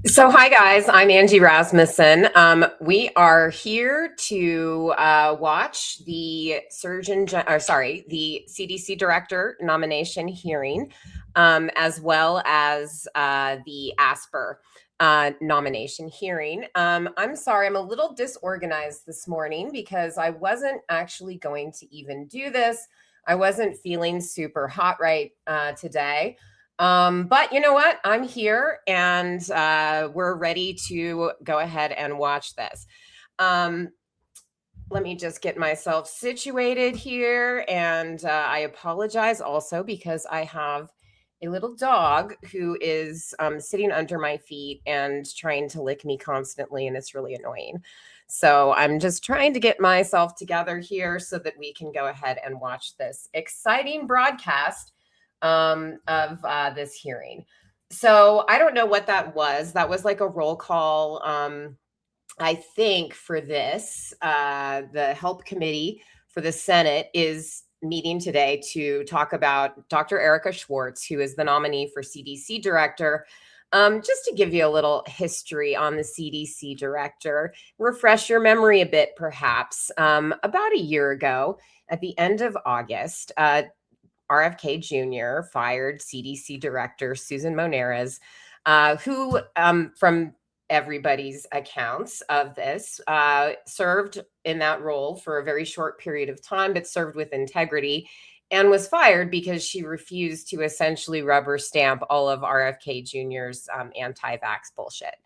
Hi guys, I'm Angie Rasmussen. We are here to watch the the CDC director nomination hearing, as well as the ASPR nomination hearing. I'm sorry, I'm a little disorganized this morning because I wasn't actually going to even do this. I wasn't feeling super hot right today. But you know what? I'm here and we're ready to go ahead and watch this. Um, Let me just get myself situated here. And I apologize also because I have a little dog who is sitting under my feet and trying to lick me constantly, and it's really annoying. So I'm just trying to get myself together here so that we can go ahead and watch this exciting broadcast of this hearing. So I don't know what that was. That was like a roll call. I think for this, the Help Committee for the Senate is meeting today to talk about Dr. Erica Schwartz, who is the nominee for CDC director. Just to give you a little history on the CDC director, refresh your memory a bit, perhaps. About a year ago, at the end of August, RFK Jr. fired CDC Director Susan Moneras, who, from everybody's accounts of this, served in that role for a very short period of time, but served with integrity and was fired because she refused to essentially rubber stamp all of RFK Jr.'s anti-vax bullshit.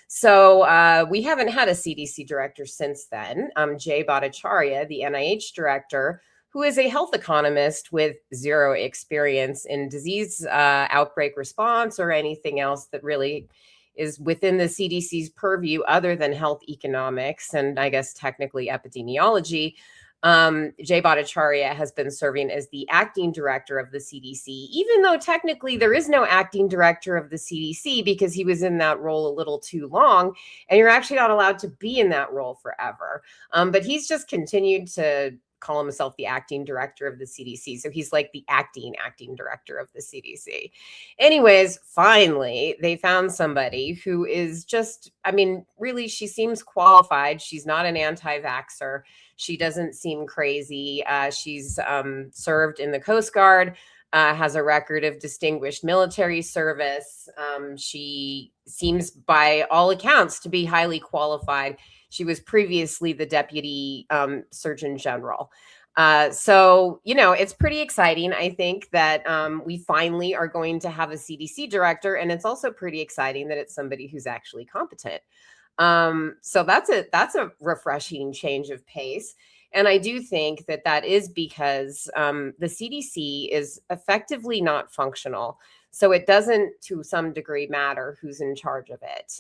So we haven't had a CDC director since then. Jay Bhattacharya, the NIH director, who is a health economist with zero experience in disease outbreak response or anything else that really is within the CDC's purview other than health economics and I guess technically epidemiology. Jay Bhattacharya has been serving as the acting director of the CDC, even though technically there is no acting director of the CDC because he was in that role a little too long, and you're actually not allowed to be in that role forever. But he's just continued to call himself the acting director of the CDC. So he's like the acting director of the CDC. Anyways, finally, they found somebody who is just, I mean, really, she seems qualified. She's not an anti-vaxxer. She doesn't seem crazy. She's served in the Coast Guard, has a record of distinguished military service. She seems, by all accounts, to be highly qualified. She was previously the deputy surgeon general. So, you know, it's pretty exciting. I think that we finally are going to have a CDC director, and it's also pretty exciting that it's somebody who's actually competent. So that's a refreshing change of pace. And I do think that that is because the CDC is effectively not functional. So it doesn't, to some degree, matter who's in charge of it.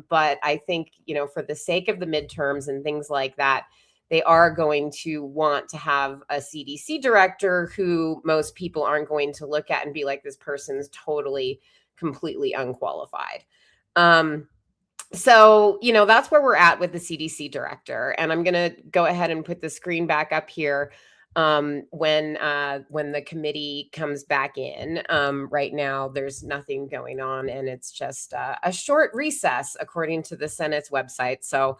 But I think, you know, for the sake of the midterms and things like that, they are going to want to have a CDC director who most people aren't going to look at and be like, this person's totally, completely unqualified. So, you know, that's where we're at with the CDC director. And I'm going to go ahead and put the screen back up here when the committee comes back in. Right now, there's nothing going on, and it's just a short recess, according to the Senate's website. So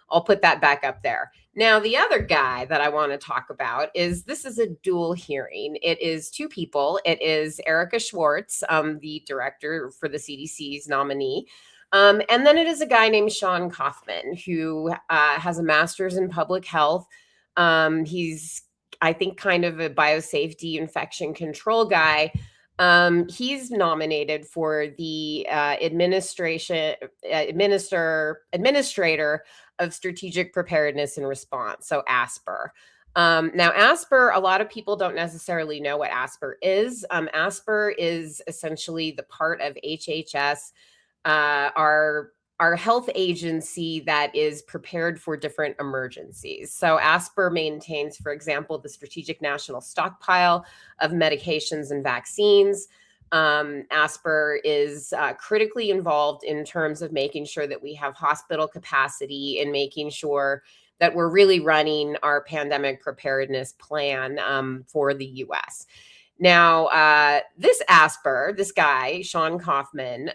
I'll put that back up there. Now, the other guy that I want to talk about is this is a dual hearing. It is two people. It is Erica Schwartz, the director for the CDC's nominee. And then it is a guy named Sean Kaufman, who has a master's in public health. He's, I think, kind of a biosafety infection control guy. He's nominated for the administrator of strategic preparedness and response, so ASPR. Now, ASPR, a lot of people don't necessarily know what ASPR is. ASPR is essentially the part of HHS, our health agency that is prepared for different emergencies. So ASPR maintains, for example, the Strategic National Stockpile of medications and vaccines. ASPR is critically involved in terms of making sure that we have hospital capacity and making sure that we're really running our pandemic preparedness plan for the U.S. Now, this ASPR, this guy, Sean Kaufman,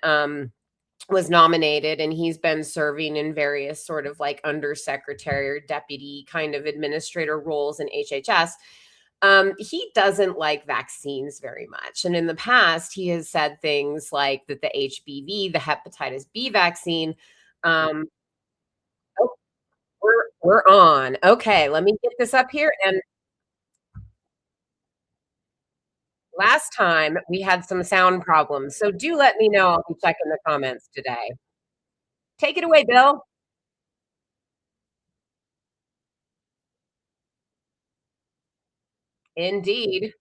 was nominated, and he's been serving in various sort of like undersecretary or deputy kind of administrator roles in HHS. He doesn't like vaccines very much. And in the past, he has said things like that the HBV, the hepatitis B vaccine, um, oh, we're on. Okay, let me get this up here. And last time we had some sound problems. So do let me know. I'll be checking the comments today. Take it away, Bill. Indeed.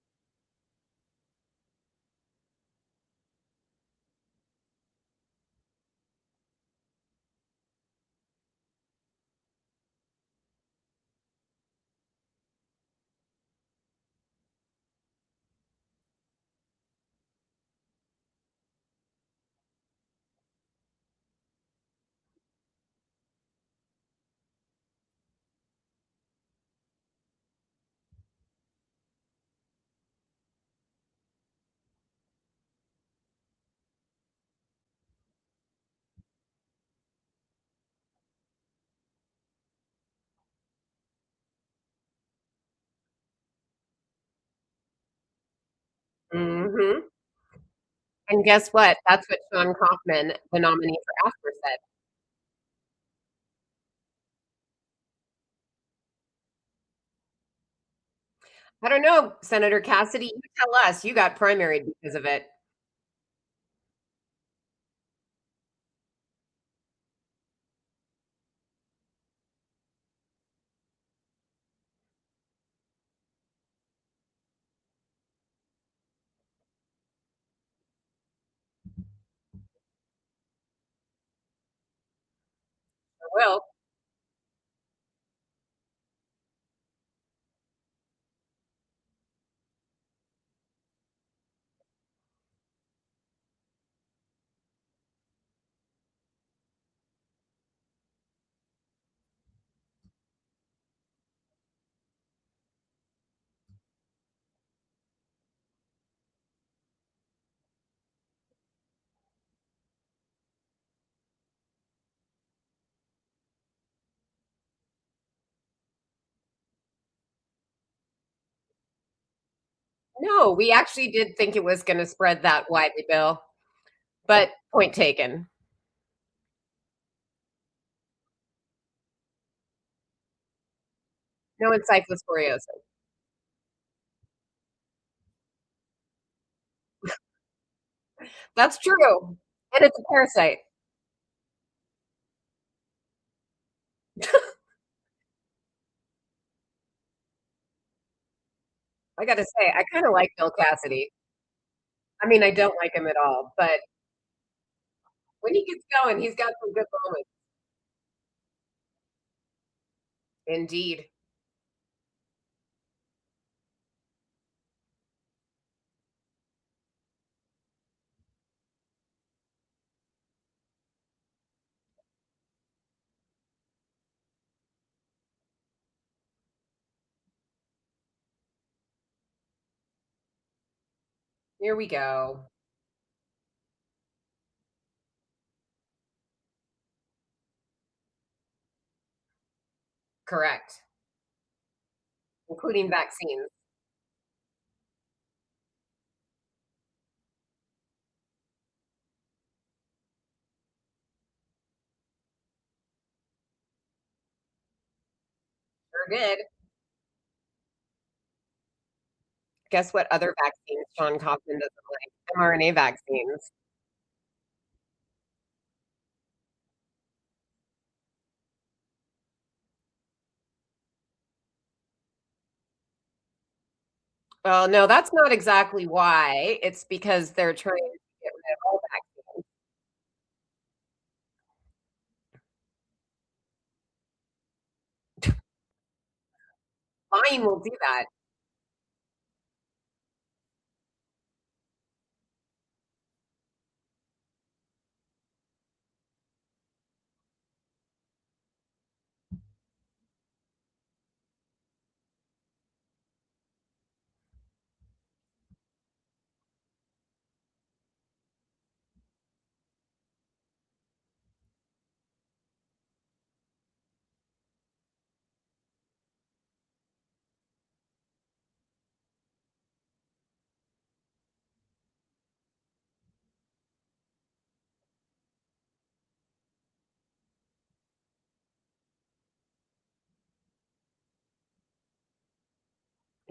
Mhm. And guess what? That's what Sean Kaufman, the nominee for Oscar, said. I don't know, Senator Cassidy, you tell us. You got primaried because of it. Well, no, we actually did think it was gonna spread that widely, Bill, but point taken. No encyclosporiosis. That's true, and it's a parasite. I gotta say, I kinda like Bill Cassidy. I mean, I don't like him at all, but when he gets going, he's got some good moments. Indeed. Here we go. Correct, including vaccines. Sure did. Guess what other vaccines John Kaufman doesn't like? mRNA vaccines. Well, no, that's not exactly why. It's because they're trying to get rid of all vaccines. Lying will do that.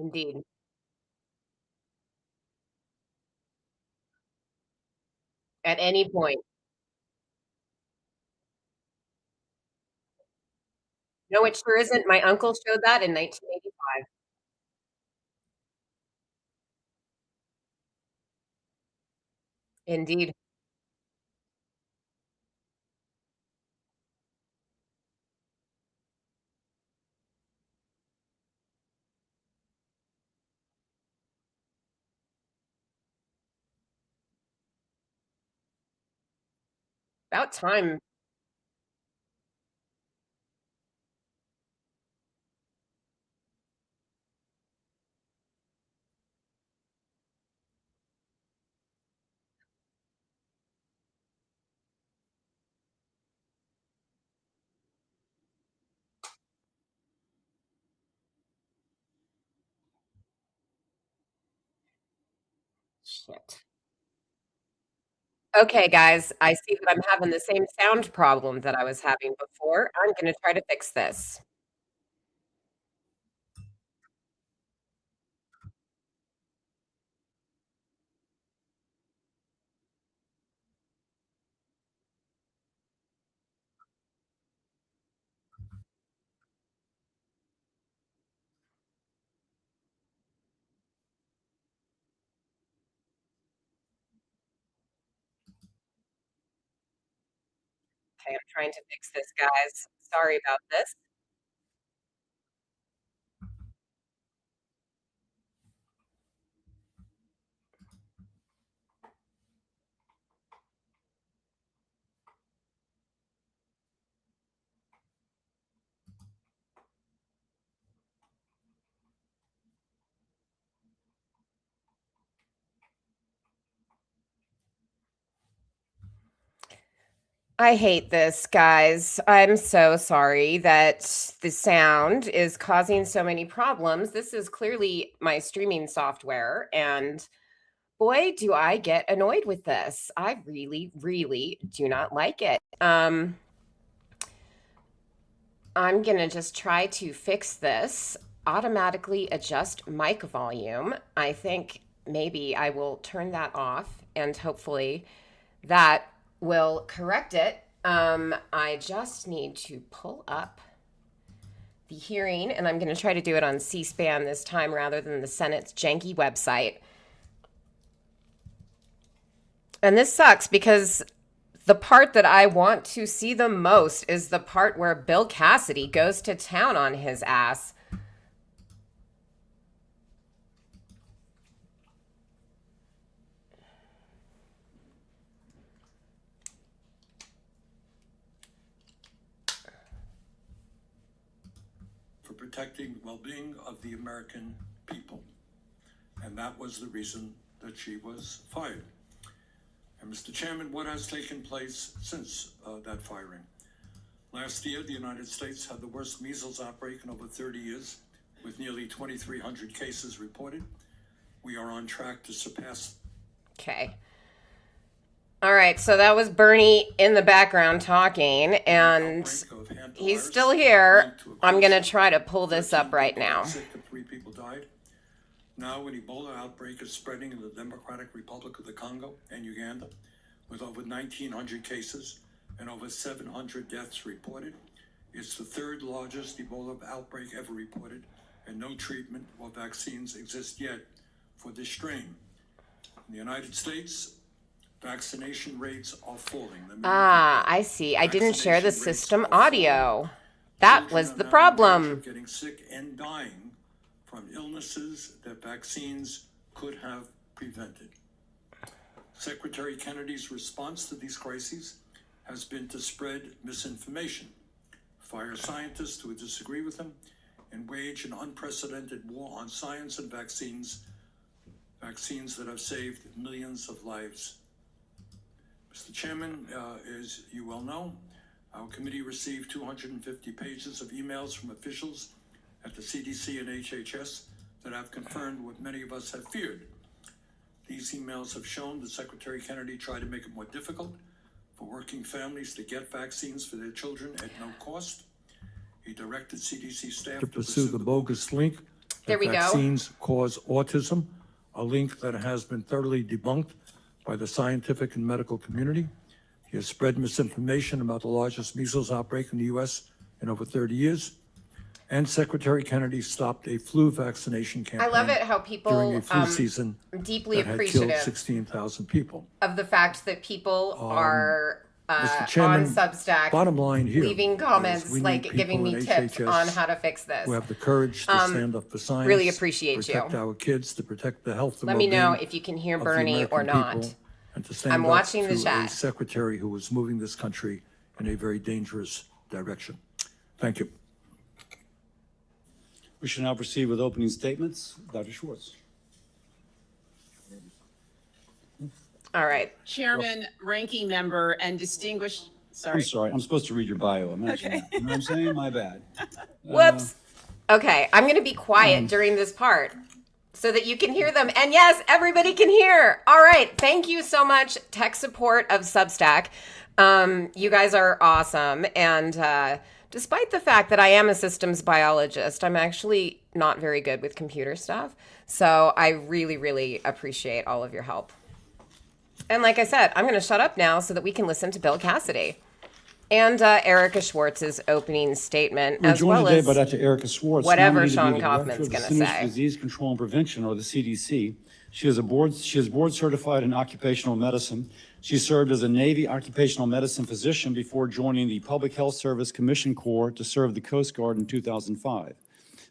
Indeed. At any point. No, it sure isn't. My uncle showed that in 1985. Indeed. About time. Shit. Okay, guys, I see that I'm having the same sound problem that I was having before. I'm gonna try to fix this. Okay, I'm trying to fix this, guys. Sorry about this. I hate this, guys. I'm so sorry that the sound is causing so many problems. This is clearly my streaming software, and boy, do I get annoyed with this. I really, really do not like it. I'm gonna just try to fix this. Automatically adjust mic volume. I think maybe I will turn that off and hopefully that will correct it. I just need to pull up the hearing and I'm going to try to do it on C-SPAN this time rather than the Senate's janky website. And this sucks because the part that I want to see the most is the part where Bill Cassidy goes to town on his ass. For protecting the well-being of the American people. And that was the reason that she was fired. And Mr. Chairman, what has taken place since that firing? Last year, the United States had the worst measles outbreak in over 30 years, with nearly 2,300 cases reported. We are on track to surpass. Okay. All right, so that was Bernie in the background talking, and he's still here. I'm going to try to pull this up right now. 3 people died. Now an Ebola outbreak is spreading in the Democratic Republic of the Congo and Uganda, with over 1,900 cases and over 700 deaths reported. It's the third largest Ebola outbreak ever reported, and no treatment or vaccines exist yet for this strain. In the United States, vaccination rates are falling. I see. I didn't share the system audio. That was the problem. Getting sick and dying from illnesses that vaccines could have prevented. Secretary Kennedy's response to these crises has been to spread misinformation, fire scientists who disagree with him, and wage an unprecedented war on science and vaccines that have saved millions of lives. Mr. Chairman, as you well know, our committee received 250 pages of emails from officials at the CDC and HHS that have confirmed what many of us have feared. These emails have shown that Secretary Kennedy tried to make it more difficult for working families to get vaccines for their children at no cost. He directed CDC staff to pursue the bogus link There we go. Vaccines cause autism, a link that has been thoroughly debunked by the scientific and medical community. He has spread misinformation about the largest measles outbreak in the U.S. in over 30 years. And Secretary Kennedy stopped a flu vaccination campaign. I love it how people during a flu season deeply that had appreciative killed 16,000 people. Of the fact that people are Mr. Chairman, on Substack bottom line here leaving comments is we like need giving me people in tips HHS on how to fix this. who have the courage to stand up for science, really appreciate to protect you. our kids, to protect the health and Let me know well-being if you can hear of the Bernie or American not. people, and to stand I'm up watching the to chat. a secretary who is moving this country in a very dangerous direction. Thank you. We shall now proceed with opening statements. Dr. Schwartz. All right. Chairman, ranking member, and distinguished, I'm sorry, I'm supposed to read your bio. Imagine that. You know what I'm saying? My bad. Whoops. Okay, I'm going to be quiet during this part so that you can hear them. And yes, everybody can hear. All right. Thank you so much, tech support of Substack. You guys are awesome. And despite the fact that I am a systems biologist, I'm actually not very good with computer stuff. So I really, really appreciate all of your help. And like I said, I'm going to shut up now so that we can listen to Bill Cassidy and Erica Schwartz's opening statement, We're as joined well today as by Dr. Erica Schwartz, whatever nominated to be Sean the Kaufman's Director of the gonna Centers for say. Disease Control and Prevention, or the CDC. She is board certified in occupational medicine. She served as a Navy occupational medicine physician before joining the Public Health Service Commission Corps to serve the Coast Guard in 2005.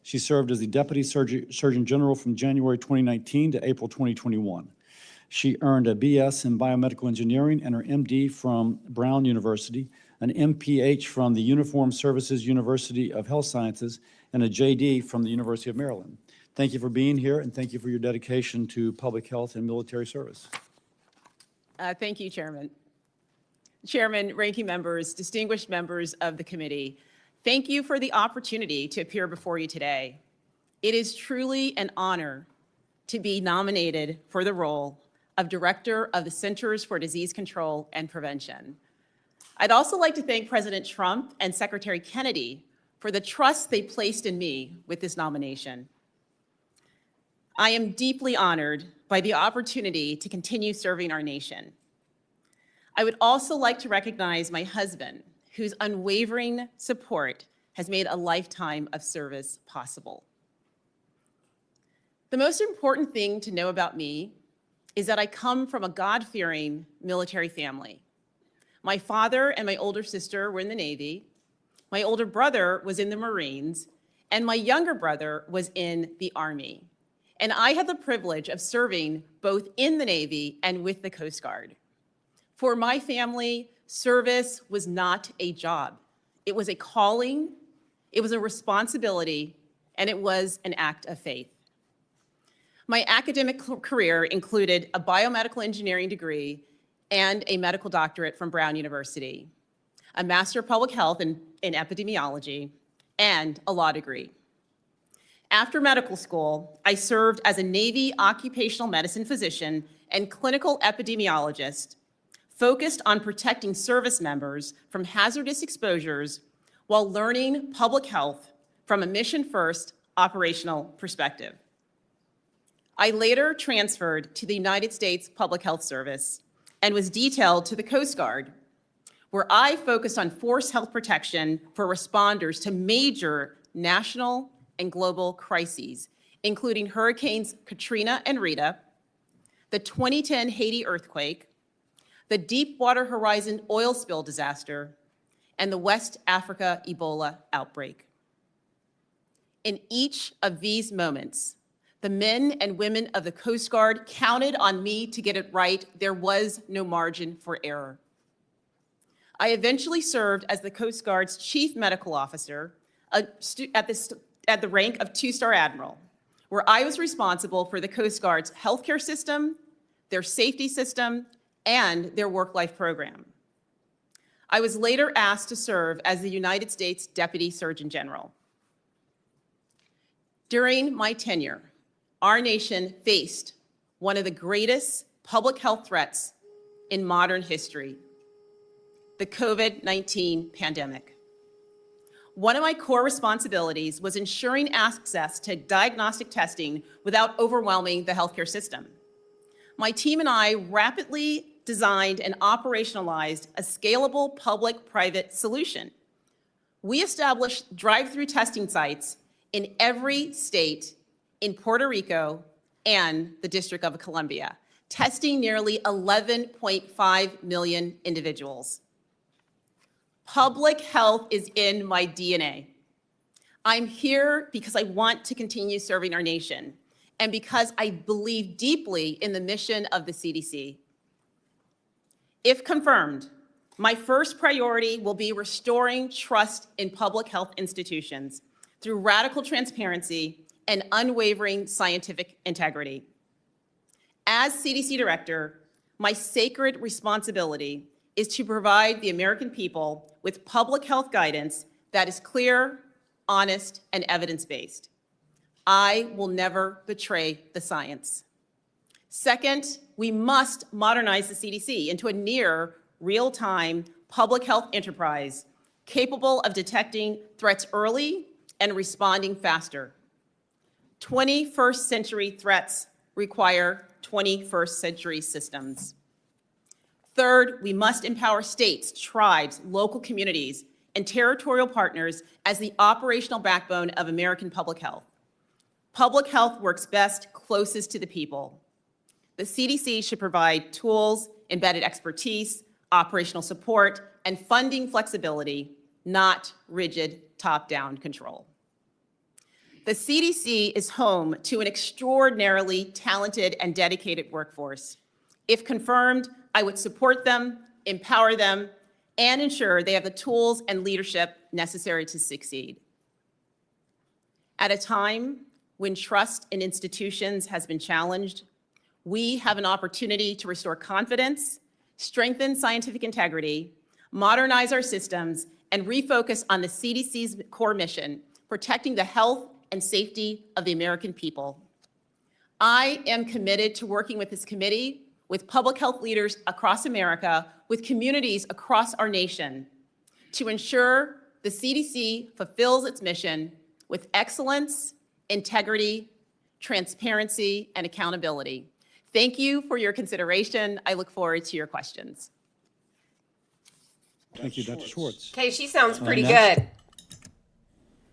She served as the Deputy Surgeon General from January 2019 to April 2021. She earned a BS in biomedical engineering and her MD from Brown University, an MPH from the Uniformed Services University of Health Sciences, and a JD from the University of Maryland. Thank you for being here, and thank you for your dedication to public health and military service. Thank you, Chairman. Chairman, ranking members, distinguished members of the committee, thank you for the opportunity to appear before you today. It is truly an honor to be nominated for the role of Director of the Centers for Disease Control and Prevention. I'd also like to thank President Trump and Secretary Kennedy for the trust they placed in me with this nomination. I am deeply honored by the opportunity to continue serving our nation. I would also like to recognize my husband, whose unwavering support has made a lifetime of service possible. The most important thing to know about me is that I come from a God-fearing military family. My father and my older sister were in the Navy. My older brother was in the Marines, and my younger brother was in the Army. And I had the privilege of serving both in the Navy and with the Coast Guard. For my family, service was not a job. It was a calling, it was a responsibility, and it was an act of faith. My academic career included a biomedical engineering degree and a medical doctorate from Brown University, a Master of Public Health in epidemiology, and a law degree. After medical school, I served as a Navy occupational medicine physician and clinical epidemiologist, focused on protecting service members from hazardous exposures while learning public health from a mission-first operational perspective. I later transferred to the United States Public Health Service and was detailed to the Coast Guard, where I focused on force health protection for responders to major national and global crises, including Hurricanes Katrina and Rita, the 2010 Haiti earthquake, the Deepwater Horizon oil spill disaster, and the West Africa Ebola outbreak. In each of these moments, the men and women of the Coast Guard counted on me to get it right. There was no margin for error. I eventually served as the Coast Guard's chief medical officer at the rank of 2-star admiral, where I was responsible for the Coast Guard's healthcare system, their safety system, and their work-life program. I was later asked to serve as the United States Deputy Surgeon General. During my tenure, our nation faced one of the greatest public health threats in modern history, the COVID-19 pandemic. One of my core responsibilities was ensuring access to diagnostic testing without overwhelming the healthcare system. My team and I rapidly designed and operationalized a scalable public-private solution. We established drive-through testing sites in every state in Puerto Rico and the District of Columbia, testing nearly 11.5 million individuals. Public health is in my DNA. I'm here because I want to continue serving our nation and because I believe deeply in the mission of the CDC. If confirmed, my first priority will be restoring trust in public health institutions through radical transparency and unwavering scientific integrity. As CDC director, my sacred responsibility is to provide the American people with public health guidance that is clear, honest, and evidence-based. I will never betray the science. Second, we must modernize the CDC into a near real-time public health enterprise capable of detecting threats early and responding faster. 21st century threats require 21st century systems. Third, we must empower states, tribes, local communities, and territorial partners as the operational backbone of American public health. Public health works best closest to the people. The CDC should provide tools, embedded expertise, operational support, and funding flexibility, not rigid top-down control. The CDC is home to an extraordinarily talented and dedicated workforce. If confirmed, I would support them, empower them, and ensure they have the tools and leadership necessary to succeed. At a time when trust in institutions has been challenged, we have an opportunity to restore confidence, strengthen scientific integrity, modernize our systems, and refocus on the CDC's core mission, protecting the health and safety of the American people. I am committed to working with this committee, with public health leaders across America, with communities across our nation, to ensure the CDC fulfills its mission with excellence, integrity, transparency, and accountability. Thank you for your consideration. I look forward to your questions. Thank you, Dr. Schwartz. Okay, she sounds pretty next. good.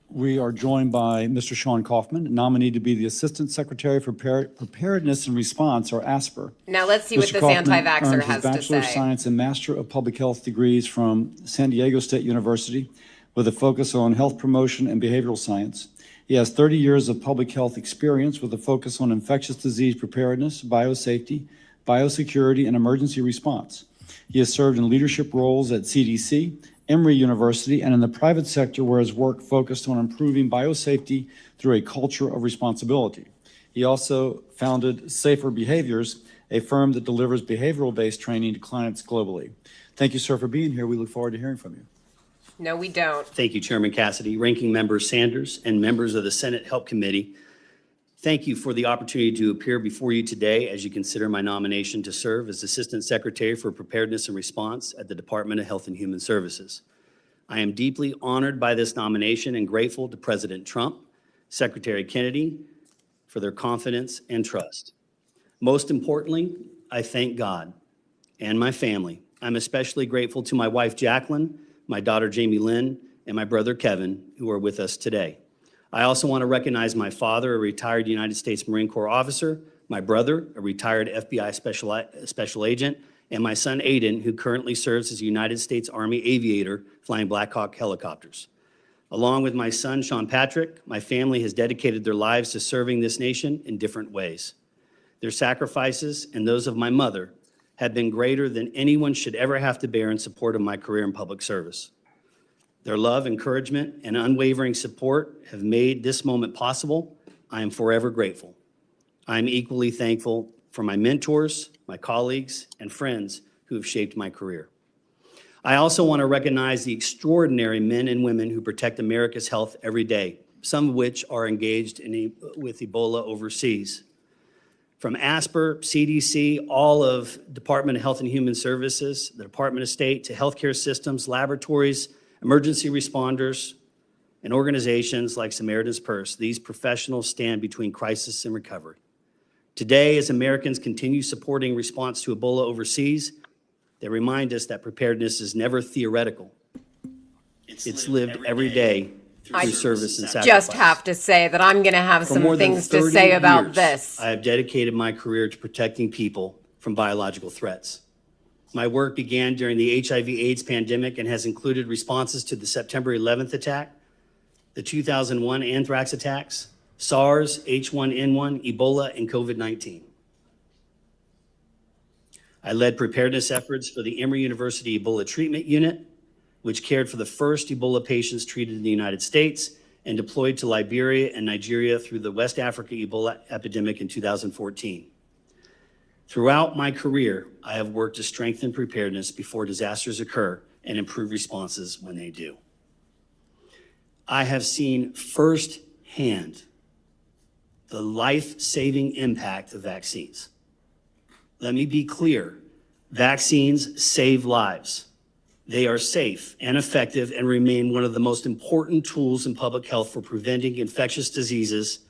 We are joined by Mr. Sean Kaufman, nominee to be the Assistant Secretary for Preparedness and Response, or ASPR. Now let's see what Mr. this Kaufman anti-vaxxer earned has his to Bachelor of say. Science and Master of Public Health degrees from San Diego State University with a focus on health promotion and behavioral science. He has 30 years of public health experience with a focus on infectious disease preparedness, biosafety, biosecurity, and emergency response. He has served in leadership roles at CDC, Emory University, and in the private sector where his work focused on improving biosafety through a culture of responsibility. He also founded Safer Behaviors, a firm that delivers behavioral-based training to clients globally. Thank you, sir, for being here. We look forward to hearing from you. No, we don't. Thank you, Chairman Cassidy, Ranking Member Sanders, and members of the Senate Help Committee. Thank you for the opportunity to appear before you today as you consider my nomination to serve as Assistant Secretary for Preparedness and Response at the Department of Health and Human Services. I am deeply honored by this nomination and grateful to President Trump, Secretary Kennedy, for their confidence and trust. Most importantly, I thank God and my family. I'm especially grateful to my wife, Jacqueline, my daughter, Jamie Lynn, and my brother, Kevin, who are with us today. I also want to recognize my father, a retired United States Marine Corps officer, my brother, a retired FBI special agent, and my son, Aiden, who currently serves as a United States Army aviator flying Black Hawk helicopters. Along with my son, Sean Patrick, my family has dedicated their lives to serving this nation in different ways. Their sacrifices and those of my mother have been greater than anyone should ever have to bear in support of my career in public service. Their love, encouragement, and unwavering support have made this moment possible. I am forever grateful. I am equally thankful for my mentors, my colleagues, and friends who have shaped my career. I also want to recognize the extraordinary men and women who protect America's health every day, some of which are engaged with Ebola overseas. From ASPR, CDC, all of Department of Health and Human Services, the Department of State, to healthcare systems, laboratories, emergency responders, and organizations like Samaritan's Purse, these professionals stand between crisis and recovery. Today, as Americans continue supporting response to Ebola overseas, they remind us that preparedness is never theoretical. It's lived every day through service and sacrifice. Just have to say that I'm going to have For some more than things to 30 say about years, this. I have dedicated my career to protecting people from biological threats. My work began during the HIV/AIDS pandemic and has included responses to the September 11th attack, the 2001 anthrax attacks, SARS, H1N1, Ebola, and COVID-19. I led preparedness efforts for the Emory University Ebola Treatment Unit, which cared for the first Ebola patients treated in the United States and deployed to Liberia and Nigeria through the West Africa Ebola epidemic in 2014. Throughout my career, I have worked to strengthen preparedness before disasters occur and improve responses when they do. I have seen firsthand the life-saving impact of vaccines. Let me be clear, vaccines save lives. They are safe and effective and remain one of the most important tools in public health for preventing infectious diseases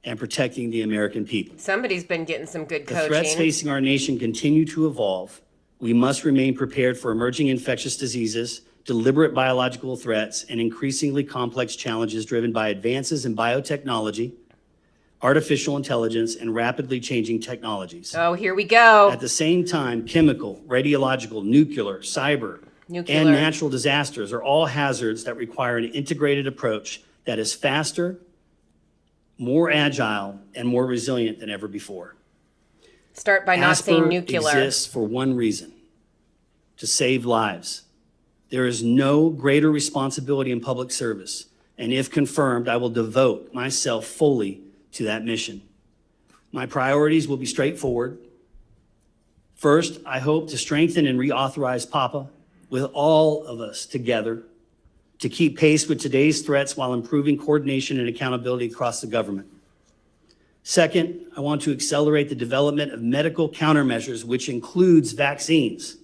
and protecting the American people. Somebody's been getting some good The threats coaching. facing our nation continue to evolve. We must remain prepared for emerging infectious diseases, deliberate biological threats, and increasingly complex challenges driven by advances in biotechnology, artificial intelligence, and rapidly changing technologies. Oh, here we go. At the same time, chemical, radiological, nuclear, cyber, Nuclear. and natural disasters are all hazards that require an integrated approach that is faster, more agile, and more resilient than ever before. Start by not saying ASPR nuclear. exists for one reason: to save lives. There is no greater responsibility in public service, and if confirmed, I will devote myself fully to that mission. My priorities will be straightforward. First, I hope to strengthen and reauthorize PAPA with all of us together to keep pace with today's threats while improving coordination and accountability across the government. Second, I want to accelerate the development of medical countermeasures, which includes vaccines,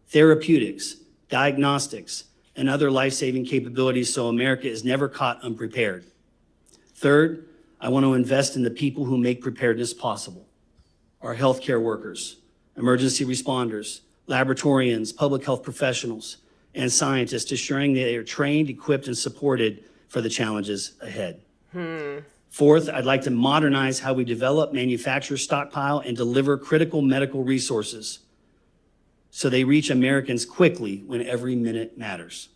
therapeutics, diagnostics, and other life-saving capabilities so America is never caught unprepared. Third, I want to invest in the people who make preparedness possible: our healthcare workers, emergency responders, laboratorians, public health professionals, and scientists, ensuring they are trained, equipped, and supported for the challenges ahead. Fourth, I'd like to modernize how we develop, manufacture, stockpile, and deliver critical medical resources so they reach Americans quickly when every minute matters.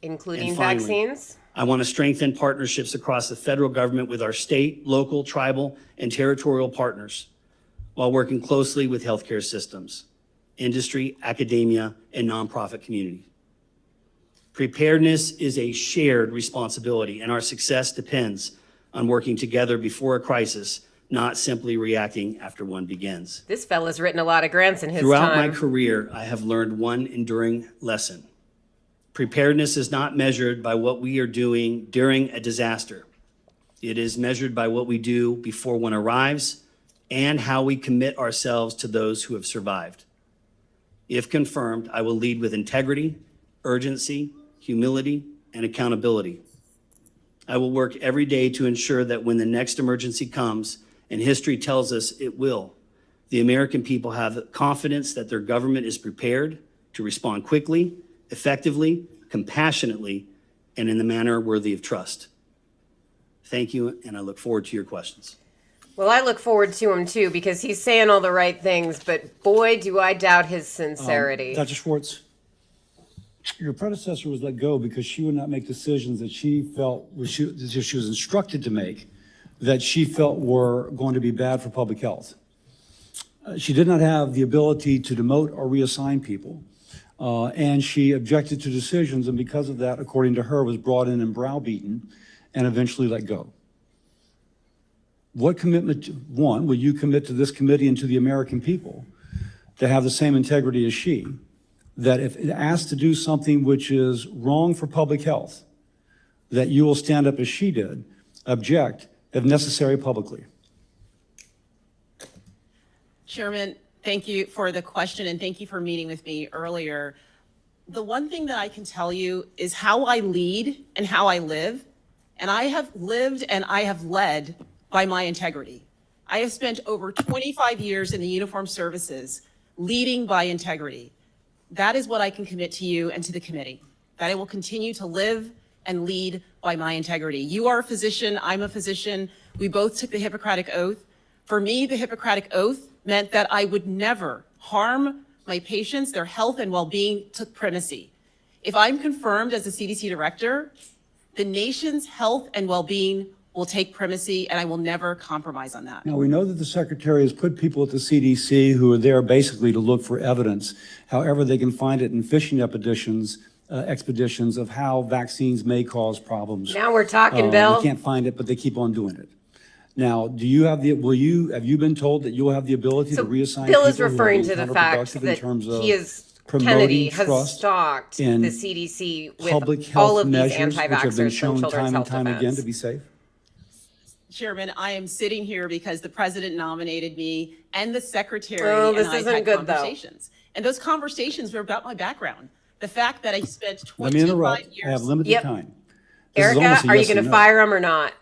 Including And finally, vaccines. I want to strengthen partnerships across the federal government with our state, local, tribal, and territorial partners while working closely with healthcare systems, industry, academia, and nonprofit community. Preparedness is a shared responsibility, and our success depends on working together before a crisis, not simply reacting after one begins. This fella's written a lot of grants in his Throughout my time. career, I have learned one enduring lesson. Preparedness is not measured by what we are doing during a disaster. It is measured by what we do before one arrives and how we commit ourselves to those who have survived. If confirmed, I will lead with integrity, urgency, humility, and accountability. I will work every day to ensure that when the next emergency comes, and history tells us it will, the American people have confidence that their government is prepared to respond quickly, effectively, compassionately, and in the manner worthy of trust. Thank you, and I look forward to your questions. Well, I look forward to him too, because he's saying all the right things, but boy, do I doubt his sincerity. Dr. Schwartz, your predecessor was let go because she would not make decisions that she felt that she was instructed to make, that she felt were going to be bad for public health. She did not have the ability to demote or reassign people, and she objected to decisions, and because of that, according to her, was brought in and browbeaten and eventually let go. What commitment, one, will you commit to this committee and to the American people to have the same integrity as she, that if asked to do something which is wrong for public health, that you will stand up as she did, object, if necessary, publicly? Chairman, thank you for the question, and thank you for meeting with me earlier. The one thing that I can tell you is how I lead and how I live And I have lived and I have led by my integrity. I have spent over 25 years in the uniformed services leading by integrity. That is what I can commit to you and to the committee, that I will continue to live and lead by my integrity. You are a physician, I'm a physician. We both took the Hippocratic Oath. For me, the Hippocratic Oath meant that I would never harm my patients. Their health and well-being took primacy. If I'm confirmed as a CDC director, the nation's health and well-being will take primacy, and I will never compromise on that. Now, we know that the Secretary has put people at the CDC who are there basically to look for evidence, however they can find it in fishing expeditions of how vaccines may cause problems. Now we're talking, Bill. They can't find it, but they keep on doing it. Now, have you been told that you'll have the ability to reassign Bill is people who are referring being to the fact counterproductive in that terms of Kennedy has trust stalked the in CDC public with health all of these measures, which have been anti-vaxxers shown from Children's time and Health time again Defense. to be safe? Chairman, I am sitting here because the president nominated me and the secretary Oh, this and I isn't had good, though. conversations. And those conversations were about my background. The fact that I spent Let me 25 interrupt. years. I have limited Yep. time. This is Erica, almost a are you yes or going to no. fire him or not?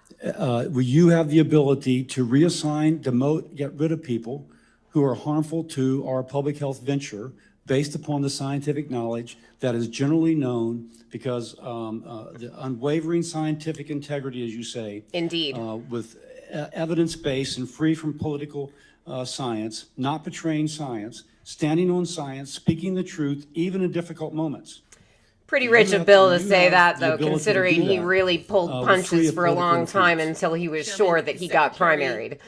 Will you have the ability to reassign, demote, get rid of people who are harmful to our public health venture based upon the scientific knowledge that is generally known because the unwavering scientific integrity, as you say, Indeed. with evidence-based and free from political science, not betraying science, standing on science, speaking the truth, even in difficult moments. Pretty You rich have of Bill to- to you say have that, the though, ability to considering do he that, really pulled free punches of for a political long time influence. until he was Chairman, sure that the he got Secretary- primaried.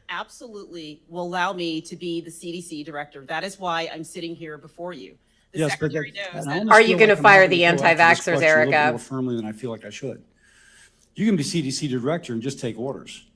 Absolutely will allow me to be the CDC director. That is why I'm sitting here before you. The Yes, but secretary that- knows and I that. almost Are you feel gonna like I'm fire having the to go after this anti-vaxxers, question a little bit Erica? more firmly than I feel like I should. You can be CDC director and just take orders.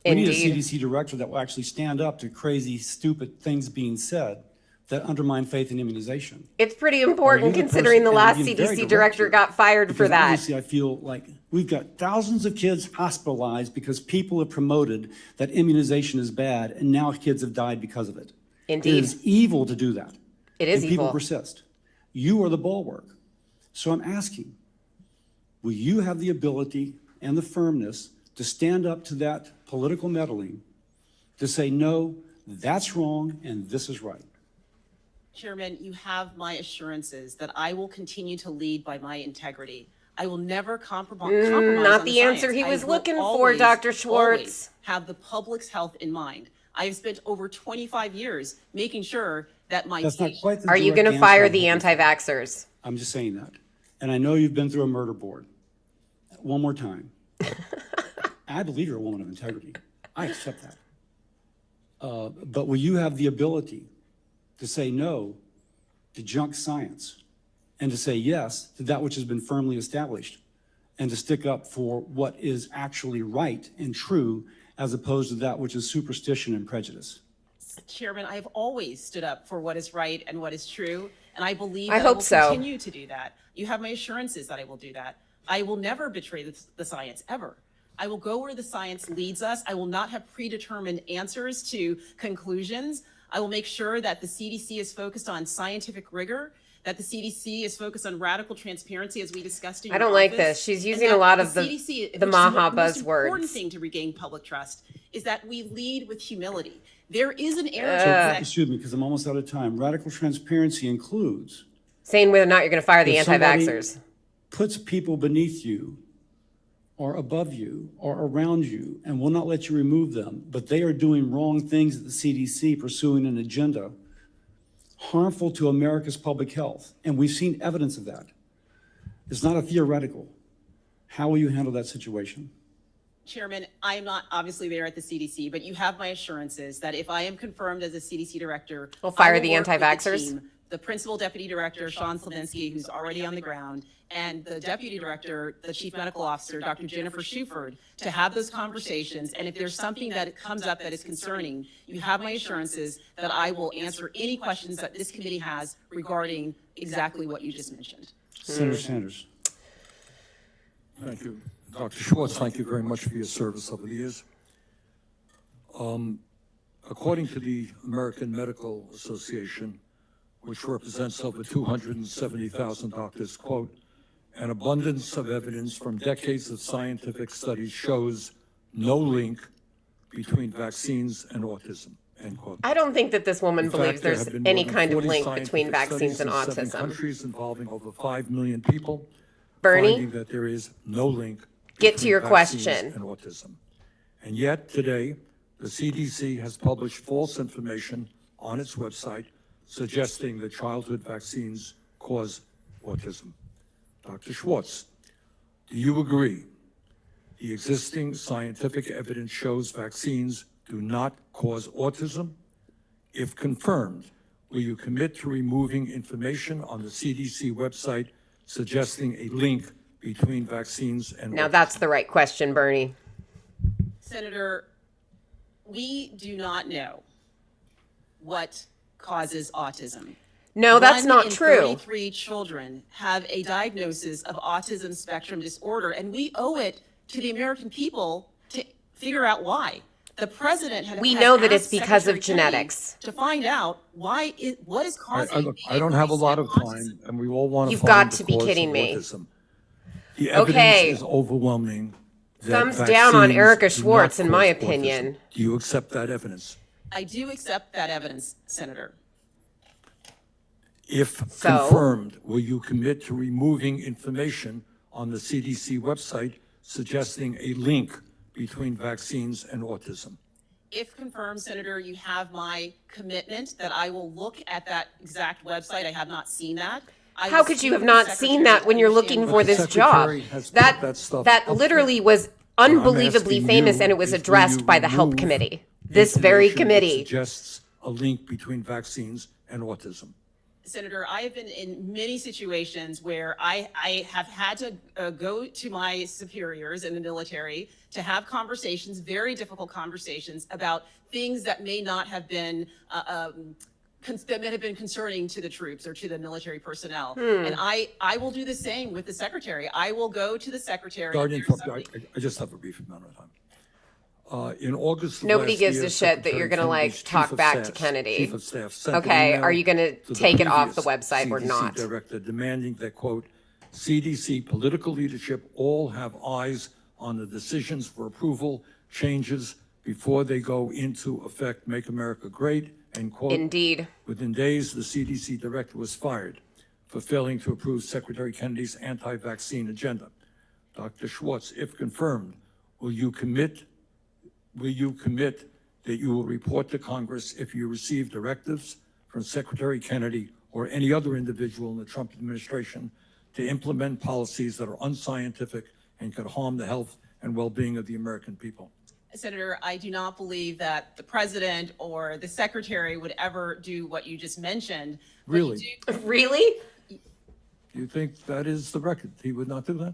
We need a Indeed. CDC director that will actually stand up to crazy, stupid things being said that undermine faith in immunization. It's pretty Are important you the considering the person- and last I'm being very CDC direct director here, got fired for because that. Obviously, I feel like we've got thousands of kids hospitalized because people have promoted that immunization is bad, and now kids have died because of it. Indeed. It is evil to do that. It is and people evil. persist. You are the bulwark. So I'm asking, will you have the ability and the firmness to stand up to that political meddling, to say, no, that's wrong and this is right? Chairman, you have my assurances that I will continue to lead by my integrity. I will never compromise not on the answer science. he I was will looking for, always, Dr. Schwartz. always have the public's health in mind. I have spent over 25 years making sure that my That's not patients. quite the Are you direct going to answer fire I'm the hoping for. anti-vaxxers? I'm just saying that. And I know you've been through a murder board. One more time. I believe you're a woman of integrity. I accept that. But will you have the ability to say no to junk science and to say yes to that which has been firmly established and to stick up for what is actually right and true as opposed to that which is superstition and prejudice? Chairman, I have always stood up for what is right and what is true, and I believe I that hope will so. continue to do that. You have my assurances that I will do that. I will never betray the science, ever. I will go where the science leads us. I will not have predetermined answers to conclusions. I will make sure that the CDC is focused on scientific rigor, that the CDC is focused on radical transparency, as we discussed in I your don't like office, this. She's and using that a lot of the CDC, which is Maha the most important buzzwords. thing to regain public trust is that we lead with humility. There is an error So, that excuse me, because I'm almost out of time. Radical transparency includes Saying whether or not you're going to fire the if somebody anti-vaxxers. puts people beneath you or above you or around you and will not let you remove them, but they are doing wrong things at the CDC, pursuing an agenda harmful to America's public health. And we've seen evidence of that. It's not a theoretical. How will you handle that situation? Chairman, I'm not obviously there at the CDC, but you have my assurances that if I am confirmed as a CDC director, We'll fire I will the work with anti-vaxxers? team, the principal deputy director, Sean Slavinsky, who's already on the ground, and the deputy director, the chief medical officer, Dr. Jennifer Shuford, to have those conversations. And if there's something that comes up that is concerning, you have my assurances that I will answer any questions that this committee has regarding exactly what you just mentioned. Senator Sanders. Thank you. Dr. Schwartz, thank you very much for your service over the years. According to the American Medical Association, which represents over 270,000 doctors, quote, An abundance of evidence from decades of scientific studies shows no link between vaccines and autism, end quote. I don't think that this woman In fact, believes there there's have been any more than kind of 40 link between scientific vaccines and studies in 7 autism. countries involving over 5 million people, Bernie, finding that there is no link get to between your vaccines question. and autism. And yet today, the CDC has published false information on its website suggesting that childhood vaccines cause autism. Dr. Schwartz, do you agree the existing scientific evidence shows vaccines do not cause autism? If confirmed, will you commit to removing information on the CDC website suggesting a link between vaccines and Now autism? that's the right question, Bernie. Senator, we do not know what causes autism. No, that's One not in true. 33 children have a diagnosis of autism spectrum disorder, and we owe it to the American people to figure out why. The president We has know that it's asked because of Secretary Kennedy genetics. to find out what is causing. Look, I don't have a lot of autism. time, and we all want to You've find got the to be cause kidding of me. autism. The Okay. evidence is overwhelming. that Thumbs down on vaccines Erica do not Schwartz, in my cause autism. opinion. Do you accept that evidence? I do accept that evidence, Senator. If So? confirmed, will you commit to removing information on the CDC website suggesting a link between vaccines and autism? If confirmed, Senator, you have my commitment that I will look at that exact website. I have not seen that. I How will could speak you have with the not Secretary seen that to when you're understand looking But for the this job? Secretary has put that stuff That up literally there. was I'm unbelievably asking famous, you and it was is will addressed you by the Help remove Committee. This very information that committee. suggests a link between vaccines and autism. Senator, I have been in many situations where I have had to go to my superiors in the military to have conversations, very difficult conversations about things that may not have been that may have been concerning to the troops or to the military personnel. And I will do the same with the secretary. I will go to the secretary. if Sergeant there's Trump, something- I just have a brief amount of time. In August of Nobody last gives year, a shit that Secretary you're gonna, like, Kennedy's talk Chief of back to Staff- Kennedy. Chief of Staff sent an Okay, email are you gonna to the take it off the previous website or CDC not? Director demanding that, quote, CDC political leadership all have eyes on the decisions for approval changes before they go into effect, make America great, end quote. Indeed. Within days, the CDC director was fired for failing to approve Secretary Kennedy's anti-vaccine agenda. Dr. Schwartz, if confirmed, will you commit that you will report to Congress if you receive directives from Secretary Kennedy or any other individual in the Trump administration to implement policies that are unscientific and could harm the health and well-being of the American people? Senator, I do not believe that the president or the secretary would ever do what you just mentioned. But you Really? do- Really? Do you think that is the record? He would not do that?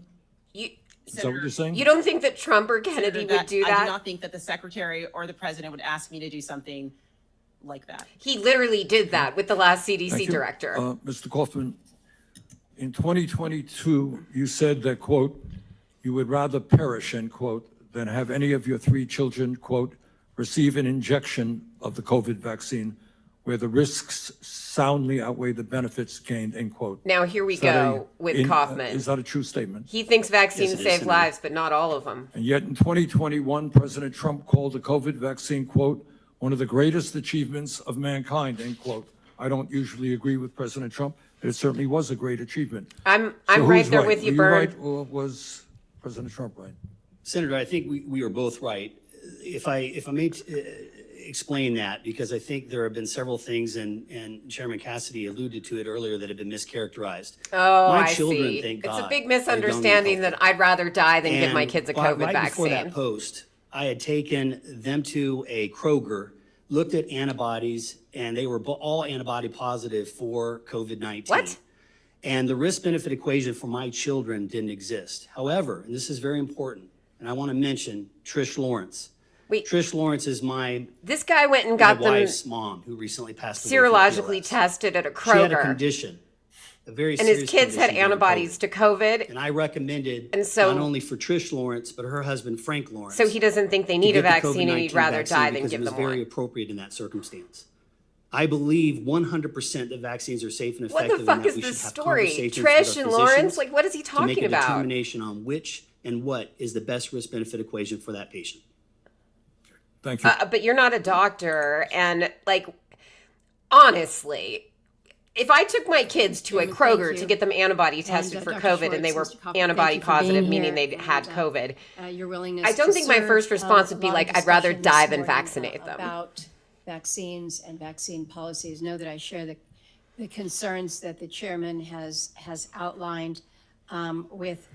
You, Is that what you're saying? you don't think that Trump or Kennedy Senator, would do I do that? not think that the secretary or the president would ask me to do something like that. He literally did that with the last CDC Thank you. director. Mr. Kaufman, in 2022, you said that, quote, you would rather perish, end quote, than have any of your 3 children, quote, receive an injection of the COVID vaccine where the risks soundly outweigh the benefits gained, end quote. Now here we Is that go with Kaufman. Is that a true statement? He thinks vaccines Yes, it is, save Senator. lives, but not all of them. And yet in 2021, President Trump called the COVID vaccine, quote, one of the greatest achievements of mankind, end quote. I don't usually agree with President Trump, but it certainly was a great achievement. I'm So right who's there with you, Were Bern. right, or was President Trump right? Senator, I think we are both right. If I may explain that, because I think there have been several things, and Chairman Cassidy alluded to it earlier, that have been mischaracterized. Oh, My I children, see. thank It's a God, big are young and misunderstanding that healthy. I'd rather die than give my And kids a right COVID before that vaccine. post, I had taken them to a Kroger, looked at antibodies, and they were all antibody positive for COVID-19. What? And the risk-benefit equation for my children didn't exist. However, and this is very important, and I want to mention Trish Lawrence. Wait. Trish Lawrence is my This guy went and got them wife's mom, who recently passed away from serologically PLS. tested at a She had a Kroger, condition, a very and his serious kids had condition during antibodies COVID. to COVID, And I recommended And so- not only for Trish Lawrence, but her husband Frank Lawrence. so he doesn't think they to need a get the vaccine and he'd COVID-19 rather vaccine die than because give it was them very one. appropriate in that circumstance. I believe 100% that vaccines are safe and What effective. the and fuck that is we this should have story? conversations with Trish our and Lawrence? physicians Like, what is he to make talking a about? determination on which and what is the best risk-benefit equation for that patient. Thank you. But you're not a doctor. And, like, honestly, if I took my kids to a Chairman, Kroger thank to you. get them antibody And, tested for Dr. COVID and they were Schwartz, Mr. Kaufman, antibody thank you for being positive, meaning here they'd had and, COVID, your willingness I don't to think my serve. first response would be A lot of like, I'd rather discussion die this than morning, vaccinate them. About vaccines and vaccine policies. Know that I share the concerns that the chairman has outlined with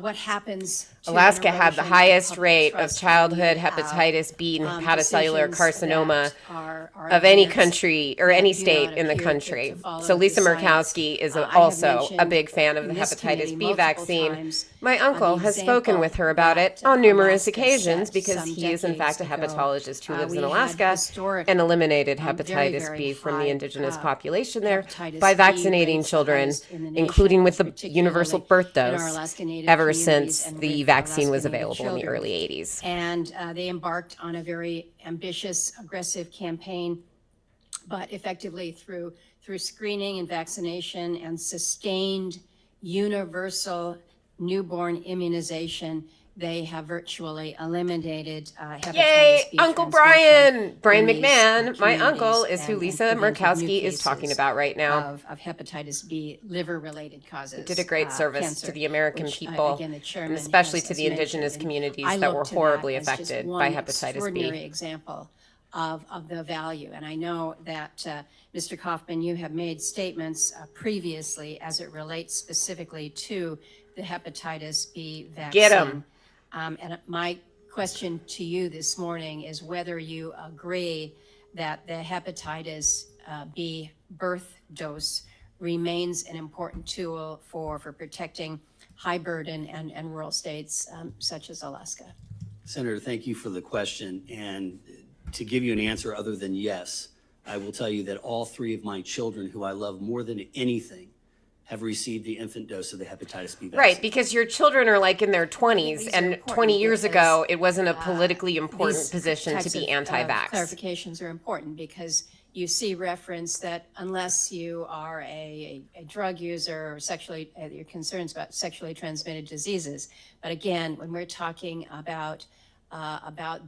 what happens. to Alaska an had the erosion highest public rate of trust when childhood we have, hepatitis B and hepatocellular decisions carcinoma that are of any advanced country or that any do state not in the appear country. to follow So Lisa the science. Murkowski is I have also a mentioned big fan of the in this committee hepatitis B multiple vaccine. times, My uncle the has spoken example with her about it that, on numerous Alaska occasions set because some he is in fact a decades ago. hepatologist who lives We in had Alaska historic, and eliminated very, hepatitis very B from the high, indigenous population there hepatitis by B vaccinating rates, the children, highest in the nation, including with the particularly universal birth in our dose, Alaska Native ever communities since and the with vaccine was Alaska Native available in the children. early 80s. And they embarked on a very ambitious, aggressive campaign, but effectively through screening and vaccination and sustained universal newborn immunization, they have virtually eliminated hepatitis Yay, B Uncle transmission Brian in these, McMahon, my communities uncle, is who and Lisa prevented Murkowski new is talking cases about right now. of hepatitis B liver-related causes. Did a great service cancer, to the American which, people, again, the chairman and especially has to the mentioned. indigenous And communities I that look were to horribly that as just affected one by hepatitis extraordinary B. example of the value. And I know that, Mr. Kaufman, you have made statements previously as it relates specifically to the hepatitis B vaccine. Get 'em. And my question to you this morning is whether you agree that the hepatitis B birth dose remains an important tool for protecting high burden and rural states such as Alaska. Senator, thank you for the question. And to give you an answer other than yes, I will tell you that all three of my children, who I love more than anything, have received the infant dose of the hepatitis B vaccine. Right, because your children are like in their 20s, these are and important 20 years because, ago, it wasn't a politically important These position to types be of, anti-vax. clarifications are important because you see reference that unless you are a drug user or sexually, your concerns about sexually transmitted diseases. But again, when we're talking about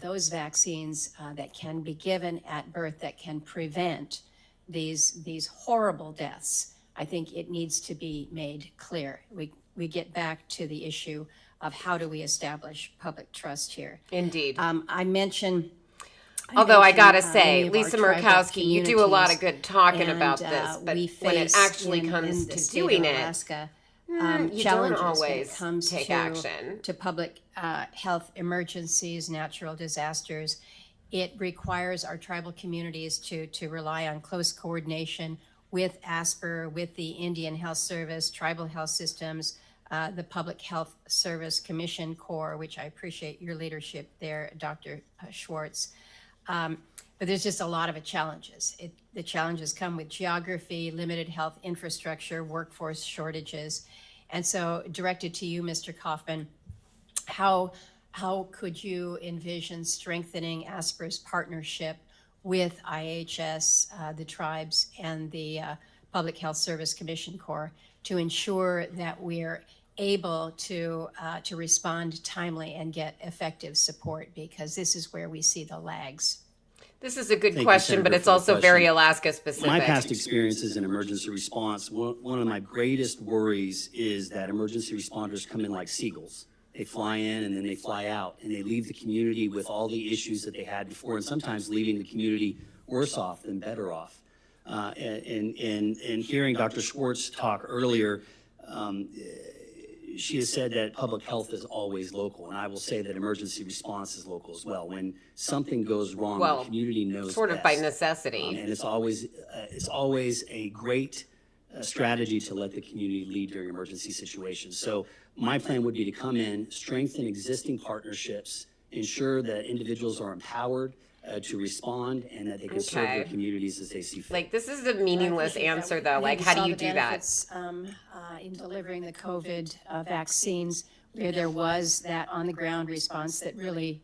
those vaccines that can be given at birth that can prevent these horrible deaths, I think it needs to be made clear. We get back to the issue of how do we establish public trust here. Indeed. I mentioned. Although I gotta many say, of our Lisa tribal Murkowski, you do a lot of communities, good talking and, about this, but we when it face actually in comes the to state doing of it, Alaska, you don't challenges when always it comes take to, action. to public health emergencies, natural disasters. It requires our tribal communities to rely on close coordination with ASPR, with the Indian Health Service, tribal health systems, the Public Health Service Commission Corps, which I appreciate your leadership there, Dr. Schwartz. But there's just a lot of challenges. The challenges come with geography, limited health infrastructure, workforce shortages. And so directed to you, Mr. Kaufman, how could you envision strengthening ASPR's partnership with IHS, the tribes, and the Public Health Service Commission Corps to ensure that we're able to respond timely and get effective support, because this is where we see the lags. This is a good Thank you, question, but Senator, it's for the also very question. Alaska specific. My past experiences in emergency response, one of my greatest worries is that emergency responders come in like seagulls. They fly in and then they fly out, and they leave the community with all the issues that they had before, and sometimes leaving the community worse off than better off. And hearing Dr. Schwartz talk earlier, she has said that public health is always local, and I will say that emergency response is local as well. When something goes wrong, Well, the community knows sort of by best. necessity. And it's always a great strategy to let the community lead during emergency situations. So my plan would be to come in, strengthen existing partnerships, ensure that individuals are empowered to respond, and that they can serve their Okay. communities as they see fit. Like, this is a meaningless answer, though. Like, how do you do that? In delivering the COVID vaccines, where there was that on-the-ground response that really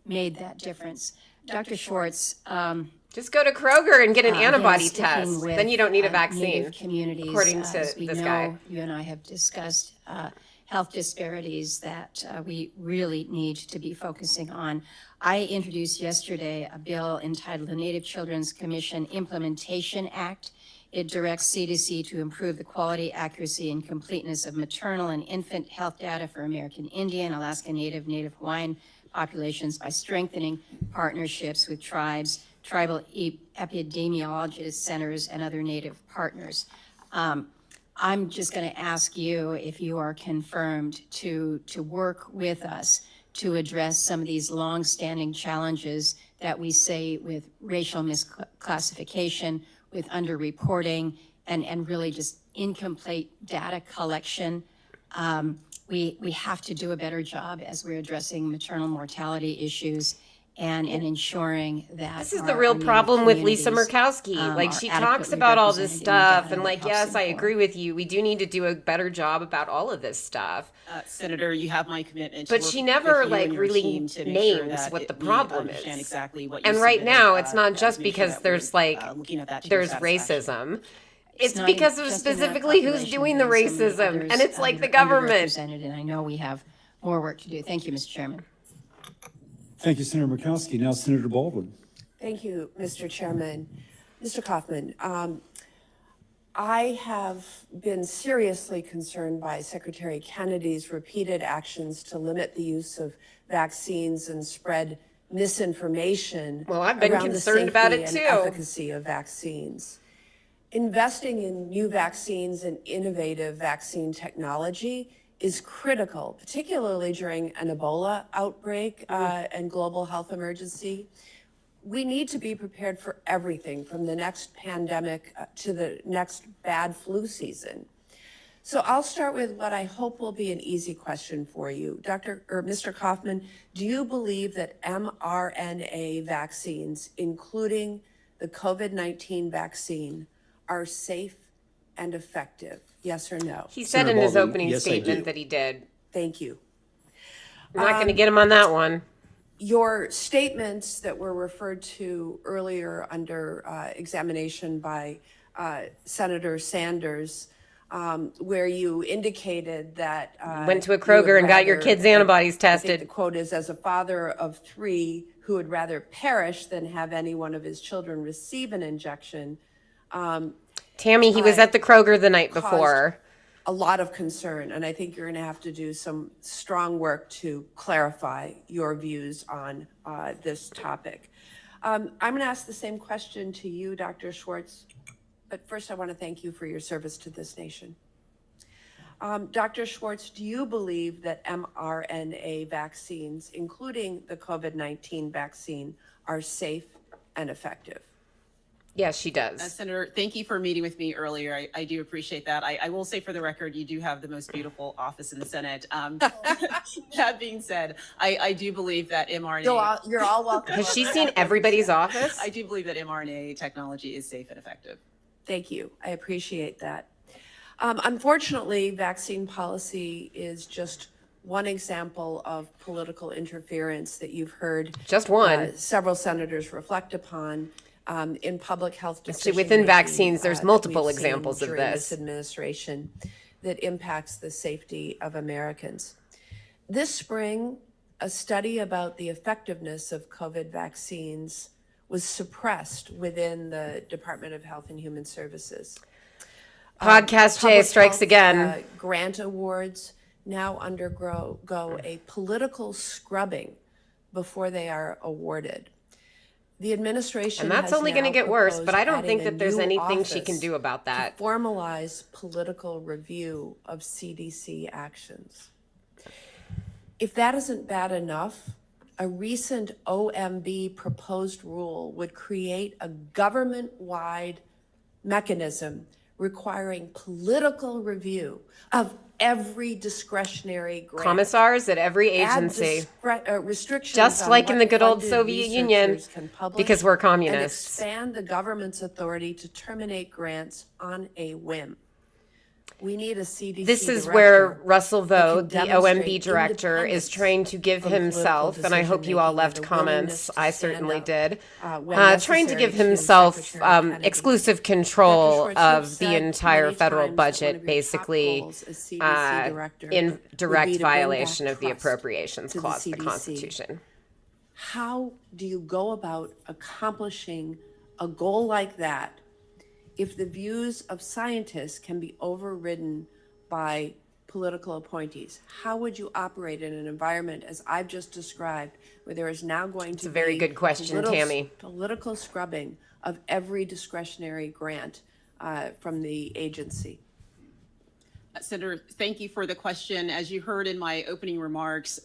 made that difference. Dr. Schwartz, Just go to Kroger and get an Again, antibody sticking test. with, Then you don't need a vaccine. Native communities, according to as we this know, guy. you and I have discussed health disparities that we really need to be focusing on. I introduced yesterday a bill entitled the Native Children's Commission Implementation Act. It directs CDC to improve the quality, accuracy, and completeness of maternal and infant health data for American Indian, Alaska Native, Native Hawaiian populations by strengthening partnerships with tribes, tribal epidemiologists, centers, and other Native partners. I'm just going to ask you if you are confirmed to work with us to address some of these long-standing challenges that we see with racial misclassification, with underreporting, and really just incomplete data collection. We have to do a better job as we're addressing maternal mortality issues and ensuring that This is the real problem with Lisa Murkowski. Like, she talks about all this stuff, and like, yes, I agree with you. We do need to do a better job about all of this stuff. Senator, you have my commitment. But she never like really names what the problem is. Exactly what. And right now, it's not just because there's like there's racism. It's because of specifically who's doing the racism, and it's like the government. And I know we have more work to do. Thank you, Mr. Chairman. Thank you, Senator Murkowski. Now, Senator Baldwin. Thank you, Mr. Chairman. Mr. Kaufman, I have been seriously concerned by Secretary Kennedy's repeated actions to limit the use of vaccines and spread misinformation. Well, I've been around concerned the about it safety too. and efficacy of vaccines. Investing in new vaccines and innovative vaccine technology is critical, particularly during an Ebola outbreak and global health emergency. We need to be prepared for everything from the next pandemic to the next bad flu season. So I'll start with what I hope will be an easy question for you. Mr. Kaufman, do you believe that mRNA vaccines, including the COVID-19 vaccine, are safe and effective? Yes or no? He said Senator in his Baldwin, opening yes, I statement do. that he did. Thank you. I'm not going to get him on that one. Your statements that were referred to earlier under examination by Senator Sanders, where you indicated that Went to a you Kroger would and got your rather- kids' antibodies I think tested. the quote is, as a father of 3 who would rather perish than have any one of his children receive an injection, Tammy, he was at the Kroger the night before. a lot of concern, and I think you're going to have to do some strong work to clarify your views on this topic. I'm going to ask the same question to you, Dr. Schwartz, but first I want to thank you for your service to this nation. Dr. Schwartz, do you believe that mRNA vaccines, including the COVID-19 vaccine, are safe and effective? Yes, she does. Senator, thank you for meeting with me earlier. I do appreciate that. I will say for the record, you do have the most beautiful office in the Senate. That being said, I do believe that mRNA. You're all welcome. Has she seen everybody's office? I do believe that mRNA technology is safe and effective. Thank you. I appreciate that. Unfortunately, vaccine policy is just one example of political interference that you've heard Just one. several senators reflect upon in public health decision within vaccines, there's that multiple we've seen examples of during this. administration that impacts the safety of Americans. This spring, a study about the effectiveness of COVID vaccines was suppressed within the Department of Health and Human Services. Podcast Jay Public strikes health, again. Grant awards now undergo a political scrubbing before they are awarded. The administration And that's has only going to now get worse, but I don't proposed think adding that there's a new anything she can office do about that. to formalize political review of CDC actions. If that isn't bad enough, a recent OMB proposed rule would create a government-wide mechanism requiring political review of every discretionary grant. Commissars at every agency. Restrictions Just on like in what the good old funded Soviet Union, researchers can publish because we're and communists. expand the government's authority to terminate grants on a whim. We need a CDC This is director where Russell that Vogt, can the OMB demonstrate director, is independence trying to give from political himself, and I hope you all decision-making left and the comments, willingness to I stand certainly up, did, when trying to necessary give to himself Secretary Kennedy. exclusive control Schwartz, you've of the said entire many federal times that one budget, of your top basically goals as CDC director in would be direct to bring back violation of the trust appropriations to the clause of the CDC. Constitution. How do you go about accomplishing a goal like that if the views of scientists can be overridden by political appointees? How would you operate in an environment, as I've just described, where there is now going to be a very good question, Tammy. political scrubbing of every discretionary grant from the agency? Senator, thank you for the question. As you heard in my opening remarks,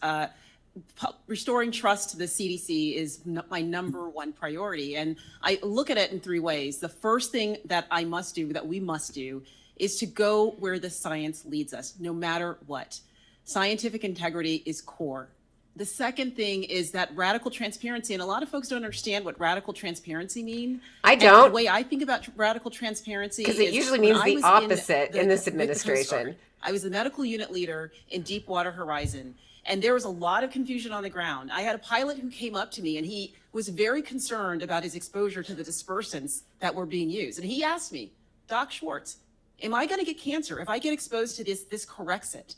restoring trust to the CDC is my number one priority. And I look at it in three ways. The first thing that I must do, that we must do, is to go where the science leads us, no matter what. Scientific integrity is core. The second thing is that radical transparency, and a lot of folks don't understand what radical transparency means. I And don't. the way I think about radical transparency Because it is usually when means I the was opposite in this with the Coast Guard, administration. I was the medical unit leader in Deepwater Horizon, and there was a lot of confusion on the ground. I had a pilot who came up to me, and he was very concerned about his exposure to the dispersants that were being used. And he asked me, Doc Schwartz, am I going to get cancer? If I get exposed to this corrects it.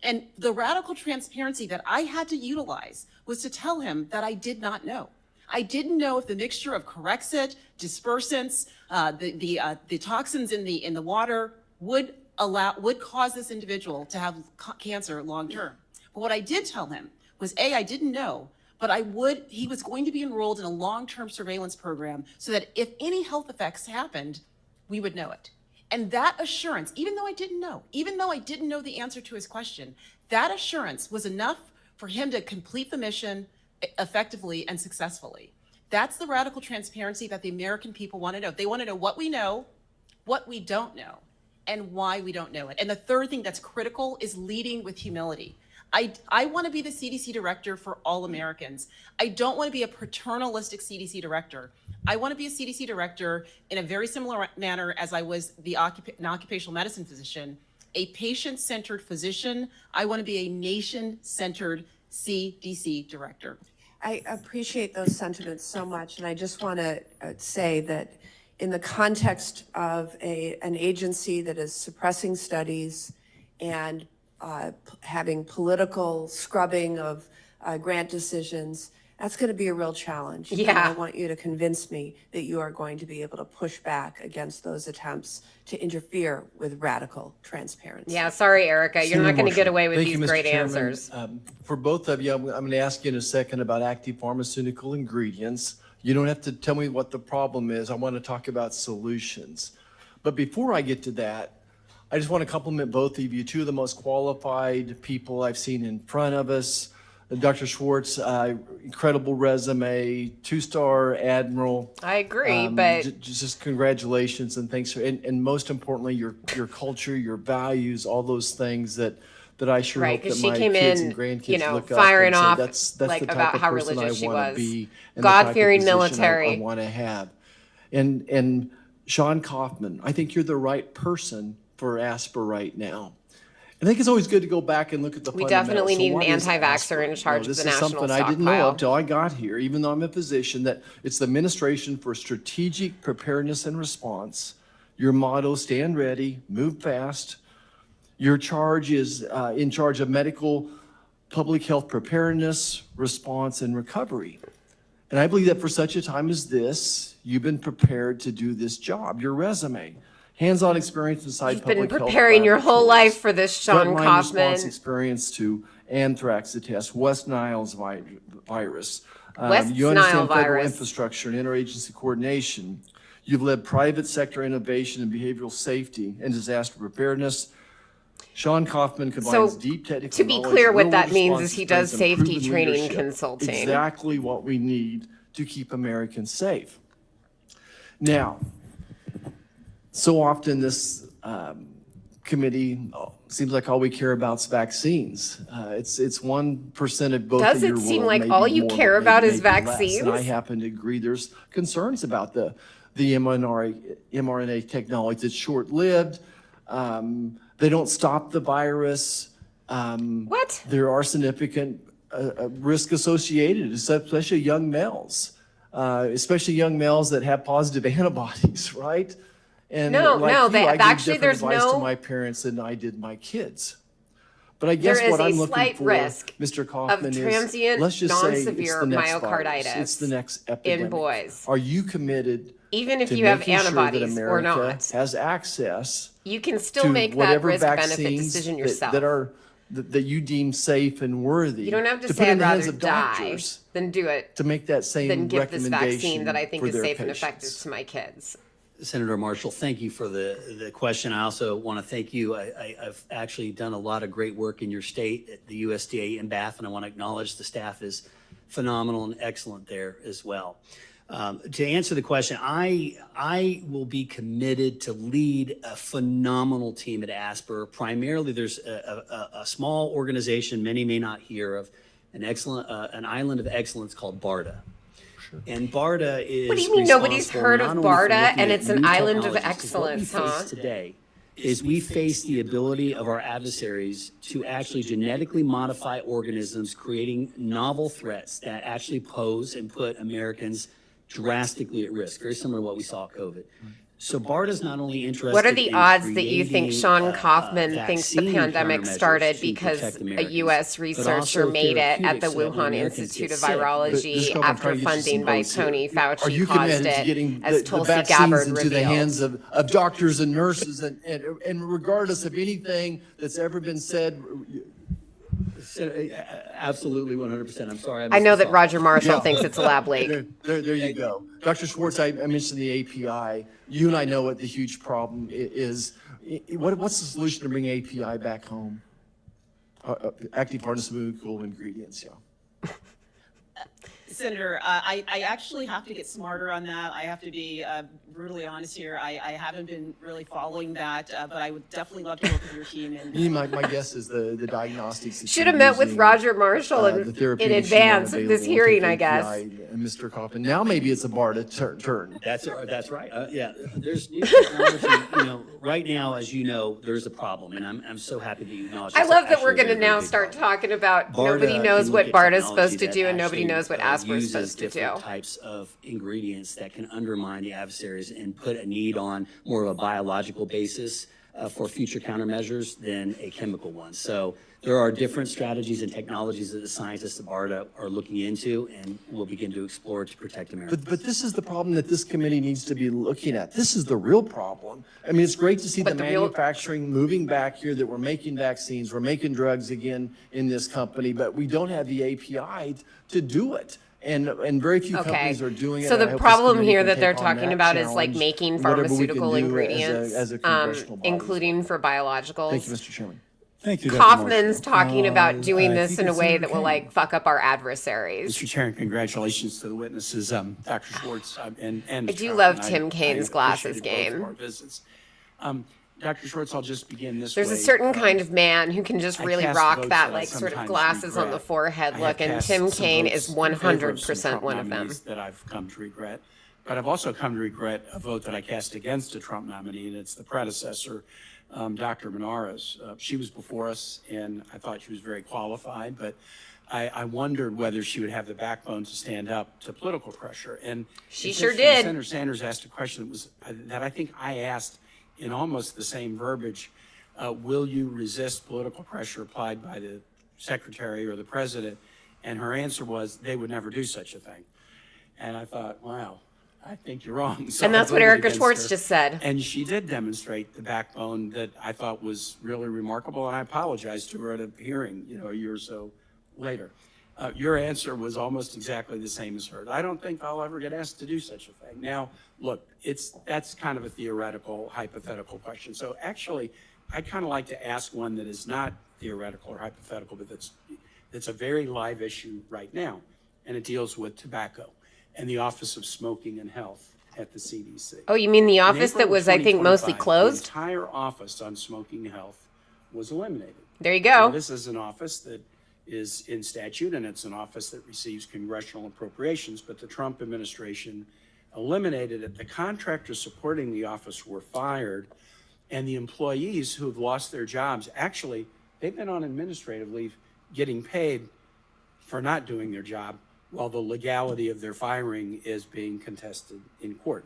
And the radical transparency that I had to utilize was to tell him that I did not know. I didn't know if the mixture of Corexit, dispersants, the toxins in the water would cause this individual to have cancer long term. But what I did tell him was, A, I didn't know, but he was going to be enrolled in a long-term surveillance program so that if any health effects happened, we would know it. And that assurance, even though I didn't know the answer to his question, that assurance was enough for him to complete the mission effectively and successfully. That's the radical transparency that the American people want to know. They want to know what we know, what we don't know, and why we don't know it. And the third thing that's critical is leading with humility. I want to be the CDC director for all Americans. I don't want to be a paternalistic CDC director. I want to be a CDC director in a very similar manner as I was an occupational medicine physician, a patient-centered physician. I want to be a nation-centered CDC director. I appreciate those sentiments so much, and I just want to say that in the context of an agency that is suppressing studies and having political scrubbing of grant decisions, that's going to be a real challenge. Yeah. And I want you to convince me that you are going to be able to push back against those attempts to interfere with radical transparency. Yeah, sorry, Erica. You're not going to get away with Thank you, these Mr. great Chairman. answers. For both of you, I'm going to ask you in a second about active pharmaceutical ingredients. You don't have to tell me what the problem is. I want to talk about solutions. But before I get to that, I just want to compliment both of you, two of the most qualified people I've seen in front of us. Dr. Schwartz, incredible resume, 2-star admiral. I agree, but Just congratulations and thanks. And most importantly, your culture, your values, all those things that I sure right, hope because that she my came kids in, and grandkids you know, look up firing and say, off that's like the type about of how person religious she I want was. to be and the type of God-fearing position military. I want to have. And Sean Kaufman, I think you're the right person for ASPR right now. I think it's always good to go back and look at the We fundamentals. definitely So need an what is anti-vaxxer ASPR? in charge of the This is national something I didn't know stockpile. up till I got here, even though I'm a physician, that it's the Administration for Strategic Preparedness and Response. Your motto, stand ready, move fast. Your charge is in charge of medical public health preparedness, response, and recovery. And I believe that for such a time as this, you've been prepared to do this job. Your resume, hands-on experience inside You've been public health preparing your whole life laboratories, for this, Sean frontline response Kaufman. experience to anthrax test, West Nile's virus. West You Nile understand federal virus. infrastructure and interagency coordination. You've led private sector innovation in behavioral safety and disaster preparedness. Sean Kaufman combines So, deep technical to be knowledge, clear, what real-world that means response is he does experience, and safety proven training leadership. consulting. Exactly what we need to keep Americans safe. Now, so often this committee seems like all we care about is vaccines. It's 1% of both Does of it your seem world, like maybe all you more, care maybe- about is maybe less. vaccines? And I happen to agree. There's concerns about the mRNA technology. It's short-lived. They don't stop the virus. What? There are significant risk associated, especially young males, that have positive antibodies, right? And No, like no, you, they- I gave actually, different there's advice to no- my parents than I did my kids. But I guess There is what a I'm looking slight for, risk Mr. Kaufman, of is transient, let's just say it's non-severe the next virus. myocarditis It's the next in epidemic. boys. Are you committed Even if to you have making sure that antibodies or America not, has access you can still to make that whatever risk-benefit vaccines decision that- yourself. that you deem safe and worthy? You don't have to put say in I'd the hands rather of die doctors than do it, to make that same than give this recommendation vaccine that I think for is their safe and patients. effective to my kids. Senator Marshall, thank you for the question. I also want to thank you. I've actually done a lot of great work in your state at the USDA in Bath, and I want to acknowledge the staff is phenomenal and excellent there as well. To answer the question, I will be committed to lead a phenomenal team at ASPR. Primarily, there's a small organization many may not hear of, an island of excellence called BARDA. And BARDA is What do you mean nobody's responsible heard not of only for BARDA looking and at it's an new island of technologies, 'cause what we excellence, face huh? today is we face the ability of our adversaries to actually genetically modify organisms, creating novel threats that actually pose and put Americans drastically at risk, very similar to what we saw with COVID. So BARDA is not only interested What are the in odds that you think creating, Sean Kaufman thinks the vaccine pandemic countermeasures started to because protect a Americans, U.S. but researcher also made it at the therapeutics so that when Wuhan Americans Institute get of sick, Virology Mr. Kaufman, I'm after trying to get you some funding by votes here. Tony Fauci Are you caused committed to it, getting as the Tulsi vaccines Gabbard into the hands revealed? of doctors and nurses and regardless of anything that's ever been said? Absolutely, 100%. I'm sorry. I missed know the that thought. Roger Marshall Yeah. thinks it's a lab leak. There you go. Dr. Schwartz, I mentioned the API. You and I know what the huge problem is. What's the solution to bring API back home? Active pharmaceutical ingredients, yeah. Senator, I actually have to get smarter on that. I have to be brutally honest here. I haven't been really following that, but I would definitely love to work with your team. And My guess is the diagnostics. that Should you're have met with using, Roger Marshall the in therapeutics advance you of want this available, hearing, I take guess. API, and Mr. Kaufman. Now maybe it's a BARDA turn. That's right. Yeah, there's new technology. Right now, as you know, there's a problem, and I'm so happy that you acknowledge. I it's love that actually we're a going to very, very now big start problem. talking about BARDA nobody knows can what look at BARDA's supposed to technology do that and nobody actually, knows what ASPR's uses supposed to do. different types of ingredients that can undermine the adversaries and put a need on more of a biological basis for future countermeasures than a chemical one. So there are different strategies and technologies that the scientists at BARDA are looking into and will begin to explore to protect America. But this is the problem that this committee needs to be looking at. This is the real problem. I mean, it's great to see the But the real- manufacturing moving back here, that we're making vaccines, we're making drugs again in this company, but we don't have the API to do it. And very few Okay. companies are doing it. So and I the hope this problem committee here can that they're take on talking that about is like challenge, making whatever we can pharmaceutical do ingredients, as a congressional body. including for biologicals. Thank you, Mr. Chairman. Thank you, Dr. Kaufman's Marshall. talking about doing I this think in a it's way Senator that will Kane. like fuck up our adversaries. Mr. Chair, and congratulations to the witnesses, Dr. Schwartz and I Mr. do Kaufman. love Tim Kaine's I glasses appreciated both of game. our visits. Dr. Schwartz, I'll just begin this There's way. a certain kind of man who can just I really cast rock votes that that I like sort of sometimes glasses on the regret. forehead I look, have and cast Tim some Kaine votes is in favor of some 100% Trump one of them. nominees that I've come to regret. But I've also come to regret a vote that I cast against a Trump nominee, and it's the predecessor, Dr. Menares. She was before us, and I thought she was very qualified, but I wondered whether she would have the backbone to stand up to political pressure. And She it's sure interesting, did. Senator Sanders asked a question that I think I asked in almost the same verbiage. Will you resist political pressure applied by the secretary or the president? And her answer was, they would never do such a thing. And I thought, wow, I think you're wrong. So And that's I what voted Erica against Schwartz her. just said. And she did demonstrate the backbone that I thought was really remarkable. And I apologized to her at a hearing, a year or so later. Your answer was almost exactly the same as hers. I don't think I'll ever get asked to do such a thing. Now, look, that's kind of a theoretical, hypothetical question. So actually, I'd kind of like to ask one that is not theoretical or hypothetical, but that's a very live issue right now. And it deals with tobacco and the Office of Smoking and Health at the CDC. Oh, you mean the In office that April was, I think, mostly 2025, closed? The entire Office on Smoking Health was eliminated. There you Now, go. this is an office that is in statute, and it's an office that receives congressional appropriations, but the Trump administration eliminated it. The contractors supporting the office were fired, And the employees who have lost their jobs, actually, they've been on administrative leave getting paid for not doing their job while the legality of their firing is being contested in court.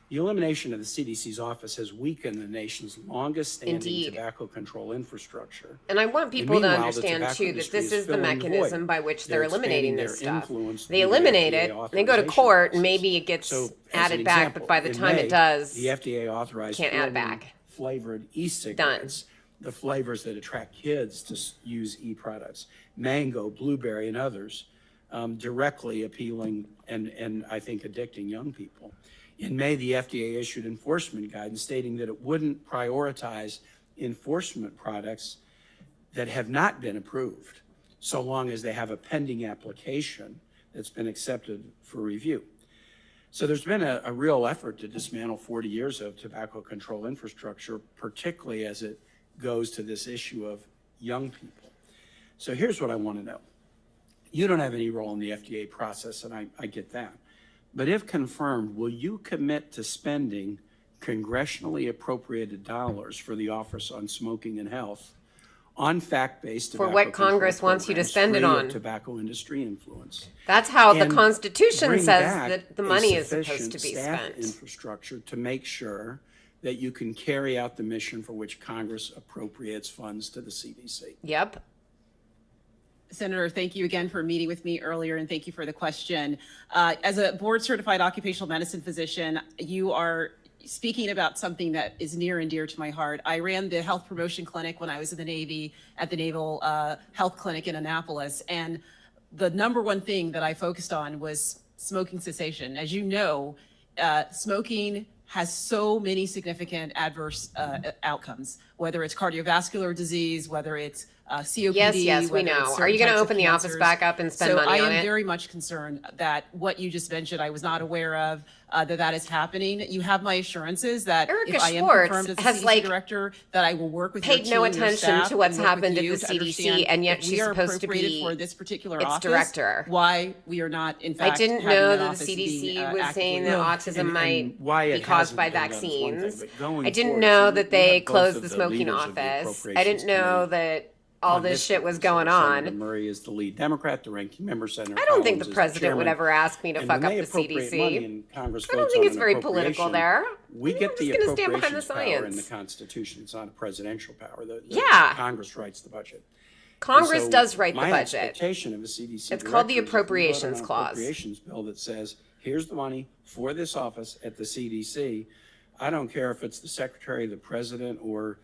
The elimination of the CDC's office has weakened the nation's longest-standing Indeed. tobacco control infrastructure. And I want people to meanwhile, the understand tobacco too that industry this is is the filling the mechanism void. by which They're they're eliminating expanding this their stuff. influence They through the eliminate FDA it, they go to authorization court, and process. maybe it gets So, as an added back, example, but by the in time May, it does, the FDA authorized can't add 4 back. flavored e-cigarettes, the flavors that attract kids to use e-products, mango, blueberry, and others, directly appealing and I think addicting young people. In May, the FDA issued enforcement guidance stating that it wouldn't prioritize enforcement products that have not been approved, so long as they have a pending application that's been accepted for review. So there's been a real effort to dismantle 40 years of tobacco control infrastructure, particularly as it goes to this issue of young people. So here's what I want to know. You don't have any role in the FDA process, and I get that. But if confirmed, will you commit to spending congressionally appropriated dollars for the Office on Smoking and Health on fact-based For tobacco what control Congress wants you to programs spend it free of on. tobacco industry influence? That's how the And Constitution bring says back that the a money is supposed sufficient to be staff spent. infrastructure to make sure that you can carry out the mission for which Congress appropriates funds to the CDC. Yep. Senator, thank you again for meeting with me earlier, and thank you for the question. As a board-certified occupational medicine physician, you are speaking about something that is near and dear to my heart. I ran the health promotion clinic when I was in the Navy at the Naval Health Clinic in Annapolis, and the number one thing that I focused on was smoking cessation. As you know, smoking has so many significant adverse outcomes, whether it's cardiovascular disease, whether it's COPD. Yes, we whether it's know. Are certain you going to types of open the office cancers. back up and spend So money I on am it? very much concerned that what you just mentioned, I was not aware of, that is happening. You have my assurances that Erica if I am Schwartz confirmed as the has, CDC like, director, that I will work with your paid no team, your attention staff, to what's and work with happened at you the to CDC, understand and yet if she's we are supposed to appropriated be for this particular its office, director. why we are not, in fact, I didn't having know that that office the being, CDC was saying actively that autism might why be it caused hasn't by been done is one thing, vaccines. but going I didn't forward, know so that we they have both closed of the the smoking leaders of the office. I Appropriations didn't know Committee that all on this shit was committee. going So Senator on. Murray is the lead Democrat, the ranking member, Senator I don't think Collins the is president would chairman. ever ask me to And fuck when up they the appropriate money CDC. and Congress I don't votes think on it's an very political appropriation, there. We I'm get just the gonna stand behind the appropriations power in the science. Constitution. It's not a presidential power. Yeah. Congress writes the budget. Congress And so does write the my budget. expectation of a CDC It's called the director is if we vote on appropriations an clause. appropriations bill that says, here's the money for this office at the CDC. I don't care if it's the secretary, the president, or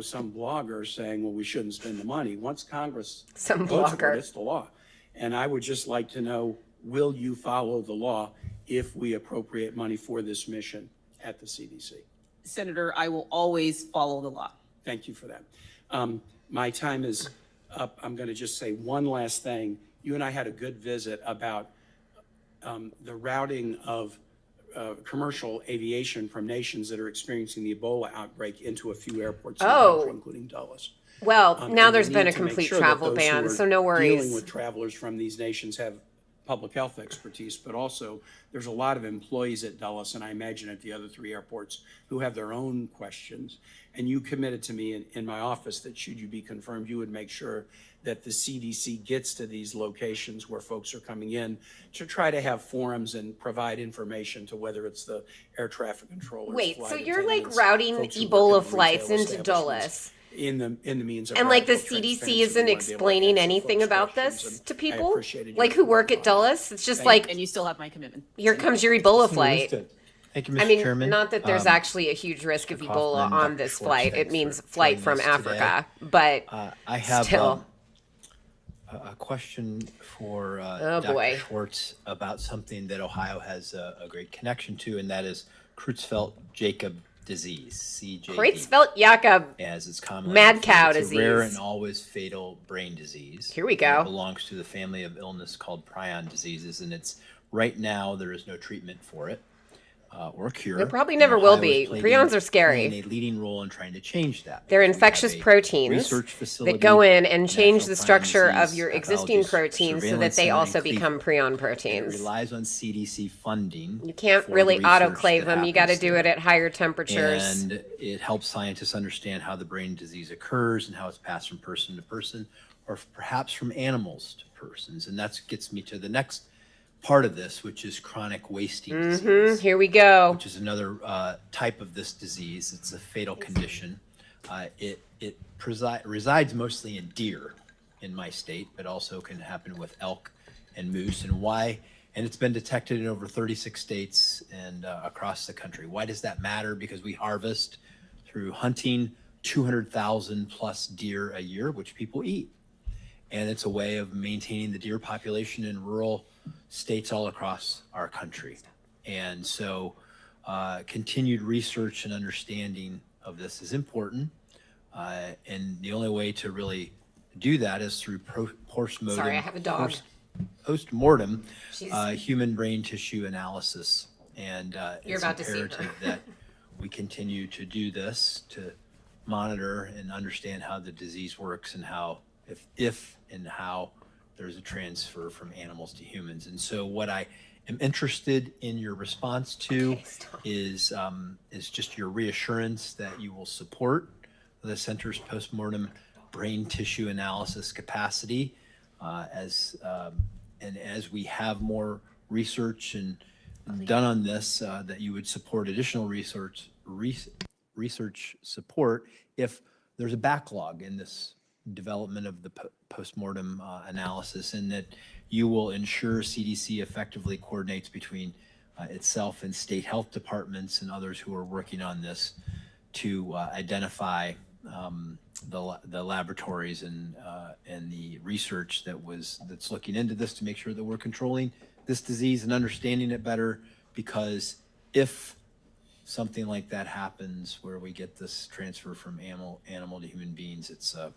some blogger saying, well, we shouldn't spend the money. Once Congress Some votes for blogger. it, it's the law. And I would just like to know, will you follow the law if we appropriate money for this mission at the CDC? Senator, I will always follow the law. Thank you for that. My time is up. I'm going to just say one last thing. You and I had a good visit about the routing of commercial aviation from nations that are experiencing the Ebola outbreak into a few airports in the Oh. country, including Dulles. Well, now And we there's been need a to make complete sure that travel those who ban, are so no Dealing worries. with travelers from these nations have public health expertise, but also there's a lot of employees at Dulles, and I imagine at the other 3 airports, who have their own questions. And you committed to me in my office that should you be confirmed, you would make sure that the CDC gets to these locations where folks are coming in to try to have forums and provide information to whether it's the air traffic controllers. Wait, so flight you're like attendants, routing folks who work Ebola in the flights retail into establishments, Dulles? in the means of And like the radical CDC transparency, isn't we wanna be able to explaining answer anything folks' about questions, this and to I people? appreciated your Like who work at response. Dulles? It's just Thank like, And you still have my commitment. here comes your Ebola flight. Understood. Thank you, Mr. I mean, Chairman. not that there's actually a huge risk of Ebola Kaufman, on Dr. this Schwartz, flight. It thanks means for flight joining from us today. Africa, but I have still. a question for Oh, Dr. boy. Schwartz about something that Ohio has a great connection to, and that is Creutzfeldt-Jakob disease, CJD, Creutzfeldt-Jakob. as it's commonly Mad referred. cow It's a rare disease. and always fatal brain disease. Here we And go. It belongs to the family of illness called prion diseases, and it's right now there is no treatment for it. or cure. There probably and never will Ohio be. is Prions are scary. playing a leading role in trying to change that. They're because we have infectious a proteins research facility, that go in and change National the Prion structure of Disease your existing Pathology proteins so that Surveillance they Center in also become Cleveland. prion And it proteins. relies on CDC funding. You can't for really the research autoclave that them. You got to happens do there. it at higher temperatures. And it helps scientists understand how the brain disease occurs and how it's passed from person to person, or perhaps from animals to persons. And that gets me to the next part of this, which is chronic wasting disease, Here we go. which is another type of this disease. It's a fatal condition. It resides mostly in deer in my state, but also can happen with elk and moose. And it's been detected in over 36 states and across the country. Why does that matter? Because we harvest through hunting 200,000 plus deer a year, which people eat. And it's a way of maintaining the deer population in rural states all across our country. And so continued research and understanding of this is important. And the only way to really do that is through post-mortem. Sorry, I have a dog. Post-mortem She's- human brain tissue analysis. And You're it's about to see her. imperative that we continue to do this to monitor and understand how the disease works and how, if and how there's a transfer from animals to humans. And so what I am interested in your response to is just your reassurance that you will support the center's postmortem brain tissue analysis capacity and as we have more research and done on this, that you would support additional research support if there's a backlog in this development of the postmortem analysis, and that you will ensure CDC effectively coordinates between itself and state health departments and others who are working on this to identify the laboratories and the research that's looking into this to make sure that we're controlling this disease and understanding it better. Because if something like that happens where we get this transfer from animal to human beings, it's a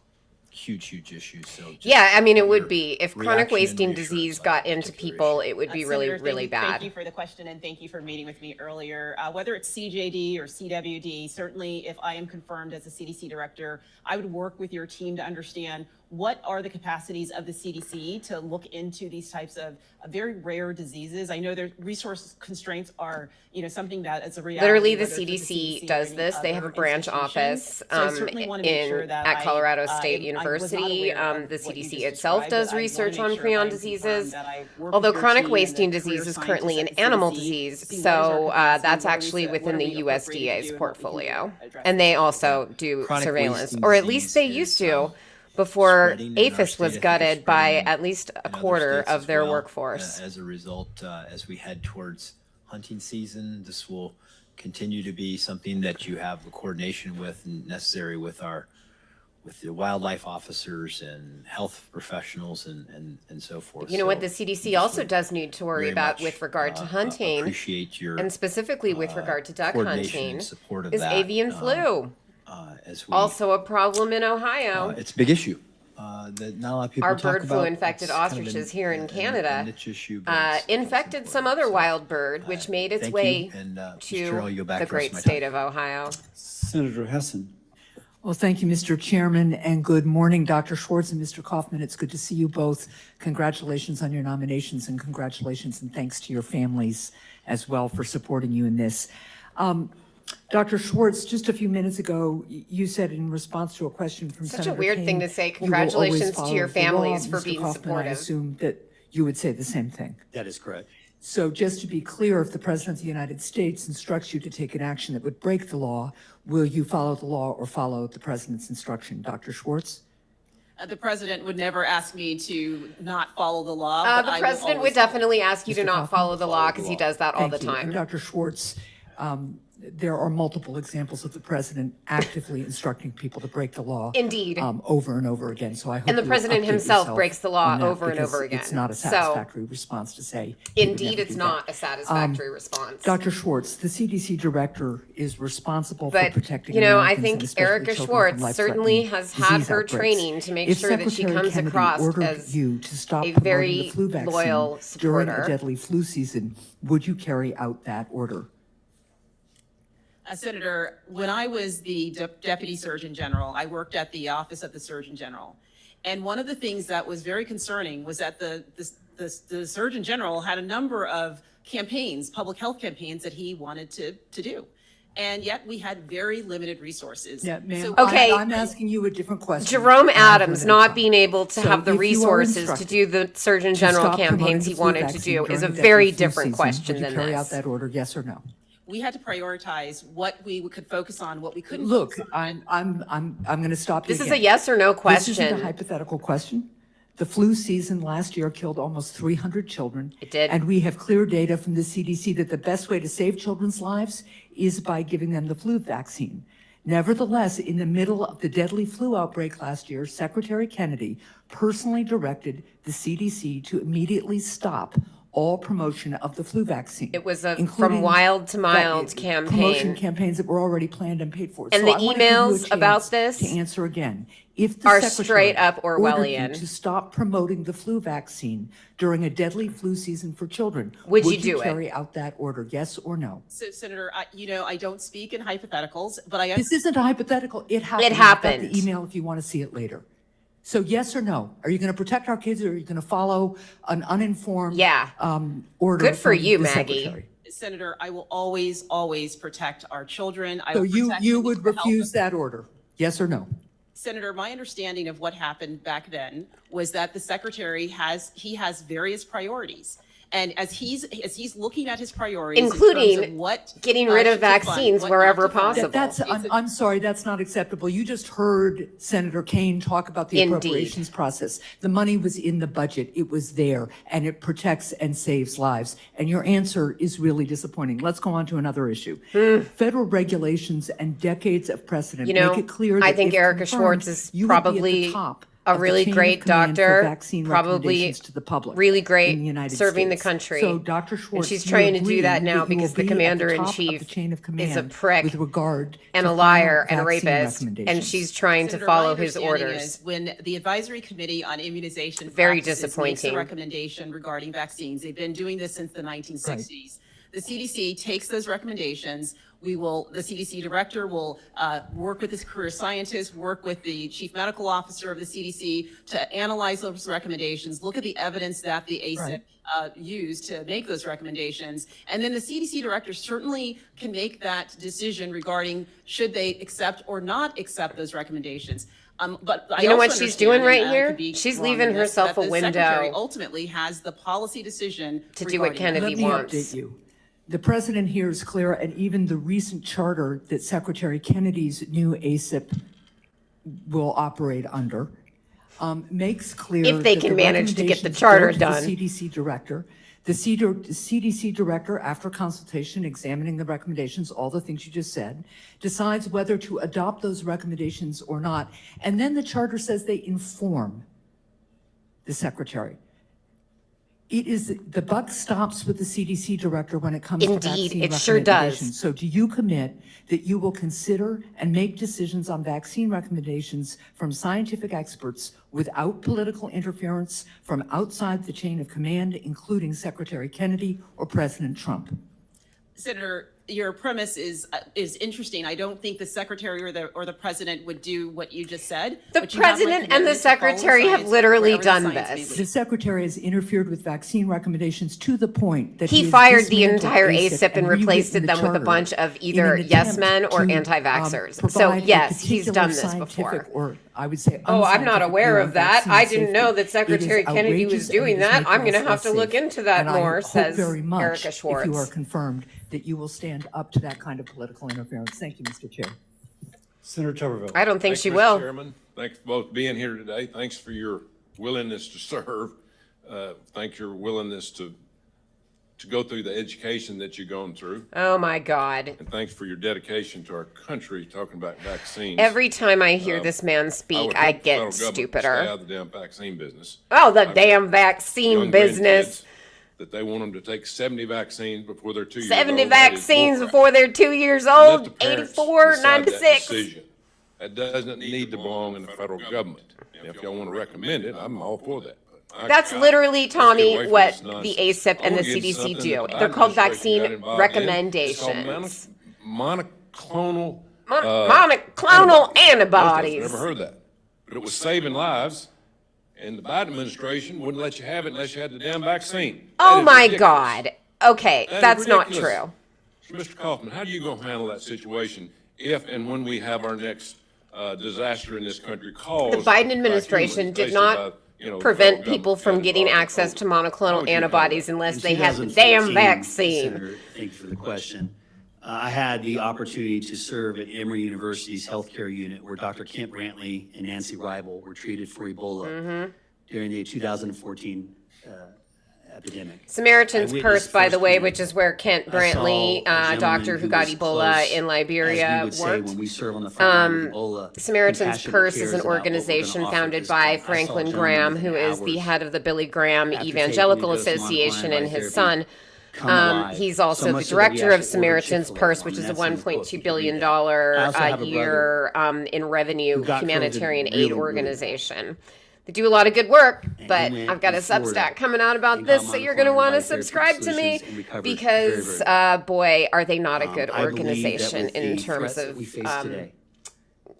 huge issue. So Yeah, I mean, it would your be. If reaction chronic and wasting reassurance disease on got that into particular people, issue. it would be really, Senator, really Thank bad. you for the question, and thank you for meeting with me earlier. Whether it's CJD or CWD, certainly if I am confirmed as a CDC director, I would work with your team to understand what are the capacities of the CDC to look into these types of very rare diseases. I know their resource constraints are, something that is a reality. Literally, the whether it's with CDC or does any this. They have a other branch institution. office So I certainly want to make sure that at Colorado I State was not University. aware of The what you CDC just itself described, does but I wanna research make on sure prion I'm diseases. confirmed that I work Although with your chronic team and wasting the disease career is currently an scientists at the animal CDC, disease, see what is our so capacity, that's what are we actually what within are the we appropriate to do, USDA's and what we can do portfolio. to address And they this. also do Chronic surveillance, wasting or at least they disease used is, to before spreading in our APHIS state. I was think it's gutted by spreading at least a in other quarter states of as their well. workforce. As a result, as we head towards hunting season, this will continue to be something that you have the coordination with and necessary with the wildlife officers and health professionals and so forth. You know what So the CDC also does need to worry very about much, with regard to hunting, appreciate your and specifically with regard to duck coordination hunting, and support of is that, avian flu. as we Also a problem in Ohio. it's a big issue that not a lot of people Our talk bird flu about. infected It's kind of ostriches an- here in a Canada niche issue, but it's infected some important. other So, wild bird, which made its thank way you, and Ms. to Terrell, you'll back the the rest great of my state time. of Ohio. Senator Hessen. Well, thank you, Mr. Chairman, and good morning, Dr. Schwartz and Mr. Kaufman. It's good to see you both. Congratulations on your nominations, and congratulations and thanks to your families as well for supporting you in this. Dr. Schwartz, just a few minutes ago, you said in response to a question from Such a Senator weird King, thing to say, you will always congratulations to follow your the law. families for Mr. being Kaufman, I supportive. assume that you would say the same thing. That is correct. So just to be clear, if the President of the United States instructs you to take an action that would break the law, will you follow the law or follow the President's instruction? Dr. Schwartz? The president would never ask me to not follow the law. but The I will president always would definitely ask you to Mr. not Kaufman? follow the law because he does that all the Thank you. And time. Dr. Schwartz, there are multiple examples of the president actively instructing people to break the law. Indeed. Over and over again. So I hope And the you will president update himself yourself breaks the law on that, over and because over again. It's not a So, satisfactory response to say. he would Indeed, never it's do not that. a satisfactory response. Dr. Schwartz, the CDC director is responsible But, for protecting you know, I Americans, think and especially Erica children, Schwartz from certainly life-threatening has had disease her outbreaks. training to make If sure that she Secretary comes Kennedy across ordered as you to stop a promoting very the flu vaccine loyal during supporter. a deadly flu season, would you carry out that order? Senator, when I was the Deputy Surgeon General, I worked at the Office of the Surgeon General. And one of the things that was very concerning was that the Surgeon General had a number of campaigns, public health campaigns that he wanted to do. And yet we had very limited resources. Yeah, ma'am. So- Okay. I'm asking you a different question. Jerome I have Adams limited not time. being able to So have the if you are resources to instructed do the Surgeon to General stop promoting campaigns the he flu wanted to vaccine do is during a the very flu different season, question would you than carry out this. that order, yes or no? We had to prioritize what we could focus on, what we couldn't. Look, focus on. I'm going to stop you This is a again. yes or no This isn't a question. hypothetical question. The flu season last year killed almost 300 children. It did. And we have clear data from the CDC that the best way to save children's lives is by giving them the flu vaccine. Nevertheless, in the middle of the deadly flu outbreak last year, Secretary Kennedy personally directed the CDC to immediately stop all promotion of the flu vaccine. It was a from including wild to mild promotion campaign. campaigns that were already planned and paid for. And So the I wanna give you a emails about chance this to answer again. If the are secretary straight up ordered you Orwellian. to stop promoting the flu vaccine during a deadly flu season for children, Would you do it? carry out that order? Yes or no? So Senator, I don't speak in hypotheticals, but I. This isn't a hypothetical. It happened. I've happened. got the email if you want to see it later. So yes or no? Are you going to protect our kids, or are you going to follow an uninformed Yeah. order? Good for from you, the Maggie. secretary? Senator, I will always protect our children. I So will you protect you the would health of- refuse that order? Yes or no? Senator, my understanding of what happened back then was that the secretary has various priorities. And as he's looking at his priorities, in terms Including of what getting rid of to fund, vaccines what not wherever to fund. possible. That's, I'm sorry, that's not acceptable. You just heard Senator Kane talk about the Indeed. appropriations process. The money was in the budget. It was there, and it protects and saves lives. And your answer is really disappointing. Let's go on to another issue. Federal regulations and decades of precedent You know, make it clear I that think if Erica confirmed, Schwartz is you would be at the probably top a of the really chain of great command for doctor, vaccine probably recommendations to the public really great in the United serving the States. country. So, Dr. Schwartz, she's you trying to do agree that now you will because the be at commander-in-chief top of the chain of is a command prick with regard and to a liar final and a vaccine rapist, and recommendations. she's trying to Senator, follow my his understanding orders. is when the Advisory Committee on Immunization Very Practices makes disappointing. a recommendation regarding vaccines, they've been doing this since the 1960s. The CDC takes those recommendations. The CDC director will work with his career scientists, work with the chief medical officer of the CDC to analyze those recommendations, look at the evidence that the ACIP used to make those recommendations. And then the CDC director certainly can make that decision regarding should they accept or not accept those recommendations. But I You know what also she's doing understand, right and I here? could be She's wrong leaving in this, herself that a the window secretary ultimately has the policy decision to do what regarding that. Kennedy Let me wants. update you. The president here is clear, and even the recent charter that Secretary Kennedy's new ACIP will operate under makes clear If they that can the manage to get the recommendations charter go to done. The CDC director. The CDC director, after consultation, examining the recommendations, all the things you just said, decides whether to adopt those recommendations or not. And then the charter says they inform the secretary. It is, the buck stops with the CDC director when it comes to Indeed, vaccine it sure does. recommendations. So do you commit that you will consider and make decisions on vaccine recommendations from scientific experts without political interference from outside the chain of command, including Secretary Kennedy or President Trump? Senator, your premise is interesting. I don't think the secretary or the president would do what you just said. The but you have my president and the commitment to follow secretary have science literally wherever the done science may this. lead. The secretary has interfered with vaccine recommendations to the point that He has fired the dismantled entire ACIP ACIP and replaced rewritten the them with a charter bunch of in either an yes attempt men or to, anti-vaxxers. So provide a yes, he's particular done this scientific, before. or I would say Oh, I'm not unscientific aware view of on that. vaccine I didn't know safety. that It is Secretary Kennedy was outrageous, and doing it is that. I'm making going to us have to less look safe. into that And I more, hope says very much, Erica if you are Schwartz. confirmed, that you will stand up to that kind of political interference. Thank you, Mr. Chair. Senator Tuberville. I don't think Thanks, she Mr. will. Chairman. Thanks for both being here today. Thanks for your willingness to serve. Thanks your willingness to go through the education that you've gone through. Oh my God. And thanks for your dedication to our country, talking about vaccines. Every time I hear this man would speak, hope I the federal get government would Stay stupider. out of the damn vaccine business. Oh, the I've got damn vaccine young business. grandkids That they want them to take 70 vaccines before they're 2 years 70 old. That is vaccines bullcrap. before they're 2 years Let old, the parents 84, decide that 96. decision. That doesn't need to belong in the federal government. And if y'all want to recommend it, I'm all for that. But That's God, literally, let's get Tommy, away from what this the nonsense. ACIP and I the wanna get CDC something do. that the They're called administration got vaccine involved in. It's called recommendations. monoclonal. Monoclonal antibodies. Never heard that. But it was saving lives, and the Biden administration wouldn't let you have it unless you had the damn vaccine. Oh That is my ridiculous. God. Okay, That is that's not ridiculous. true. So, Mr. Kaufman, how are you going to handle that situation if and when we have our next disaster in this country caused? The Biden by administration humans, did basically not by, the prevent federal people government from and getting by access to COVID. How monoclonal would you handle antibodies that? unless In they had the damn 2014, vaccine. Senator, thank you for the question. I had the opportunity to serve at Emory University's healthcare unit where Dr. Kent Brantley and Nancy Rival were treated for Ebola Mm-hmm. during the 2014 epidemic. Samaritan's I witnessed Purse, by the way, firsthand. which is where Kent I saw Brantley, a gentleman doctor who got was Ebola close, in Liberia, as we would say worked. when we serve on the front line with Ebola. Samaritan's compassionate Purse care is an about what we're gonna organization offer founded this by time. I saw a Franklin gentleman Graham, within who is the hours head of the Billy Graham after Evangelical taking a dose of Association, monoclonal and his antibody son. come alive. He's So also the much so that he director of actually ordered Samaritan's Chick-fil-A Purse, for which him, is a and that's in the book. $1.2 You can billion read that. I also have a a year in revenue who got COVID humanitarian really, aid really organization. They do a lot of good work, but he went I've got a in Florida Substack coming out about and this, got so you're going to monoclonal want to antibody subscribe therapeutic to me solutions and recovered because, very, very boy, are they not a good I believe that organization with in the terms threats that of we face today,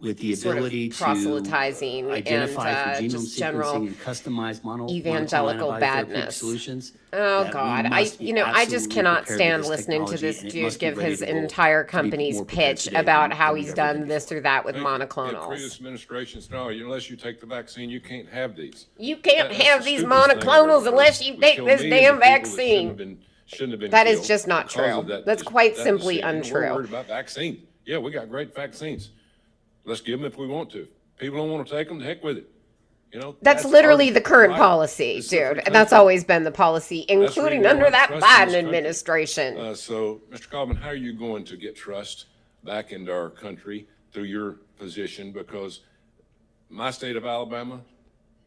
with the sort of ability to proselytizing identify and for genome just general sequencing and customized evangelical monoclonal antibody therapeutic badness. solutions. Oh that we God, must be I just absolutely cannot prepared stand with this listening to technology, this and it dude must be give ready his to go entire to be company's more prepared pitch today about than how we've he's ever done been this before. or that with The monoclonals. previous administration said, no, unless you take the vaccine, you can't have these. You can't That's have the these stupidest thing I've ever monoclonals heard. unless you We take killed this millions damn of people that vaccine. shouldn't have been That is killed just not because of true. that That's dis- quite that simply decision. untrue. We're worried about vaccine. Yeah, we got great vaccines. Let's give them if we want to. People don't want to take them, the heck with it. That's our literally the current right. policy, It's a free dude. And that's country. always been the policy, That's the including reason under I that trust in this Biden country. administration. So, Mr. Kaufman, how are you going to get trust back into our country through your position? Because my state of Alabama,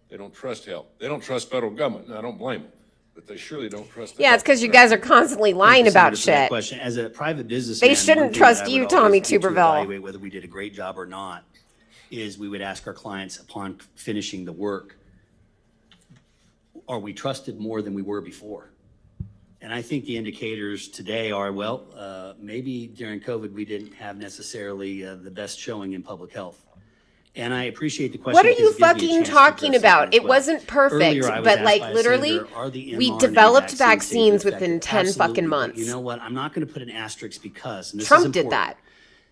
they don't trust health. They don't trust federal government. And I don't blame them, but they surely don't trust. Yeah, it's because you guys are constantly lying Thank you, about Senator, for that shit. question. As a private businessman, They one shouldn't thing trust that I you, would Tommy always do to Tuberville. evaluate whether we did a great job or not is we would ask our clients upon finishing the work, are we trusted more than we were before? And I think the indicators today are, well, maybe during COVID, we didn't have necessarily the best showing in public health. And I appreciate the question. What are because you it gives me a fucking chance to talking address something about? as It well. wasn't perfect, Earlier, I was but asked like by a literally, senator, are the we mRNA developed vaccines vaccines safe and within effective? 10 fucking Absolutely, but months. you know what? I'm not going to put an asterisk because, and this is Trump did important. that.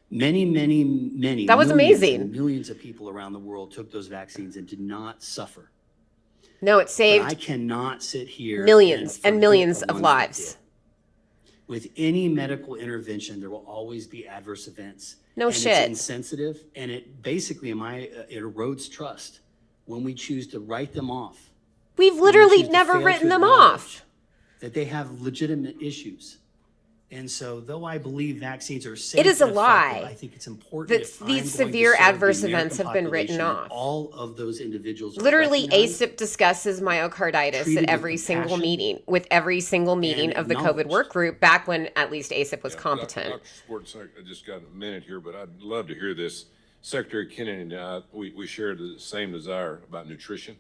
Many, many, many. That was millions amazing. and millions of people around the world took those vaccines and did not suffer. No, it But I saved cannot sit here. millions and forget millions the of ones that lives. did. With any medical intervention, there will always be adverse events. No and shit. It's insensitive, and it basically, it erodes trust when we choose to write them off. We've when we literally choose to never fail to written them acknowledge off. That they have legitimate issues. And so, though I believe vaccines are safe, It is a and effective, lie I think it's important that if I'm these going to severe serve the adverse American events have been written population, that off. all of those individuals are Literally, recognized, ASIP discusses myocarditis treated at with every single compassion, meeting, with every single meeting and of the COVID acknowledged. work group, back when at least ASIP was Yeah, competent. Dr. Schwartz, I just got a minute here, but I'd love to hear this. Secretary Kennedy and I, we share the same desire about nutrition.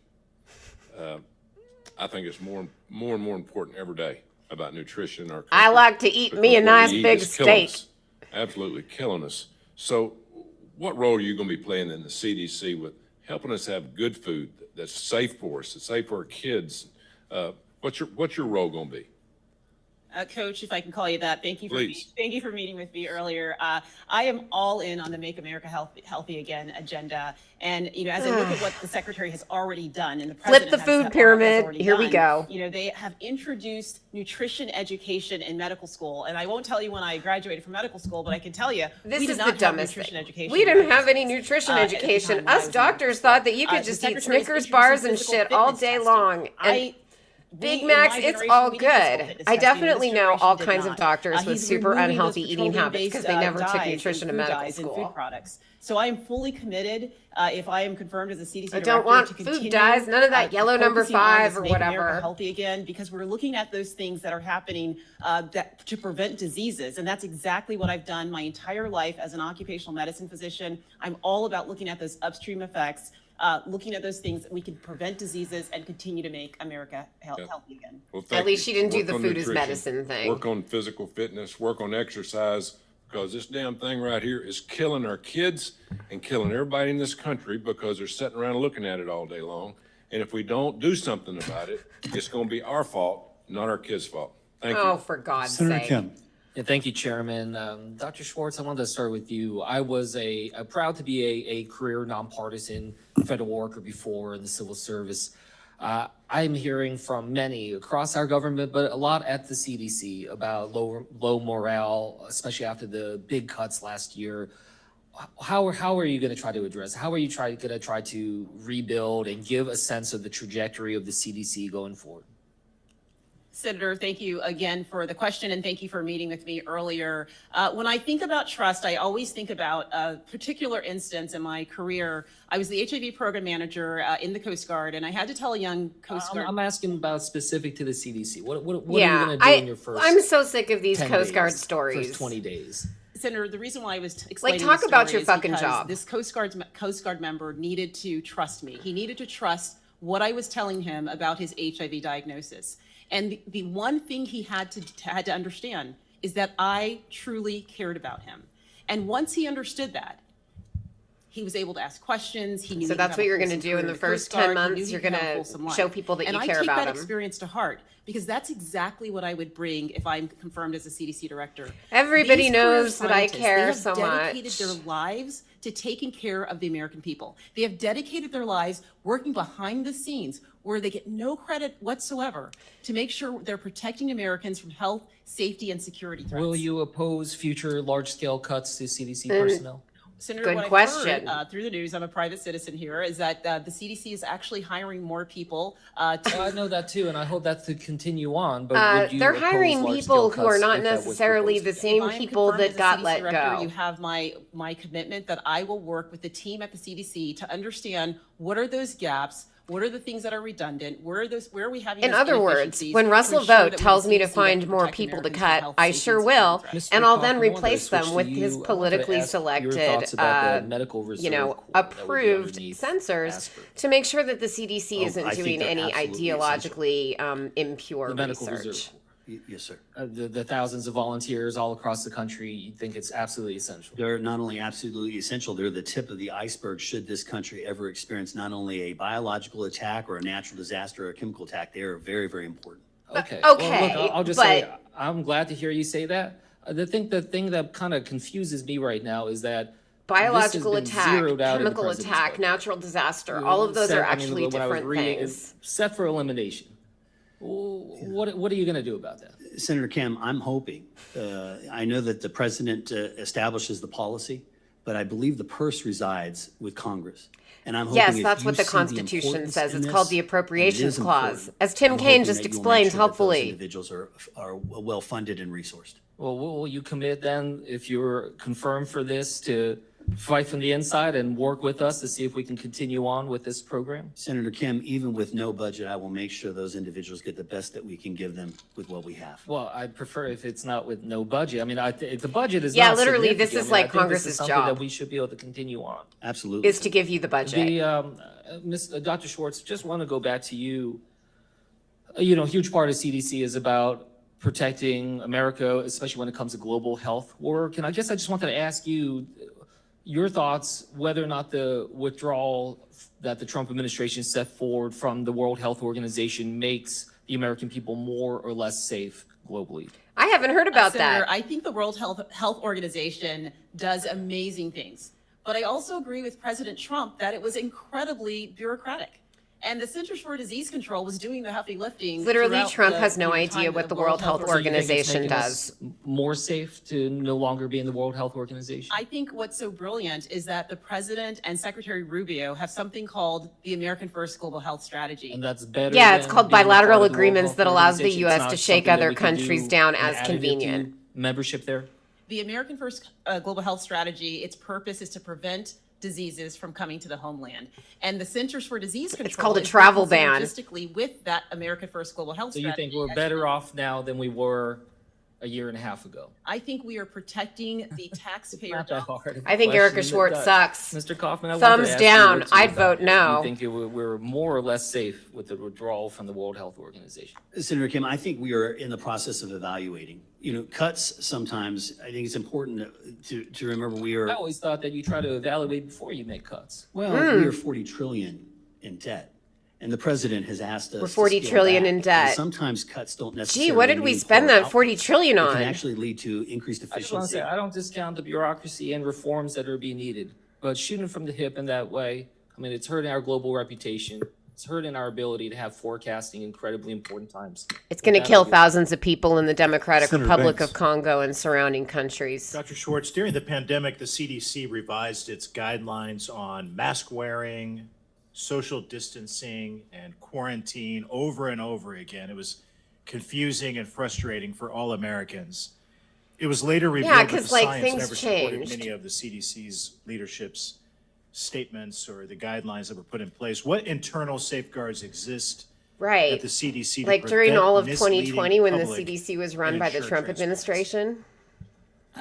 I think it's more and more important every day about nutrition in our country. I like to eat me a because what nice we eat big is killing steak. us. Absolutely killing us. So what role are you going to be playing in the CDC with helping us have good food that's safe for us, that's safe for our kids? What's your role going to be? Coach, if I can call you that, thank you for Please. thank you for meeting with me earlier. I am all in on the Make America Healthy Again agenda, and as I look at what the secretary has already done, and the Flip president the has food pyramid. already Here we done, go. They have introduced nutrition education in medical school, and I won't tell you when I graduated from medical school, but I can tell you This we did is not the have dumbest nutrition thing. education. We in didn't medical have any school, nutrition at the time education. when I was Us in medical doctors school. thought that you could The just eat secretary is Snickers introducing bars and physical shit all fitness day testing. long. And Big Macs, it's all good. I definitely know all kinds of doctors with super unhealthy eating habits because they never took nutrition in medical school. Food products. So I am fully committed, if I am confirmed as a CDC I director, don't want to food continue, dyes, none of that yellow number focusing on 5 this or Make America whatever. Healthy Again, because we're looking at those things that are happening that to prevent diseases, and that's exactly what I've done my entire life as an occupational medicine physician. I'm all about looking at those upstream effects. Looking at those things that we can prevent diseases and continue to make America healthy again. Well, At least she didn't do Work the on food as nutrition, medicine thing. Work on physical fitness, work on exercise, because this damn thing right here is killing our kids and killing everybody in this country because they're sitting around looking at it all day long. And if we don't do something about it, it's going to be our fault, not our kids' fault. Thank you. Oh, for God's Senator sake. Kim. Yeah, thank you, Chairman. Dr. Schwartz, I wanted to start with you. I was proud to be a career nonpartisan federal worker before in the civil service. I'm hearing from many across our government, but a lot at the CDC about low morale, especially after the big cuts last year. How are you going to try to address? How are you going to try to rebuild and give a sense of the trajectory of the CDC going forward? Senator, thank you again for the question, and thank you for meeting with me earlier. When I think about trust, I always think about a particular instance in my career. I was the HIV program manager in the Coast Guard, and I had to tell a young Coast Guard. I'm asking about specific to the CDC. What are Yeah, you going to do in your first I'm so sick of these 10 Coast Guard days, stories. First 20 days? Senator, the reason why I was explaining talk this about story your is fucking because job. This Coast Guard member needed to trust me. He needed to trust what I was telling him about his HIV diagnosis. And the one thing he had to understand is that I truly cared about him. And once he understood that, he was able to ask questions. He knew. So he that's could what you're have a going to wholesome do in career the at Coast first 10 Guard. He knew months. he You're could going have a to wholesome life. show people that and you I care take about that them. experience to heart because that's exactly what I would bring if I'm confirmed as a CDC director. Everybody These career knows that I scientists, care they have so dedicated much. their lives to taking care of the American people. They have dedicated their lives working behind the scenes where they get no credit whatsoever to make sure they're protecting Americans from health, safety, and security threats. Will you oppose future large-scale cuts to CDC personnel? Senator, Good what question. I've heard through the news, I'm a private citizen here, is that the CDC is actually hiring more people Well, I know that too, and I hope that to continue on. But would you They're oppose hiring large-scale people who are cuts not if that was necessarily proposed the again? same If I am people confirmed that as a got CDC let director, go. You have my commitment that I will work with the team at the CDC to understand what are those gaps, what are the things that are redundant, where are we having In those other words, inefficiencies when to Russell ensure Vogt that we tells me to CDC find can more protect people to Americans from cut, health, I safety, sure and will, security threats. and Mr. I'll then Kaufman, I wanted to replace them switch with to his you. I wanted to politically ask your selected, thoughts about the medical reserve corps that would be approved underneath censors ASPR. to make sure that the CDC isn't I think doing they're any absolutely ideologically impure The medical research. reserve. Yes, sir. The thousands of volunteers all across the country, you think it's absolutely essential? They're not only absolutely essential, they're the tip of the iceberg should this country ever experience not only a biological attack or a natural disaster or a chemical attack. They are very, very important. Okay. okay, Well, look, I'll just but- say, I'm glad to hear you say that. The thing that kind of confuses me right now is that Biological this has been attack, zeroed out in the chemical president's attack, budget. natural disaster, all of those Set- are I mean, actually when I was different reading, things. it's set for elimination. What are you going to do about that? Senator Kim, I'm hoping, I know that the president establishes the policy, but I believe the purse resides with Congress. And I'm hoping Yes, if that's you what the see Constitution importance says. in It's called this, the and it Appropriations is Clause. important, As Tim I'm Kaine hoping just that you'll make explained sure that those helpfully. individuals are well-funded and resourced. Well, will you commit then, if you're confirmed for this, to fight from the inside and work with us to see if we can continue on with this program? Senator Kim, even with no budget, I will make sure those individuals get the best that we can give them with what we have. Well, I'd prefer if it's not with no budget. I mean, if the budget is Yeah, not literally, this significant, is I mean, like I think this Congress's is something job. that we should be able to continue on. Absolutely. Is to give you the budget. Dr. Schwartz, just want to go back to you. You know, a huge part of CDC is about protecting America, especially when it comes to global health work. And I just wanted to ask you your thoughts, whether or not the withdrawal that the Trump administration set forward from the World Health Organization makes the American people more or less safe globally. I haven't heard about Senator, that. I think the World Health Organization does amazing things. But I also agree with President Trump that it was incredibly bureaucratic. And the Centers for Disease Control was doing the heavy lifting. Literally, throughout Trump the- has no the time idea that what the World Health So you think it's Organization making us does. more safe to no longer be in the World Health Organization? I think what's so brilliant is that the President and Secretary Rubio have something called the American First Global Health Strategy. And that's better. Yeah, it's than called being a part bilateral of the World agreements Health that allows the Organization. It's U.S. not to shake something that other we can do countries down an as additive to convenient. Membership there? The American First Global Health Strategy, its purpose is to prevent diseases from coming to the homeland. And the Centers for Disease Control called a is travel working ban. synergistically with that American First Global Health So you Strategy. think we're better off now than we were a year and a half ago? I think we are protecting the taxpayer Not that dollars. hard of a I think Erica question, Schwartz but, sucks. Mr. Kaufman, I wanted Thumbs to ask you down. what you I'd about vote it. no. Do you think we're more or less safe with the withdrawal from the World Health Organization? Senator Kim, I think we are in the process of evaluating. You know, cuts sometimes, I think it's important to remember we are, I always thought that you try to evaluate before you make cuts. well, we are 40 trillion in debt. And the president has asked us. We're to 40 scale trillion back. in And debt. sometimes cuts don't necessarily. Gee, what did we mean spend poor that 40 outcomes. trillion It on? can actually lead to increased I just want to efficiency. say, I don't discount the bureaucracy and reforms that are being needed, but shooting from the hip in that way, I mean, it's hurting our global reputation. It's hurting our ability to have forecasting in incredibly important times. It's going to With that, kill I'll give- thousands of people in the Democratic Senator Republic Banks. of Congo and surrounding countries. Dr. Schwartz, during the pandemic, the CDC revised its guidelines on mask wearing, social distancing, and quarantine over and over again. It was confusing and frustrating for all Americans. It was later revealed that the 'cause, like, science things never supported changed. many of the CDC's leadership's statements or the guidelines that were put in place. What internal safeguards exist Right. at the CDC to Like during prevent all of misleading 2020 when the public CDC was run and by the ensure Trump transparency? administration?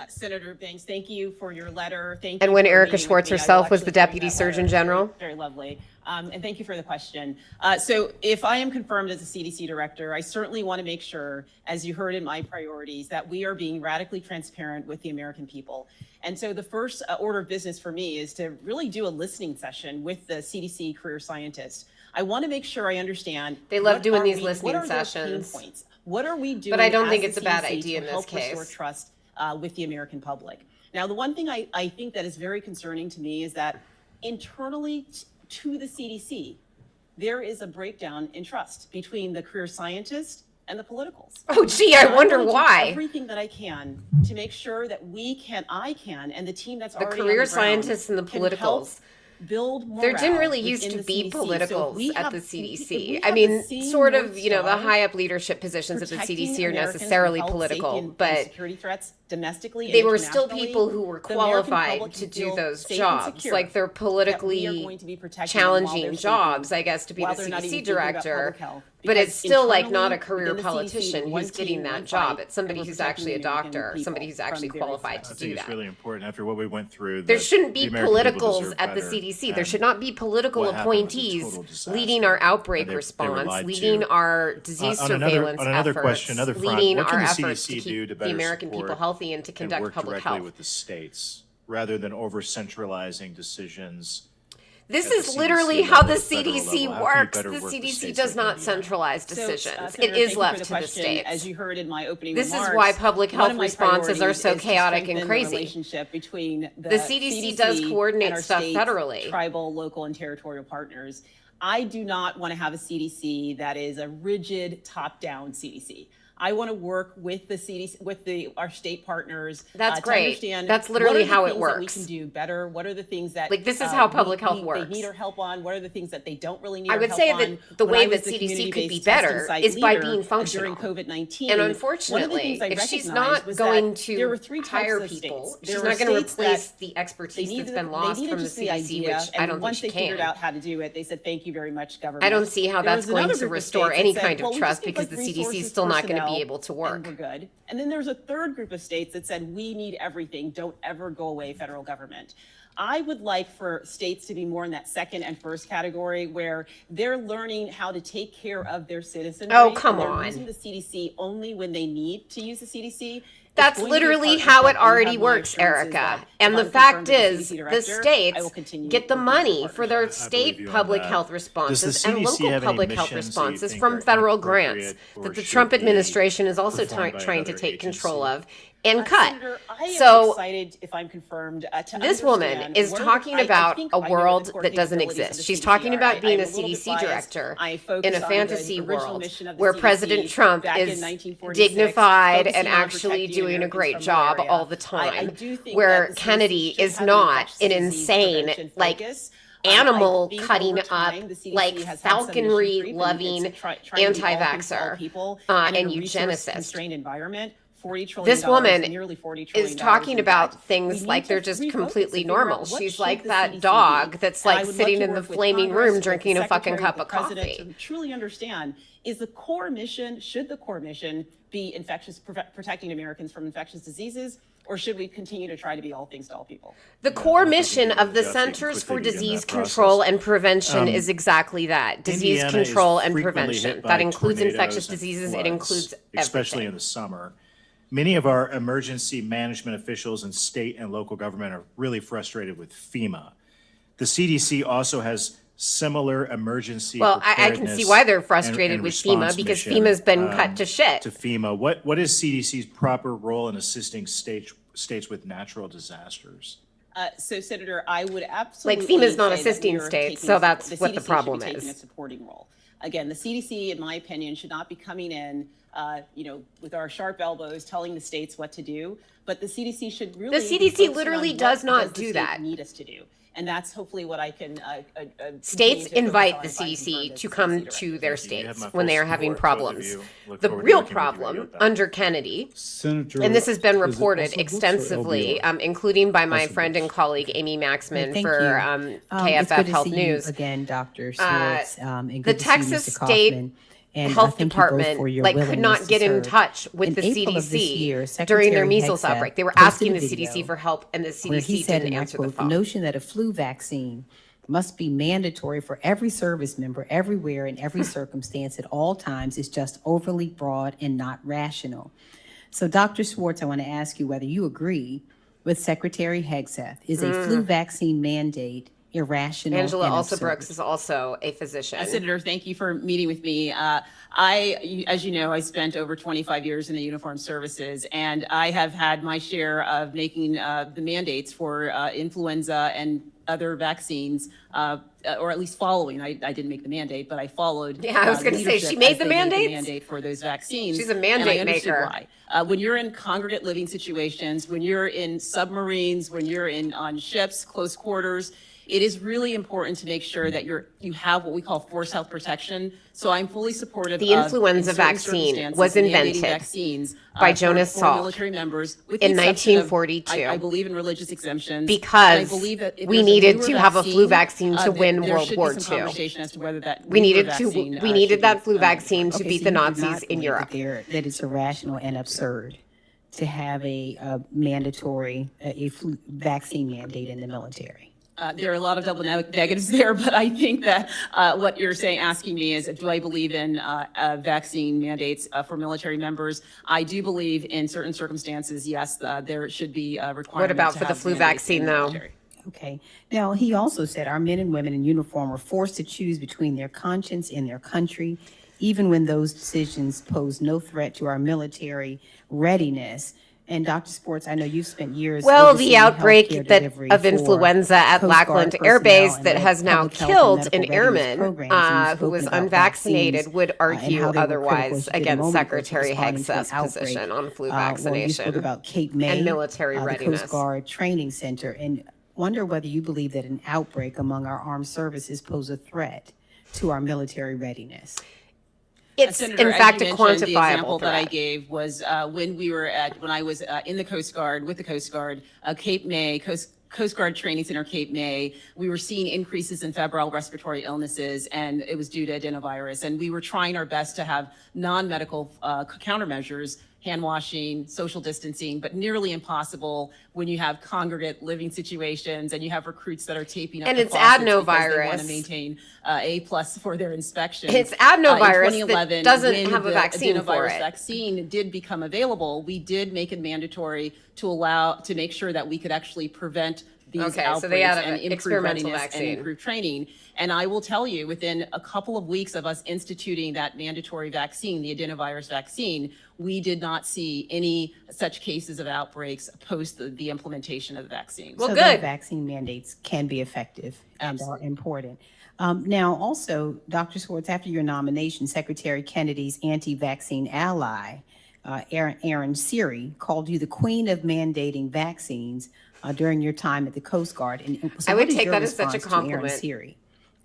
Senator Banks, thank you for your letter. Thank you. And when for Erica meeting with Schwartz me. I will herself was the actually bring Deputy that Surgeon letter. General? Very lovely. And thank you for the question. So if I am confirmed as a CDC director, I certainly want to make sure, as you heard in my priorities, that we are being radically transparent with the American people. And so the first order of business for me is to really do a listening session with the CDC career scientists. I want to make sure I understand. They love what doing are these we- listening what are their sessions. pain points? What are we doing? But I don't as think the it's a bad CDC idea in to this help restore case. trust with the American public? Now, the one thing I think that is very concerning to me is that internally to the CDC, there is a breakdown in trust between the career scientists and the politicals. Oh, gee, I And wonder wanna do why. everything that I can to make sure that I can, and the team that's The already on career the ground scientists and the can help politicals. build morale. There didn't really used within to the be CDC. So if politicals we at have- the if we CDC. have I the mean, same sort North of, you know, the Star high up leadership positions at the protecting CDC are Americans necessarily from health, safety, political, and but security threats domestically they and were still internationally, people who were the American qualified public to can do feel those safe and jobs. secure Like they're that we are politically going to be protecting them while challenging they're jobs, sleeping, I guess, to be while the they're not CDC even thinking about director. public health. But it's Because still like not a internally career within the CDC, politician one who's getting team, that one job. fight, It's somebody and we're who's actually a protecting the American doctor, somebody people who's actually from various qualified threats. to I think do it's that. really important after what we went through. There that shouldn't be the American people politicals deserve at the better CDC. There than should not be political what happened was a appointees total disaster. leading our outbreak And they were response, lied leading to. our disease On another- surveillance on another efforts, question, another front, leading what our can the efforts to CDC do keep to the better American people support healthy and to and conduct work public directly health? with the states rather than over centralizing decisions? This at the is CDC literally how the level, federal CDC level? How can you works. better The work with CDC states does like not Indiana? centralize So, decisions. Senator, It thank is you for left the to the question. states. As you heard in my opening This is remarks, why public one health of my responses are priorities so is to chaotic and strengthen the crazy. relationship between The CDC does CDC coordinate and our stuff state, federally. tribal, local, and territorial partners. I do not want to have a CDC that is a rigid top-down CDC. I want to work with the CDC, with our state partners. That's to great. understand That's what literally are the how it things that we works. can do better. What are the things that Like, this is how public health they works. need our help on? What are the things that they don't really need I our would help say on? that the When way I was that the CDC could be community-based better testing site is by leader being functional. during COVID-19. And one of the unfortunately, things I if she's recognized not was going that there were to three types hire of people, states. she's There not were going to states that replace the they expertise that's needed, been lost they needed from the just the CDC, idea, which I and don't think once she they figured can. out how to do it, they said, "Thank you very much, government." I don't see how There that's was going another to group of restore states that any said, kind "Well, of we trust just need, because the like, CDC is resources, still not going to personnel, be able to work. and we're good." And then there's a third group of states that said, "We need everything. Don't ever go away, federal government." I would like for states to be more in that second and first category where they're learning how to take care of their citizenry. Oh, come and they're on. using the CDC only when they need to use the CDC. That's literally how it already works, Erica. And the fact is, the states get the money for their state public health responses and local public health responses from federal grants that the Trump administration is also trying to take control of and cut. Senator, I am So excited, if I'm confirmed, to this woman understand is what are talking I about think a I know what the world core that doesn't capabilities of exist. the She's CDC talking are. about being I'm a little bit CDC biased. director I focus in a on the fantasy original world mission of the where CDC President Trump back in is 1946, dignified and focusing on actually protecting doing a Americans great from job malaria. all the I time, do think where that the CDC Kennedy should is have not infectious an disease insane, prevention like, focus. animal I think cutting over up, time, the CDC like, has had some falconry mission creep, and loving it's trying to be all things to all anti-vaxxer, people, and in a eugenicist. resource-constrained environment. $40 trillion. This woman nearly $40 trillion is talking in about debt. things We like need they're to just refocus completely and figure out normal. what She's should like the that CDC dog be. that's And I like would love sitting to in the work with flaming Congress, room with drinking the a fucking Secretary, cup the of President, coffee. to truly understand, is the core mission, should the core mission be protecting Americans from infectious diseases, or should we continue to try to be all things to all people? The core mission of the Jesse, Centers for quickly begin Disease that process. Control and Prevention is exactly that, disease Indiana is control and frequently prevention. hit by That includes tornadoes infectious and diseases. It floods, includes especially in everything. the summer. Many of our emergency management officials in state and local government are really frustrated with FEMA. The CDC also has similar emergency Well, I can see why they're frustrated and with FEMA, response because mission, FEMA's been cut to shit. To FEMA, what is CDC's proper role in assisting states with natural disasters? So, Senator, I would absolutely FEMA's not say that assisting we are states, taking so a- that's the what the CDC problem should be taking is. a supporting role. Again, the CDC, in my opinion, should not be coming in, with our sharp elbows, telling the states what to do. But the CDC should really. The CDC be focusing literally on does what not does the do state that. Need us to do, and that's hopefully what I can. States continue to invite focus the on if I CDC confirm to as come CDC to director. their You have states my when they full are having support, both of problems. you. Look The forward to real working with you problem with that. under Kennedy, Senator. and this has been is it reported also books or extensively, LBR? including by my Also friend books. and colleague Amy Maxman Thank for you. KFF It's good to Health see News. you again, Dr. Schwartz, and The good to see you, Texas Mr. State Kaufman. And Health thank you both Department for your could willingness not to get in serve. touch with In the April of this CDC year, during their Secretary measles Hegseth outbreak. They were posted asking a the video CDC for help, and the where he CDC said, didn't and I answer the quote, "The phone. notion that a flu vaccine must be mandatory for every service member everywhere in every circumstance at all times is just overly broad and not rational." So, Dr. Schwartz, I want to ask you whether you agree with Secretary Hegseth. Is a flu vaccine mandate irrational Angela and also absurd? Brooks is also a physician. Senator, thank you for meeting with me. As you know, I spent over 25 years in the uniformed services, and I have had my share of making the mandates for influenza and other vaccines, or at least following. I didn't make the mandate, but I followed. Yeah, I was going to say, she leadership made as the they mandates? mandate for those vaccines. She's a and mandate I understood maker. why. When you're in congregate living situations, when you're in submarines, when you're on ships, close quarters, it is really important to make sure that you have what we call forced health protection. So I'm fully supportive The of, influenza in certain vaccine circumstances, was mandating invented vaccines, by for Jonas Salk military members with in the exception of- 1942. I believe in religious exemptions. Because and I believe that if we there's a needed newer to have a flu vaccine to there- win there World should be War some II. conversation as to whether that We newer needed vaccine, we should needed be, that flu vaccine to Okay, beat so the you do Nazis not in believe Europe. that it's irrational and absurd to have a mandatory flu vaccine mandate in the military. There are a lot of double negatives there, but I think that what you're asking me is, do I believe in vaccine mandates for military members? I do believe in certain circumstances, yes, there should be a requirement. What about to for the have flu mandates in vaccine, the though? military. Okay. Now, he also said our men and women in uniform are forced to choose between their conscience and their country, even when those decisions pose no threat to our military readiness. And Dr. Schwartz, I know you've spent years. Well, overseeing the outbreak healthcare that delivery of for influenza at Coast Guard Lackland personnel Air Base and that their has now public health and killed medical an readiness airman programs, and you've who was spoken about unvaccinated vaccines, would and how argue they were critical, otherwise as you did a against moment ago, to Secretary responding to an Hegseth's outbreak. position on flu Well, you vaccination spoke about Cape May, and military the readiness. Coast Guard Training Center, and wonder whether you believe that an outbreak among our armed services pose a threat to our military readiness. It's Senator, in fact as a you mentioned, the quantifiable example that I threat. gave was when I was in the Coast Guard with the Coast Guard, Cape May, Coast Guard Training Center, Cape May. We were seeing increases in febrile respiratory illnesses, and it was due to adenovirus. And we were trying our best to have non-medical countermeasures, hand washing, social distancing, but nearly impossible when you have congregate living situations and you have recruits that are taping up And the it's faucets because they want adenovirus. to maintain A+ for their inspection. It's adenovirus in that 2011, doesn't when have a the vaccine for adenovirus it. vaccine did become available, we did make it mandatory to make sure that we could actually prevent these Okay, so outbreaks they had and an improve experimental readiness vaccine. and improve training. And I will tell you, within a couple of weeks of us instituting that mandatory vaccine, the adenovirus vaccine, we did not see any such cases of outbreaks post the implementation of the vaccine. Well, So good. those vaccine mandates can be effective and are important. Now, also, Dr. Schwartz, after your nomination, Secretary Kennedy's anti-vaccine ally, Aaron Siri, called you the queen of mandating vaccines during your time at the Coast Guard. And so I what would is take your that as such a response to Aaron compliment. Siri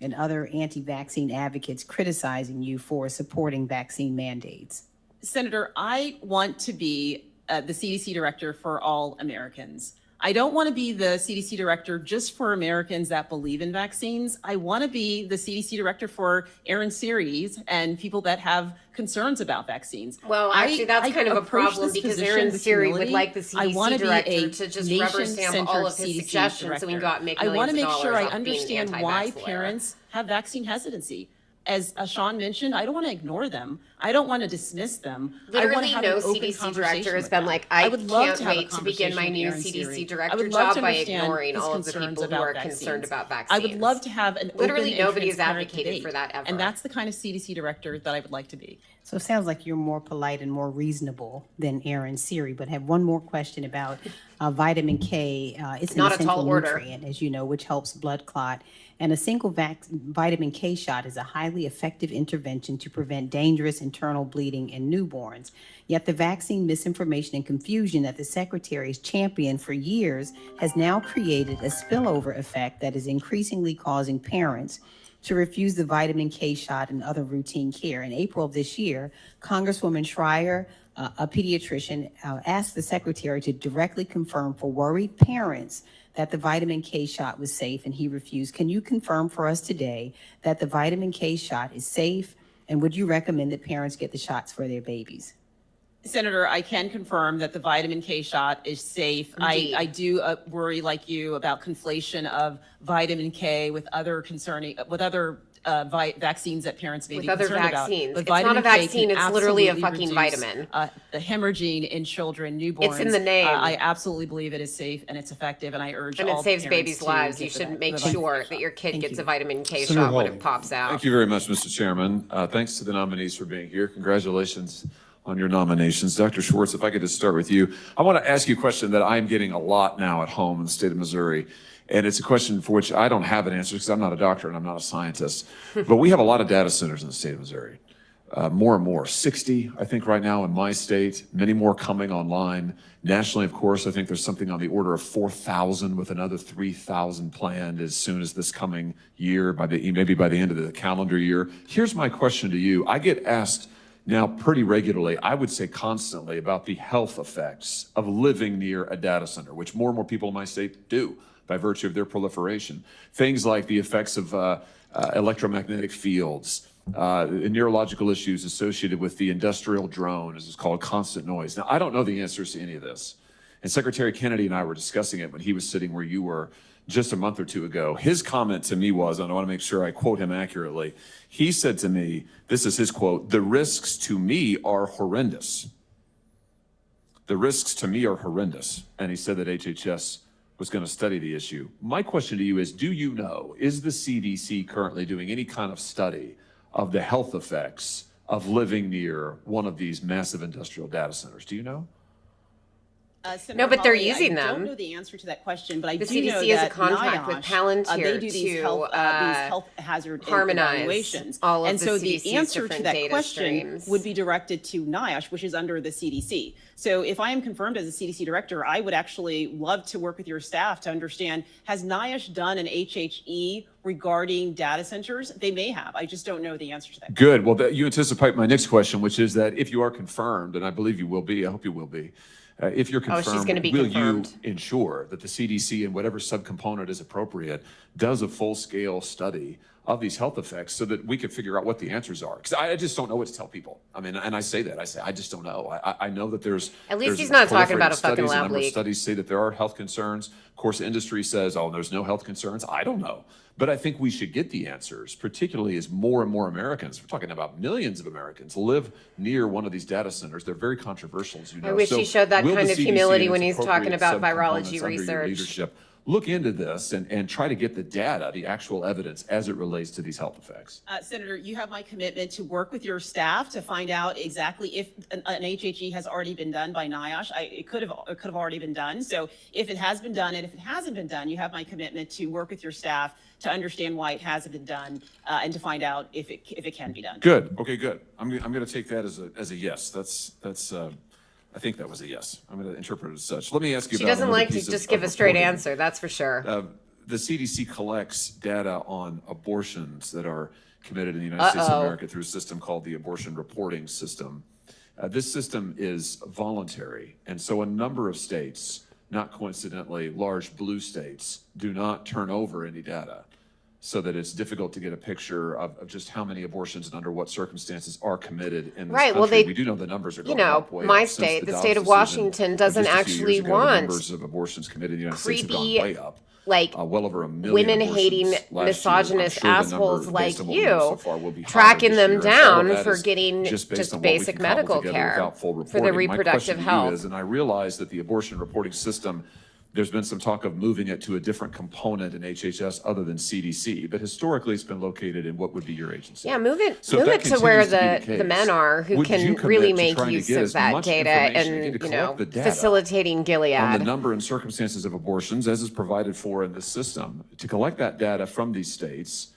and other anti-vaccine advocates criticizing you for supporting vaccine mandates? Senator, I want to be the CDC director for all Americans. I don't want to be the CDC director just for Americans that believe in vaccines. I want to be the CDC director for Aaron Series and people that have concerns about vaccines. Well, actually, that's kind of a problem because Aaron Siri would like the CDC director to just rubber stamp all of his suggestions so we can go out and make millions I want to of make dollars sure I off being understand anti-vax why lawyer. parents have vaccine hesitancy. As Sean mentioned, I don't want to ignore them. I don't want to dismiss them. I want Literally to have no an open CDC conversation director has with been them. like, I would love can't to have a wait to begin my conversation new with Aaron CDC Siri. director I would love job to by understand ignoring his all of the concerns people who about are vaccines. concerned about I vaccines. would love to have an Literally open and nobody has transparent advocated debate. for that ever. And that's the kind of CDC director that I would like to be. So it sounds like you're more polite and more reasonable than Aaron Siri, but have one more question about vitamin K. It's an Not a essential tall order. nutrient, as you know, which helps blood clot. And a single vitamin K shot is a highly effective intervention to prevent dangerous internal bleeding in newborns. Yet the vaccine misinformation and confusion that the Secretary has championed for years has now created a spillover effect that is increasingly causing parents to refuse the vitamin K shot and other routine care. In April of this year, Congresswoman Schreier, a pediatrician, asked the Secretary to directly confirm for worried parents that the vitamin K shot was safe, and he refused. Can you confirm for us today that the vitamin K shot is safe, and would you recommend that parents get the shots for their babies? Senator, I can confirm that the vitamin K shot is safe. I do worry, like you, about conflation of vitamin K with other vaccines that parents may With be other concerned vaccines. about. It's not a vaccine, it's literally a absolutely fucking reduce, vitamin. The hemorrhaging in children, newborns. It's in the name. I absolutely believe it is safe and it's effective, and I urge And all it saves parents babies' to lives. get You the should make vitamin K sure shot. that your kid Thank gets you. a vitamin K Senator shot when Hall. it pops out. Thank you very much, Mr. Chairman. Thanks to the nominees for being here. Congratulations on your nominations. Dr. Schwartz, if I could just start with you. I want to ask you a question that I'm getting a lot now at home in the state of Missouri. And it's a question for which I don't have an answer because I'm not a doctor and I'm not a scientist. But we have a lot of data centers in the state of Missouri. More and more, 60, I think, right now in my state, many more coming online. Nationally, of course, I think there's something on the order of 4,000 with another 3,000 planned as soon as this coming year, maybe by the end of the calendar year. Here's my question to you. I get asked now pretty regularly, I would say constantly, about the health effects of living near a data center, which more and more people in my state do by virtue of their proliferation. Things like the effects of electromagnetic fields, neurological issues associated with the industrial drone, as it's called, constant noise. Now, I don't know the answers to any of this. And Secretary Kennedy and I were discussing it when he was sitting where you were just a month or two ago. His comment to me was, and I want to make sure I quote him accurately, he said to me, this is his quote, "The risks to me are horrendous. The risks to me are horrendous." And he said that HHS was going to study the issue. My question to you is, do you know, is the CDC currently doing any kind of study of the health effects of living near one of these massive industrial data centers? Do you know? Senator but they're Hawley, using I them. don't know the answer to that question, but I The do know CDC has a that contract with NIOSH, Palantir they do these to, health hazard harmonize evaluations. all of and the so CDC's the answer to different that data question streams. would be directed to NIOSH, which is under the CDC. So if I am confirmed as a CDC director, I would actually love to work with your staff to understand, has NIOSH done an HHE regarding data centers? They may have. I just don't know the answer to that. Good. Well, you anticipate my next question, which is that if you are confirmed, and I believe you will be, I hope you will be, if you're confirmed, she's gonna be will confirmed. you ensure that the CDC and whatever subcomponent is appropriate does a full-scale study of these health effects so that we can figure out what the answers are? Because I just don't know what to tell people. I mean, and I say that. I just don't know. I know that there's At least there's he's not talking proliferating about a fucking studies. A lab number of leak. studies say that there are health concerns. Of course, industry says, oh, there's no health concerns. I don't know. But I think we should get the answers, particularly as more and more Americans, we're talking about millions of Americans, live near one of these data centers. They're very controversial, as you know. I wish So he showed that will kind the of CDC humility and when its he's talking appropriate about virology subcomponents under your research. leadership look into this and try to get the data, the actual evidence as it relates to these health effects? Senator, you have my commitment to work with your staff to find out exactly if an HHE has already been done by NIOSH. It could have already been done. So if it has been done, and if it hasn't been done, you have my commitment to work with your staff to understand why it hasn't been done and to find out if it can be done. Good. Okay, good. I'm going to take that as a yes. That's I think that was a yes. I'm going to interpret it as such. Let me ask you She about doesn't another like to piece just of give a straight reporting. answer, that's for sure. The CDC collects data on abortions that are committed in the United States of America through a system called the Abortion Reporting System. This system is voluntary, and so a number of states, not coincidentally large blue states, do not turn over any data, so that it's difficult to get a picture of just how many abortions and under what circumstances are committed in this Right, country. well, they- We do know the numbers are you going know, up way my up since state, the Dobbs state of decision Washington doesn't just a few actually years ago. want The numbers of abortions committed in the United States have gone creepy, way up. like, Well over 1 million women-hating, abortions last year. I'm misogynist sure the number, assholes like based on what we know so you far, will be higher tracking this them year. And all of down that for is getting just based just on what we basic can cobble medical together care without full for their reporting. My reproductive question to you health. is, and I realize that the abortion reporting system, there's been some talk of moving it to a different component in HHS other than CDC, but historically it's been located in what would be your agency. Yeah, move it So if that to where continues to be the case, men are who would you can commit really to make trying to use get of as that much data information and, to you collect know, the data facilitating Gilead. on the number and circumstances of abortions as is provided for in this system, to collect that data from these states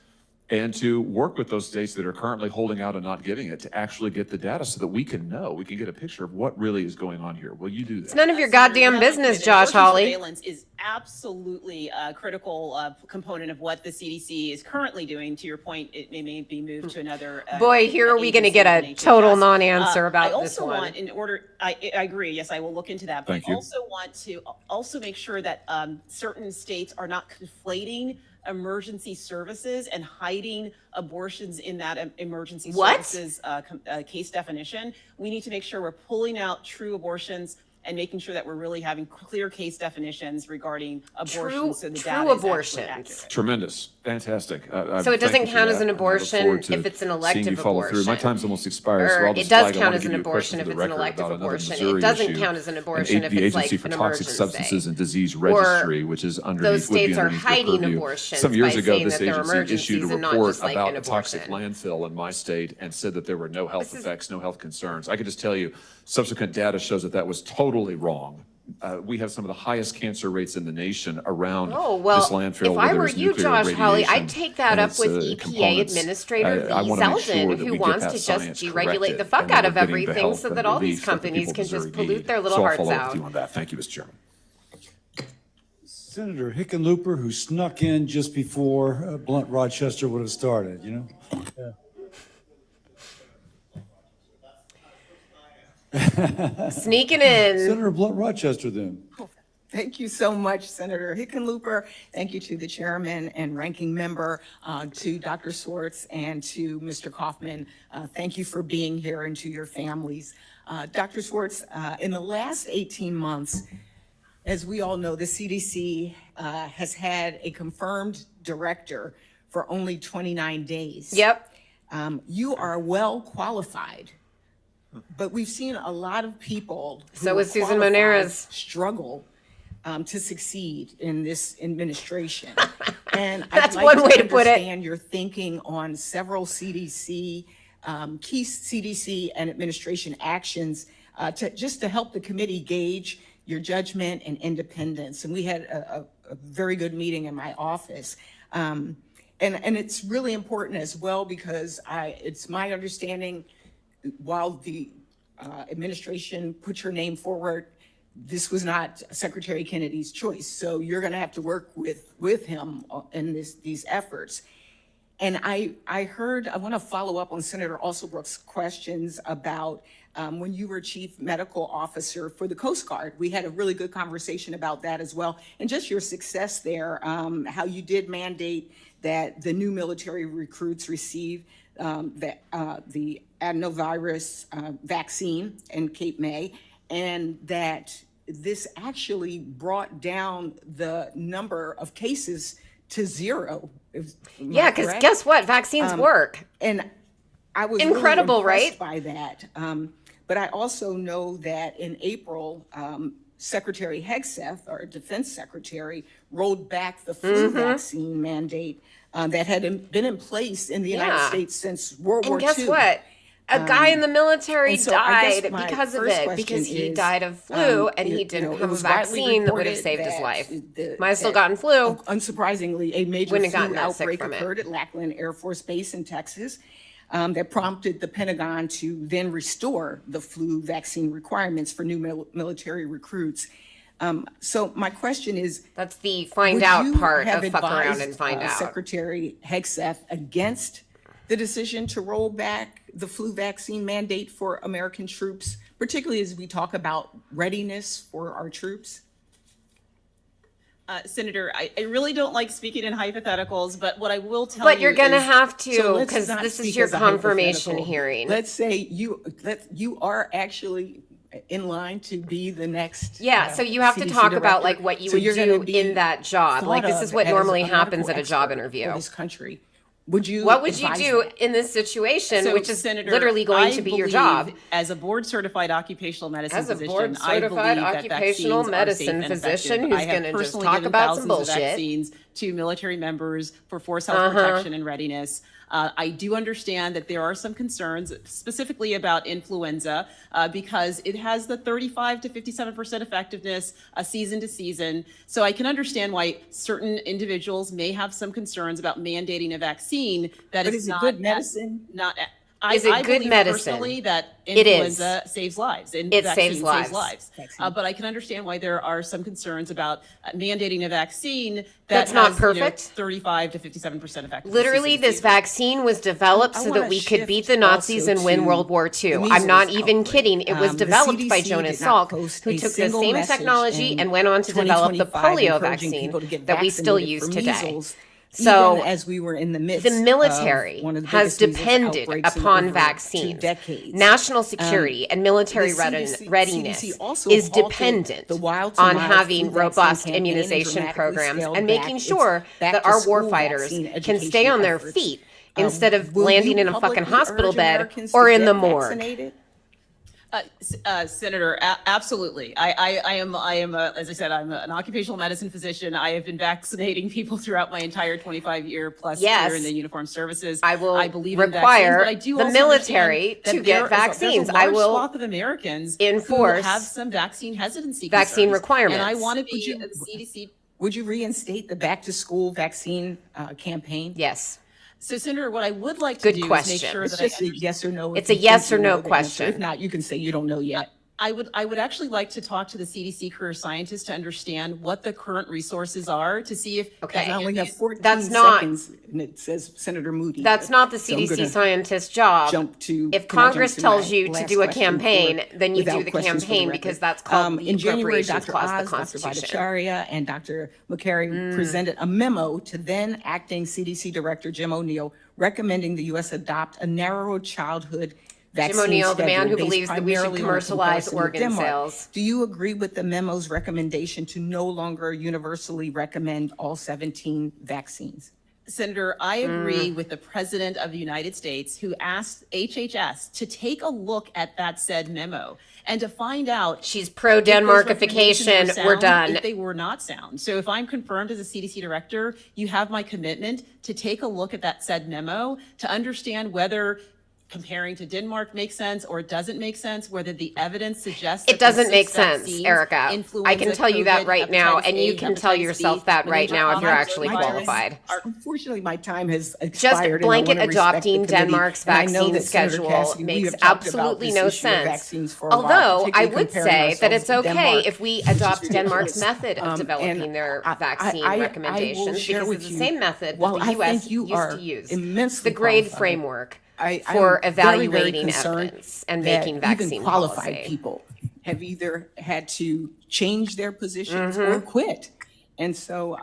and to work with those states that are currently holding out and not giving it to actually get the data so that we can know, we can get a picture of what really is going on here. Will you do that? It's none of your goddamn business, Josh Hawley. Surveillance is absolutely a critical component of what the CDC is currently doing. To your point, it may be moved to another. Boy, here are we going to get a total non-answer about this one. I also want, in order, I agree. Yes, I will look into that. But Thank I you. also want to also make sure that certain states are not conflating emergency services and hiding abortions in that emergency What? services case definition. We need to make sure we're pulling out true abortions and making sure that we're really having clear case definitions regarding abortions. So the True data is actually abortions. accurate. Tremendous. Fantastic. So it doesn't thank you for count as that, an and I look abortion forward to if it's an seeing elective you follow through. My abortion. time's almost expired, so Or I'll it just does flag. I count want as to an give you a question abortion for if the it's an record elective about another abortion. It Missouri doesn't issue. count as an And abortion if the it's like Agency for an Toxic emergency. Substances and Disease Or Registry, which is underneath, those would be states are underneath your hiding purview. abortions Some years by ago, saying this that they're agency issued emergencies a and not report just like about an a toxic abortion. landfill in my state and said that there were no health effects, no health concerns. I can just tell you, subsequent data shows that that was totally wrong. We have some of the highest cancer rates in the nation around Oh, well, this landfill. if where I there were is you, nuclear Josh Hawley, radiation I'd take that and up its, with EPA components. Administrator I Lee wanna make sure Zeldin, that who we get wants that to just science deregulate the corrected fuck and out that of we're getting the everything health so and that all these relief that the companies people can of just Missouri pollute need. their little So I'll hearts follow up out. with you on that. Thank you, Mr. Chairman. Senator Hickenlooper, who snuck in just before Blunt Rochester would have started, you know? Yeah. Sneaking in. Senator Blunt Rochester then. Thank you so much, Senator Hickenlooper. Thank you to the chairman and ranking member, to Dr. Schwartz and to Mr. Kaufman. Thank you for being here and to your families. Dr. Schwartz, in the last 18 months, as we all know, the CDC has had a confirmed director for only 29 days. Yep. You are well qualified, but we've seen a lot of people who So are is Susan qualified Moneras. struggle to succeed in this administration. And That's I'd like one way to put it. understand your thinking on several CDC, key CDC and administration actions just to help the committee gauge your judgment and independence. And we had a very good meeting in my office. And it's really important as well because it's my understanding while the administration put your name forward, this was not Secretary Kennedy's choice. So you're going to have to work with him in these efforts. And I want to follow up on Senator Alsobrook's questions about when you were chief medical officer for the Coast Guard. We had a really good conversation about that as well. And just your success there, how you did mandate that the new military recruits receive the adenovirus vaccine in Cape May, and that this actually brought down the number of cases to zero. Yeah, because guess what? Vaccines work. And I was incredible, really right? impressed by that. But I also know that in April, Secretary Hegseth, our defense secretary, rolled back the flu vaccine mandate that had been in place in the United States since World War II. And guess what? A guy in the military and so I guess died my because of first it, question because he is, died of flu and he you didn't know, it have a was widely vaccine that would have reported saved his that life. the- Might have still that, gotten flu. Unsurprisingly, a major Wouldn't have gotten flu that sick outbreak from it. occurred at Lackland Air Force Base in Texas that prompted the Pentagon to then restore the flu vaccine requirements for new military recruits. So my question is, that's the find would out you part have of fuck around advised, and find out. Secretary Hegseth against the decision to roll back the flu vaccine mandate for American troops, particularly as we talk about readiness for our troops? Senator, I really don't like speaking in hypotheticals, but what I will tell you But you're going to is- have So to, let's because not this is speak your as a confirmation hypothetical. hearing. Let's say you are actually in line to be the next. Yeah, so you have to CDC talk about director. like what you So would you're gonna do be in that job. Like thought this is of what as normally a happens medical at a job expert interview. for this country. Would you? What would you advise do that? in this situation, So, which is Senator, literally going I to be your believe, job? As a board-certified occupational medicine As a physician, board-certified I believe that occupational vaccines are medicine safe and physician effective. who's I have gonna just personally talk given about some thousands of bullshit. vaccines to military members for force health protection and readiness. I do understand that there are some concerns, specifically about influenza, because it has the 35 to 57% effectiveness season to season. So I can understand why certain individuals may have some concerns about mandating a vaccine that But is is it not good medicine? I Is it I good believe medicine? personally that It is. influenza saves lives. And It vaccine saves lives. But I can understand why there are some concerns about mandating a vaccine that That's not has, perfect. 35 to 57% effectiveness. Literally, season to this season. vaccine was developed I so wanna that we could beat shift the Nazis also and win to World War II. the I'm not measles even outbreak. kidding. It was The developed by CDC Jonas did not Salk, post who a took the single same message technology in and went on to develop the 2025 polio encouraging vaccine people to get that we still vaccinated use for today. measles, So even as we were in the midst the military of one of the has biggest measles depended outbreaks in upon over 2 vaccines. decades. National security and military the CDC readiness also is halted dependent the wild to on mild having flu vaccine robust campaign and immunization dramatically programs scaled and back making its sure that our back-to-school warfighters vaccine can stay education on their efforts. feet instead of Will landing you in a fucking publicly hospital urge bed Americans or to in get the morgue. vaccinated? Senator, absolutely. I am, as I said, I'm an occupational medicine physician. I have been vaccinating people throughout my entire 25-year plus Yes. career in the uniformed services. I will believe in require vaccines, but I do the also military understand that to get there's a vaccines. I large will swath of Americans enforce who have some vaccine hesitancy vaccine concerns. requirements. And I want to be a CDC. Would you reinstate the back-to-school vaccine campaign? Yes. So, Senator, what I would like to Good do is question. make sure It's that I just a yes or no. if It's a you yes think or you no know the answer. question. If not, you can say you don't know yet. I would actually like to talk to the CDC career scientists to understand what the current resources are to see if. Okay. I only have 14 That's not- seconds, and it says Senator Moody. That's not the So I'm CDC gonna scientist's job. jump to. If can I jump Congress to tells my you to last do a question campaign, for- then you do without the questions for campaign record? because that's called the In January, appropriations Dr. clause of the Oz, Dr. Constitution. Bhattacharya, and Dr. McCary presented a memo to then acting CDC Director Jim O'Neill recommending the U.S. adopt a narrow childhood vaccine O'Neill, the man schedule who based believes that we should primarily on a commercialize comparison with organ Denmark. sales. Do you agree with the memo's recommendation to no longer universally recommend all 17 vaccines? Senator, I agree with the President of the United States who asked HHS to take a look at that said memo and to find out. She's if those pro-Denmarkification. recommendations were We're sound, done. If they were not sound. So if I'm confirmed as a CDC director, you have my commitment to take a look at that said memo to understand whether comparing to Denmark makes sense or it doesn't make sense, whether the evidence suggests that It doesn't the make 6 sense, vaccines, Erica. I can influenza, tell you that COVID, right now, hepatitis and A, you can tell hepatitis yourself B, that right now if you're actually My time- qualified. Unfortunately, my time has Just expired. blanket and I wanna respect adopting the committee. Denmark's And I know vaccine that Senator schedule Cassidy, we makes have talked about absolutely this no issue of sense. vaccines for a while, Although I particularly would comparing say that ourselves it's to okay Denmark, if we which is adopt ridiculous. Denmark's method of developing And their vaccine I will recommendations share because with it's the you, same method that while the I U.S. think you used are to use. immensely The grade qualified, framework I for am very, very evaluating concerned evidence and that making vaccine even qualified policy. people have either had to change their positions or quit. And so,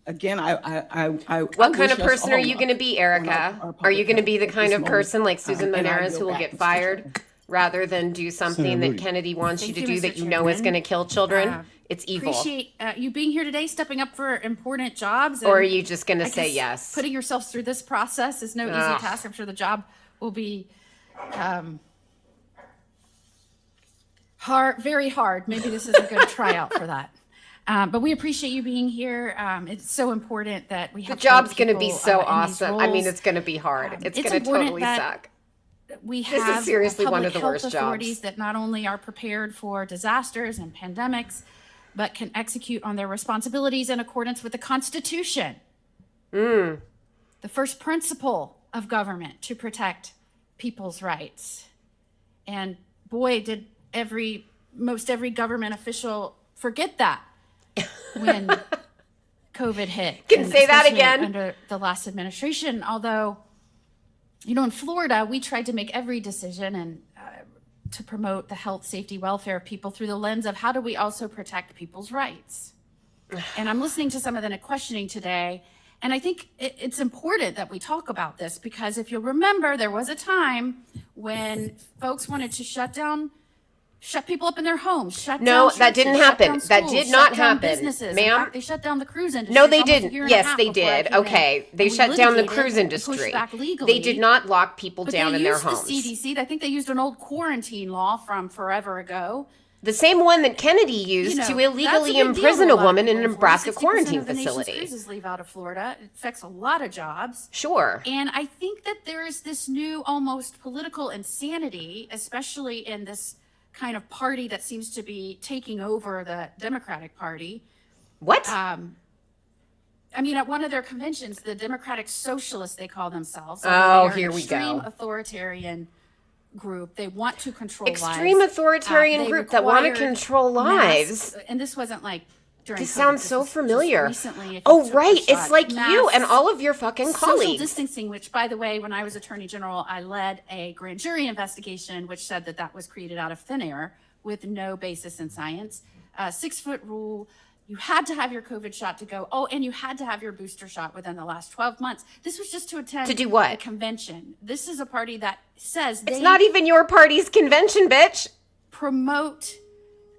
again, What kind of person are you going to be, Erica? Are you going to be the kind of person like Susan Monares who will get fired rather than do something Senator that Moody. Kennedy wants you Thank to you, do Mr. that you know is Chairman. going to kill children? It's evil. Appreciate you being here today, stepping up for important jobs. Or are and you just going to I say guess yes? Putting yourselves through this process is no easy Ugh. task. I'm sure the job will be hard, very hard. Maybe this is a good tryout for that. But we appreciate you being here. It's so important that we The have job's going to be people, so in these awesome. I mean, roles. it's going to be hard. It's it's going to important totally that suck. We This is have seriously one public of the health worst jobs. authorities that not only are prepared for disasters and pandemics, but can execute on their responsibilities in accordance with the Constitution. The first principle of government to protect people's rights. And boy, did most every government official forget that when COVID hit. Can and say that especially again. Under the last administration, although You know, in Florida, we tried to make every decision and to promote the health, safety, welfare of people through the lens of how do we also protect people's rights. And I'm listening to some of the questioning today, and I think it's important that we talk about this, because if you'll remember, there was a time when folks wanted to shut people up in their homes, shut No, down that didn't churches, shut happen. down That schools, did not shut down happen. businesses. In Ma'am? fact, they shut down the cruise industry. No, they for almost a didn't. year and a Yes, half they before I did. came in. Okay. They And we shut down the litigated cruise and pushed industry. back legally. They did not lock people But down they in their used homes. the CDC. I think they used an old quarantine law from forever ago. The same one that Kennedy used You know, to that's illegally a big deal imprison to a lot of woman in a people. Nebraska 40% quarantine of the nation's facility. cruises leave out of Florida. It affects a lot of jobs. Sure. And I think that there is this new almost political insanity, especially in this kind of party that seems to be taking over the Democratic Party. What? I mean, at one of their conventions, the Democratic Socialists, they call themselves. Oh, they're here an we go. extreme authoritarian group. They want to control Extreme lives. authoritarian They group that want to required control masks, lives. and this wasn't like during This COVID, sounds this so was just familiar. recently, if you Oh, took the right. It's shot. like you and Masks, all of your fucking social colleagues. distancing, which, by the way, when I was Attorney General, I led a grand jury investigation which said that that was created out of thin air with no basis in science. 6-foot rule. You had to have your COVID shot to go. Oh, and you had to have your booster shot within the last 12 months. This was just to attend To do what? a convention. This is a party that says It's they not even your party's convention, bitch. promote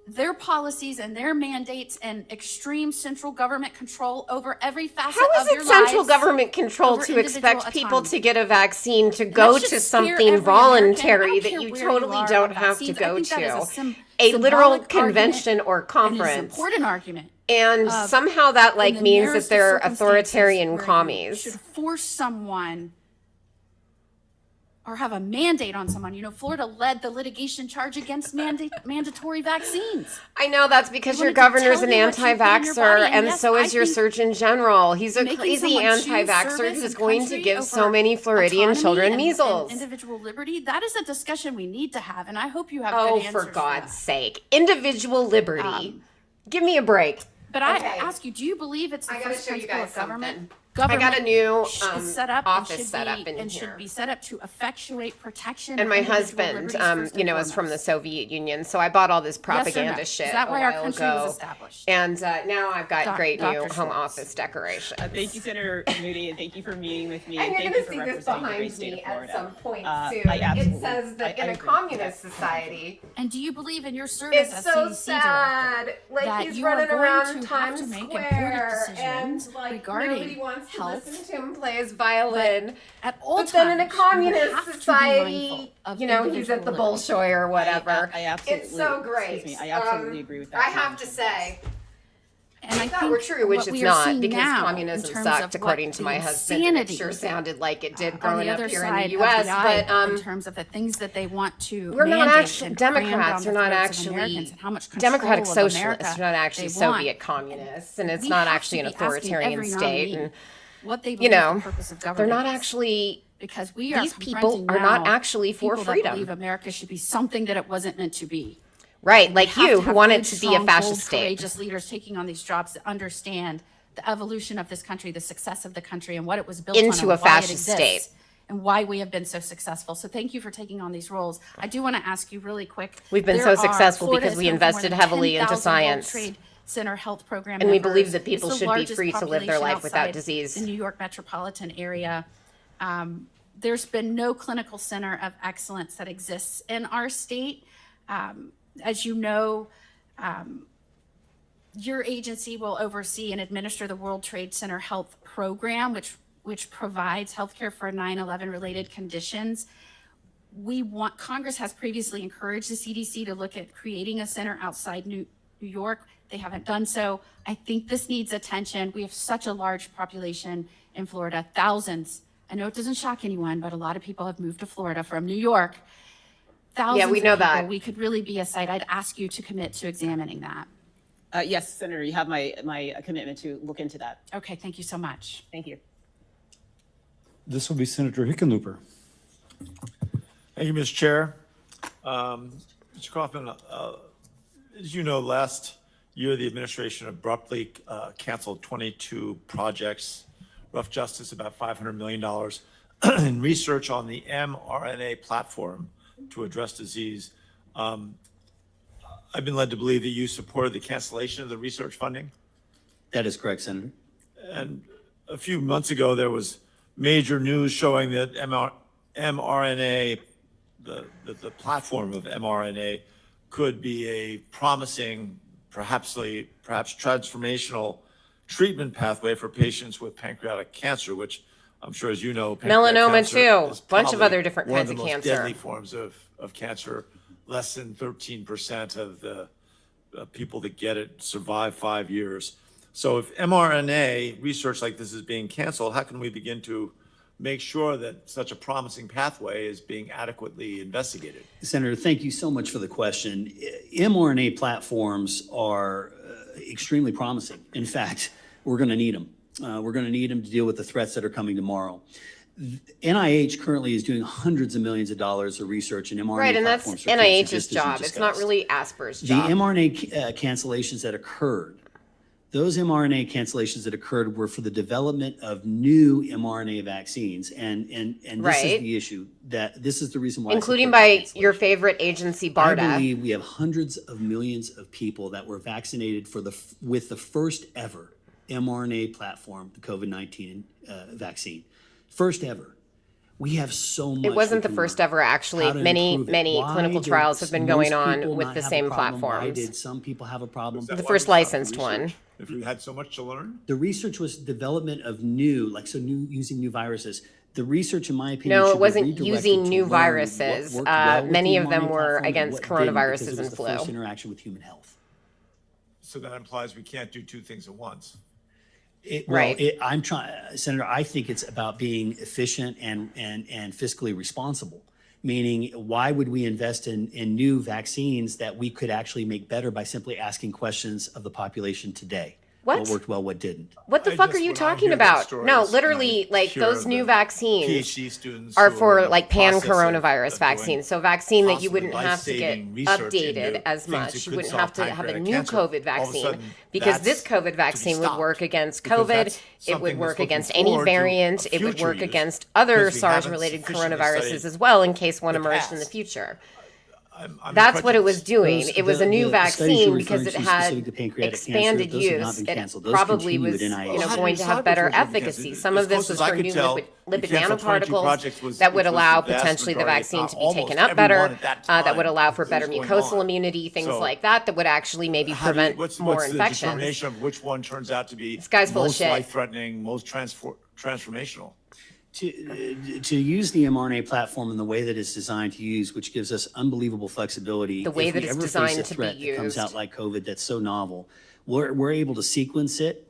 their policies and their mandates and extreme central government control over every facet How of is your it central lives, government control over to expect individual people autonomy. to get a vaccine to go should to scare something every voluntary American. I that don't you care where you totally are don't on have to vaccines. I go think that is to? a A literal symbolic convention or argument, and conference. it's an important argument. And of, somehow that in like the means merest that of they're circumstances authoritarian where you commies. should force someone or have a mandate on someone. You know, Florida led the litigation charge against mandatory vaccines. I know that's because They your wanted to governor's tell an you what you put in your anti-vaxxer, body, and yes, so I is your think Surgeon General. He's a making crazy someone choose anti-vaxxer service who's and going to country give so over many Floridian autonomy children and measles. individual liberty. That is a discussion we need to have, and I hope you have Oh, good answers for God's that. sake. Individual liberty. Give me a break. But I ask you, do you believe it's the I gotta first show you principle guys of government? something. Government I got a new is set up office and should set be, up in and here. should be set up to effectuate protection. And of my individual husband, liberties first and is from the foremost. Soviet Union, so I bought all this Yes or propaganda no? shit Is that a why our while country ago. was established? And now I've got great new Dr. home Schwartz. office decorations. Thank you, Senator Moody, and thank you for meeting with me. And you're thank going you to for see this representing the behind great state of me at Florida. some point I soon. It absolutely- says that I in a agree. communist society. And do you believe in your service It's as so CDC sad. director Like that he's you are running going around to have Times to make Square important and decisions like regarding nobody wants to health listen to him play his violin. at all But then in a times, you communist have to be society, mindful of you know, he's individual at the liberty. Bolshoi or whatever. I absolutely, It's so great. Excuse me, I absolutely agree with that. I have to say. And I If that think were true, which what it's we are not, seeing because now, communism in terms sucked, of according what to my the husband. And it insanity sure sounded like it did on growing the up other here in side the of U.S. the aisle But in terms of the things that they want to we're not mandate actually and cram Democrats down are the not throats of actually Americans and how much control Democratic of socialists America are not actually they want. Soviet communists, and it's We not have actually to an be asking authoritarian every state. nominee And what they you believe know, the purpose of they're government not is. actually. Because we are These people confronting are not now actually for people that freedom. believe America should be something that it wasn't meant to be. Right, like have you, to who have want it good, to be a strong, fascist bold, state. courageous leaders taking on these jobs that understand the evolution of this country, the success of the country, and what it was built on, Into and a why it fascist exists, state. and why we have been so successful. So thank you for taking on these roles. I do want to ask you really quick. We've been there so are- successful Florida because is we home to more invested than heavily into 10,000 World science. Trade Center health program And we members. believe that people It's the should be largest free to live their population life without outside disease. the New York metropolitan area. There's been no clinical center of excellence that exists in our state. As you know, your agency will oversee and administer the World Trade Center Health Program, which provides healthcare for 9/11 related conditions. Congress has previously encouraged the CDC to look at creating a center outside New York. They haven't done so. I think this needs attention. We have such a large population in Florida, thousands. I know it doesn't shock anyone, but a lot of people have moved to Florida from New York. Thousands we know of people. that. We could really be a site. I'd ask you to commit to examining that. Yes, Senator, you have my commitment to look into that. Okay, thank you so much. Thank you. This will be Senator Hickenlooper. Thank you, Mr. Chair. Mr. Kaufman, as you know, last year, the administration abruptly canceled 22 projects, rough justice about $500 million. in research on the mRNA platform to address disease. I've been led to believe that you supported the cancellation of the research funding. That is correct, Senator. And a few months ago, there was major news showing that mRNA, the platform of mRNA, could be a promising, perhaps transformational treatment pathway for patients with pancreatic cancer, which I'm sure, as you know, pancreatic Melanoma cancer too, is bunch of probably other different one kinds of the most cancer. deadly forms of cancer. Less than 13% of the people that get it survive 5 years. So if mRNA research like this is being canceled, how can we begin to make sure that such a promising pathway is being adequately investigated? Senator, thank you so much for the question. mRNA platforms are extremely promising. In fact, we're going to need them. We're going to need them to deal with the threats that are coming tomorrow. NIH currently is doing hundreds of millions of dollars of research in mRNA Right, and that's platforms for cancer, NIH's just as you job. It's not discussed. really ASPR's The job. mRNA cancellations that occurred, those mRNA cancellations that occurred were for the development of new mRNA vaccines. And this Right. is the issue, that this is the reason why I Including support this by cancellation. your favorite agency, I BARDA. believe we have hundreds of millions of people that were vaccinated with the first ever mRNA platform, the COVID-19 vaccine. First ever. We have so much. It wasn't we the can first learn. ever, actually. How to Many, improve it. many Why clinical did trials have been most going people on with not the have a same problem? Why platforms. did some people have a problem? The first licensed one. If you had so much to learn? The research was development of new using new viruses. The research, in my opinion, No, should it be wasn't redirected using to new learn viruses. what worked well with Many the of them mRNA were platform and against what didn't, coronaviruses because it was and the flu. first interaction with human health. So that implies we can't do two things at once. Right. I'm trying, Senator, I think it's about being efficient and fiscally responsible. Meaning, why would we invest in new vaccines that we could actually make better by simply asking questions of the population today? What? What worked well, what didn't? What the fuck are you talking about? No, literally, like those new vaccines PhD students are who are for in the like pan process of coronavirus doing vaccines. So vaccine that you possibly wouldn't have to get life-saving research updated into as things much. that You could wouldn't solve have to have a pancreatic new cancer. COVID All of a vaccine sudden, because that's this COVID to be vaccine would stopped, work against because COVID. that's It something would that's work looking against any forward to variant. a It would future work use, against other because we haven't SARS-related sufficiently coronaviruses studied as well in case one the emerged in the past. future. I'm That's what it was prejudiced. doing. It was a new The studies you're vaccine because referring it to had specific to pancreatic cancer, expanded those have not use. been It canceled. Those probably continue was, at NIH. you know, How going do to you have better cyber because efficacy. as Some of close this was as I for could new tell, lipid you canceled 22 nanoparticles projects, which that would was allow the vast potentially the majority, vaccine if to not be taken almost up everyone better, at that that would time allow for that better was going mucosal on. immunity, things So, like that, that would actually maybe How do you- prevent what's more the infections. determination of which one turns out to be This guy's full of most shit. life-threatening, most transformational? To use the mRNA platform in the way that it's designed to use, which gives us unbelievable flexibility. The way if we that it's ever face designed a to be threat that comes used. out like COVID that's so novel, we're able to sequence it.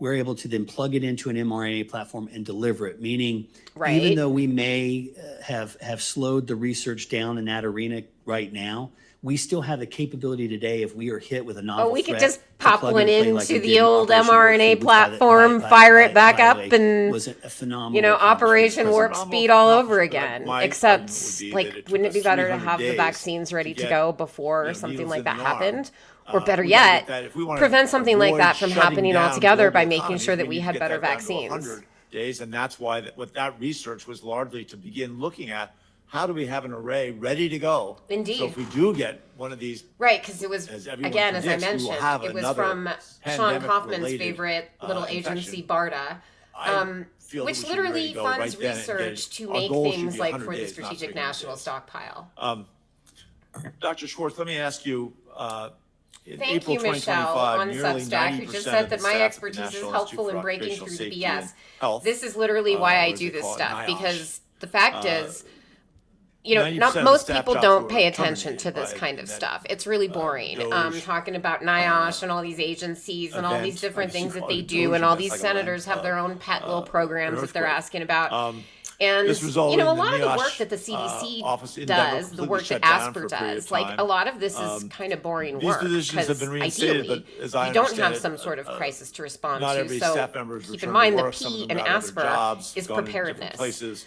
We're able to then plug it into an mRNA platform and deliver it. Meaning, Right. even though we may have slowed the research down in that arena right now, we still have the capability today, if we are hit with a novel Oh, we could threat, just to pop plug one and play like we into did the in old Operation Warp mRNA Speed, which platform, fire it back by the up, way, and was a phenomenal you know, Operation Warp Phenomenal Speed all over accomplishment. again. My Except, argument would be like, that it took wouldn't it us be better to 300 have the days vaccines ready to get, go before you know, something needles like in that the arm. happened? Or better we gotta yet, get that. If we wanna prevent something like avoid that from shutting happening down altogether by global making sure that economies, we need had to get better that down to vaccines. 100 days, and that's why what that research was largely to begin looking at. How do we have an array ready to go? Indeed. So if we do get one of these, Right, because it was, as everyone again, as I predicts, we will mentioned, have it was another from Sean pandemic Kaufman's related, favorite little agency, infection. BARDA, I feel that which we should be ready literally to go funds right then and get research it. to Our make goal should things be like 100 for the days, not Strategic 300 National days. Stockpile. Dr. Schwartz, let me ask you, in Thank April you, Michelle, 2025, on nearly Substack, who 90% just said of that the my staff at expertise the is National helpful Institute in for breaking Occupational through the Safety and BS. Health, This is literally why I what do they this call it, stuff, NIOSH. because the fact is, you know, 90% not of most staff people jobs don't were pay attention terminated to this by kind of that, stuff. It's really boring. Doge, Talking about NIOSH and all these agencies and all these event, different I guess you things that call they it do, Doge and all events, these like a senators have their own pet little programs that they're earthquake. asking about. And, This you resulted know, a in the lot of the work NIOSH, that the CDC office in Denver does, the completely work shut that down for ASPR a period of does, like a time. lot of this is kind of boring These work. positions have been Because reinstated, ideally, but as I you don't understand have it, some sort of crisis to respond not to. every So staff member is keep returned in to mind that work. Some of P them and got other ASPR jobs, is gone to different preparedness. places.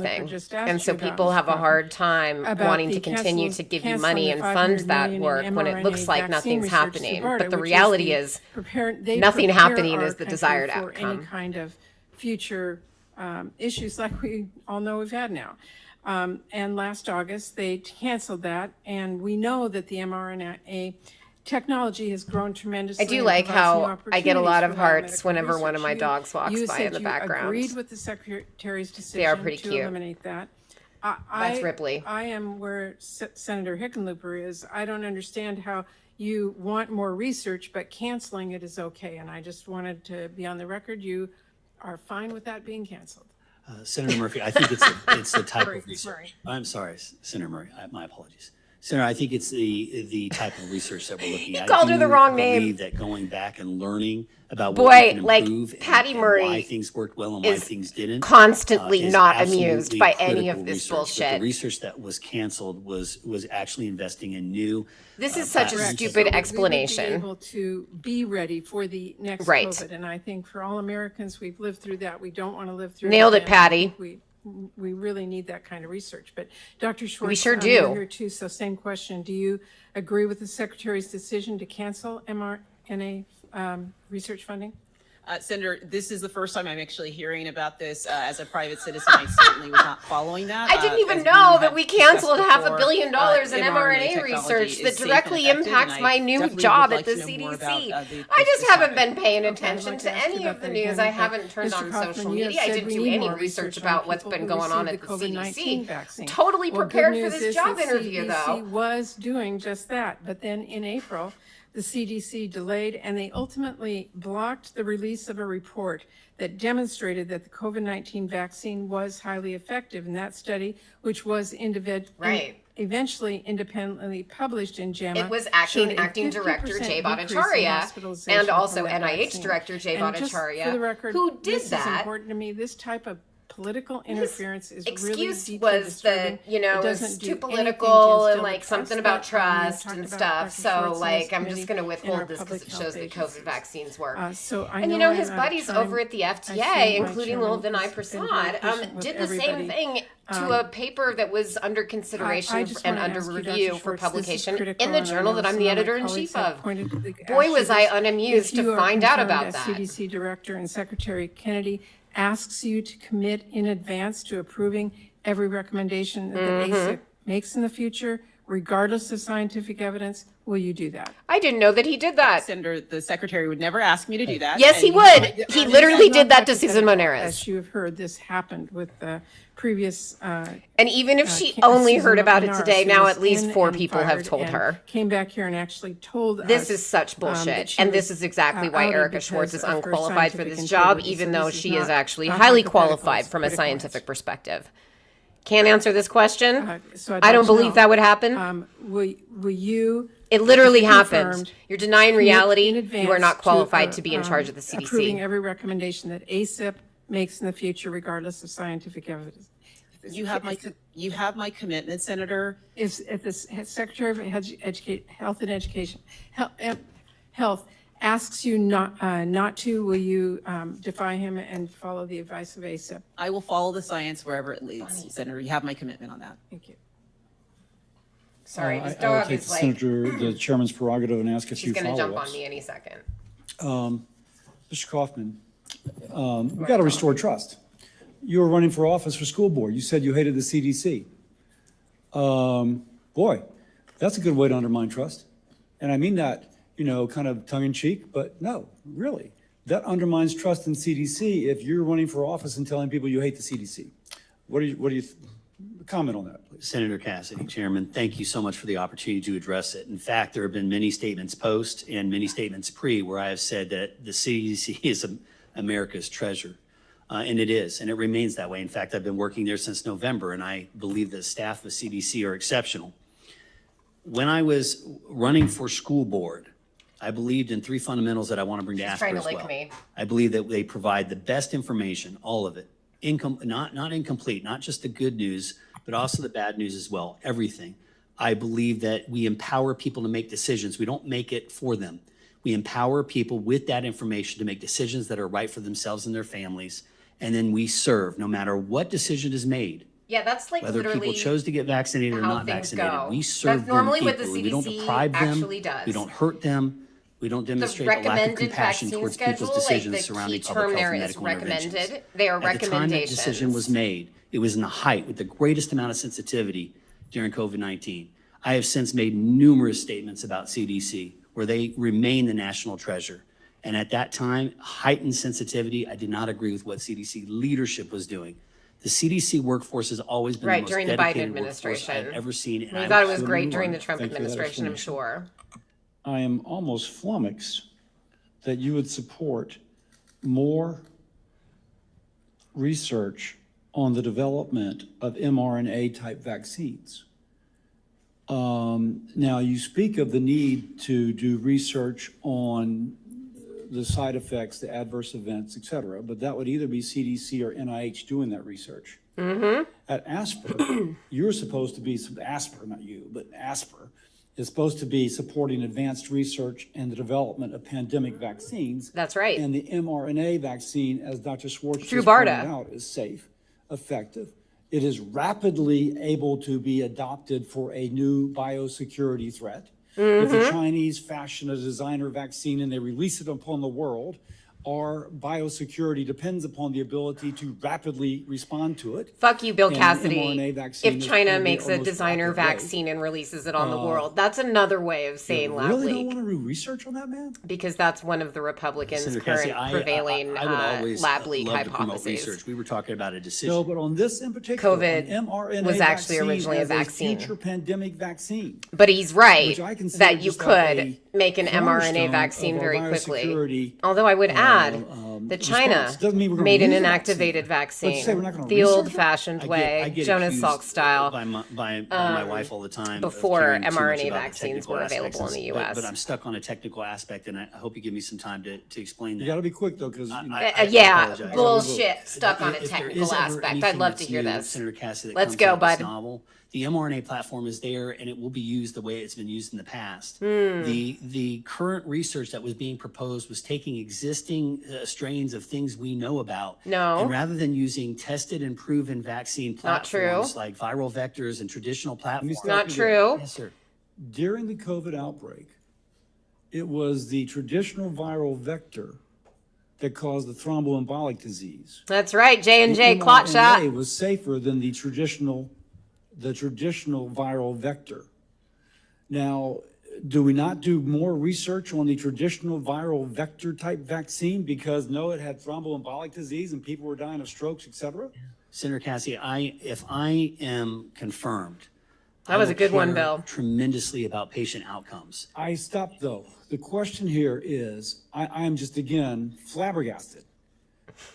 Senator anything. just asked And so you about, people Mr. have a Kaufman, hard time about wanting the to continue to give you canceling money the and fund $500 that million work in when it looks mRNA like vaccine nothing's research to happening. BARDA, But the which reality the is they nothing prepare happening our is the country desired for any outcome. kind of future issues like we all know we've had now. And last August, they canceled that, and we know that the mRNA technology has grown tremendously. I do and like provides new how I get a lot of opportunities for hearts biomedical whenever one of research. my dogs walks You by said in the you background. agreed with the Secretary's They are decision pretty to cute. eliminate that. That's Ripley. I am where Senator Hickenlooper is. I don't understand how you want more research, but canceling it is okay. And I just wanted to be on the record. You are fine with that being canceled. Senator Murphy, I think it's the type of research. I'm sorry, Senator Murray, my apologies. Senator, I think it's the type of research that we're looking at. called her the wrong name. I believe that going back and learning about what we can improve Patty and Murray why things worked well and why things didn't. Constantly is not absolutely amused by any of critical this research. But bullshit. the research that was canceled was actually investing in new. This is such a platforms. stupid We explanation. would be able to be ready for the next Right. COVID. And I think for all Americans, we've lived through that. We don't want to live through Nailed it, again. Patty. We really need that kind of research. But Dr. Schwartz, sure do. you're here too. So same question. Do you agree with the Secretary's decision to cancel mRNA research funding? Senator, this is the first time I'm actually hearing about this. As a private citizen, I certainly was not following that. I didn't even as know had that we discussed canceled $500 before, million in mRNA technology research is that safe directly and effective, impacts and my I new definitely job would at like the to know more CDC. about, the I just haven't topic. been paying Okay, I'd attention like to to ask you any about of the that news. again, I but haven't turned Mr. on Kaufman, social you have media. I said didn't we do need any more research on about what's people been who going on received at the the COVID-19 CDC. vaccine. Totally Well, good prepared for news this is job the interview, CDC though. was doing just that, but then in April, the CDC delayed and they ultimately blocked the release of a report that demonstrated that the COVID-19 vaccine was highly effective. And that study, which was eventually independently published in JAMA, It was showed acting a director 50% Jay decrease in Bhattacharya hospitalization and also from that NIH vaccine. director Jay And just Bhattacharya, for the record, who did this is that. important to me. This type of political interference is really Excuse deeply was disturbing. that, you know, It it was doesn't do too anything to political and instill like the something trust about that we have trust talked and about stuff. Dr. So Schwartz and like, his I'm just going to committee in withhold our this because public it health shows that agencies. COVID vaccines work. So I And you know know, I'm his out of buddies time. over at the I see FDA, my including chairman little Vinay has been very Prasad, patient with did the same everybody. thing to a paper that was under consideration I just and wanna under ask you, Dr. review for Schwartz, this is publication critical, in the and I journal know that I'm some the of my editor-in-chief colleagues have of. pointed- Boy, asked you was I this. unamused If you to are find out concerned about as that. CDC Director and Secretary Kennedy asks you to commit in advance to approving every recommendation that Mm-hmm. the ACIP makes in the future, regardless of scientific evidence, will you do that? I didn't know that he did that. Senator, the secretary would never ask me to do that. Yes, and he you would. might- He And literally this is did not that to Susan hypothetical. Moneris. As you have heard, this happened with the previous. And even if she Ca- only Susan heard about it Moneris, today, who now was at least in 4 and people have fired told and her. Came back here and actually told us. This is such bullshit. that she And this was, is exactly why outed Erica Schwartz is because of her unqualified for scientific this job, integrity. even So though this is she is not- actually not highly hypothetical, qualified it's from a critical scientific answer. perspective. Can't answer this question. So I'd I like don't to believe know, that would happen. Will you? It literally confirmed, happened. You're denying commit reality. in You are advance not qualified to be in charge of the Approving CDC. every recommendation that ACIP makes in the future, regardless of scientific evidence. You have my commitment, Senator. If the Secretary of Health and Education, Health asks you not to, will you defy him and follow the advice of ACIP? I will follow the science wherever it leads, Senator. You have my commitment on that. Thank you. Sorry, this I will dog take is the like, Senator, the chairman's prerogative and ask a she's few going to jump on follow-ups. me any second. Mr. Kaufman, we've got to restore trust. You were running for office for school board. You said you hated the CDC. Boy, that's a good way to undermine trust. And I mean that, you know, kind of tongue in cheek, but no, really. That undermines trust in CDC if you're running for office and telling people you hate the CDC. What do you comment on that, please? Senator Cassidy, Chairman, thank you so much for the opportunity to address it. In fact, there have been many statements post and many statements pre where I have said that the CDC is America's treasure. And it is, and it remains that way. In fact, I've been working there since November, and I believe the staff of CDC are exceptional. When I was running for school board, I believed in 3 fundamentals that I want to bring to She's ASPR trying to as lick well. me. I believe that they provide the best information, all of it, not incomplete, not just the good news, but also the bad news as well, everything. I believe that we empower people to make decisions. We don't make it for them. We empower people with that information to make decisions that are right for themselves and their families. And then we serve, no matter what decision is made, Yeah, that's like whether literally people chose to get vaccinated or how not things vaccinated. go. We serve That's them normally what the equally. We don't CDC deprive them. actually does. We don't hurt them. We don't demonstrate a lack of recommended compassion vaccine towards schedule, people's decisions like the surrounding key public term health there and is medical interventions. recommended. They are At the time that decision recommendations. was made, it was in the height with the greatest amount of sensitivity during COVID-19. I have since made numerous statements about CDC where they remain the national treasure. And at that time, heightened sensitivity, I did not agree with what CDC leadership was doing. The CDC workforce has always been the Right, most during the Biden dedicated workforce administration. I've ever seen. and We I thought it was would- great during the Trump Thank you for that administration, I'm explanation. sure. I am almost flummoxed that you would support more research on the development of mRNA-type vaccines. Now, you speak of the need to do research on the side effects, the adverse events, et cetera, but that would either be CDC or NIH doing that research. At ASPR, you're supposed to be, ASPR, not you, but ASPR, is supposed to be supporting advanced research and the development of pandemic vaccines. That's right. And the mRNA vaccine, as Dr. Schwartz Through just pointed BARDA. out, is safe, effective. It is rapidly able to be adopted for a new biosecurity threat. If the Chinese fashion a designer vaccine and they release it upon the world, our biosecurity depends upon the ability to rapidly respond to it. Fuck you, Bill And the Cassidy. mRNA vaccine If is China probably makes our a most designer rapid way. vaccine and releases it on the world, that's another way of saying You lab really don't leak. want to do research on that, man? Because that's one of the Republicans' Senator current Cassidy, prevailing I would always lab leak love to promote hypotheses. research. We were talking about a decision. No, but on this in particular, COVID on mRNA was actually vaccine originally a as vaccine. future pandemic vaccine. But he's right Which I consider that you just like could a make an cornerstone mRNA of vaccine our very quickly. biosecurity, Although I would add that response. China Doesn't mean we're gonna made an use the vaccine. inactivated But to vaccine say we're not gonna the research it? old-fashioned I way, get Jonas accused Salk style. by my wife all the time of before caring too much mRNA about the vaccines technical were aspects, available in the but- US. But I'm stuck on a technical aspect, and I hope you give me some time to explain that. You got to be quick though, because Yeah, apologize. bullshit. Stuck on a If there technical is ever aspect. I'd anything love to that's hear new, this. Senator Cassidy, that Let's comes go, out of this bud. novel, the mRNA platform is there, and it will be used the way it's been used in the past. Hmm. The current research that was being proposed was taking existing strains of things we know about. No. And rather than using tested and proven vaccine Not true. platforms like viral vectors and traditional platforms. Not true. Yes, sir. during the COVID outbreak, it was the traditional viral vector that caused the thromboembolic disease. That's right, J&J The clot shot. mRNA was safer than the traditional viral vector. Now, do we not do more research on the traditional viral vector type vaccine because no, it had thromboembolic disease and people were dying of strokes, et cetera? Senator Cassidy, if I am confirmed, That was I a good will one, care Bill. tremendously about patient outcomes. I stopped though. The question here is, I am just again flabbergasted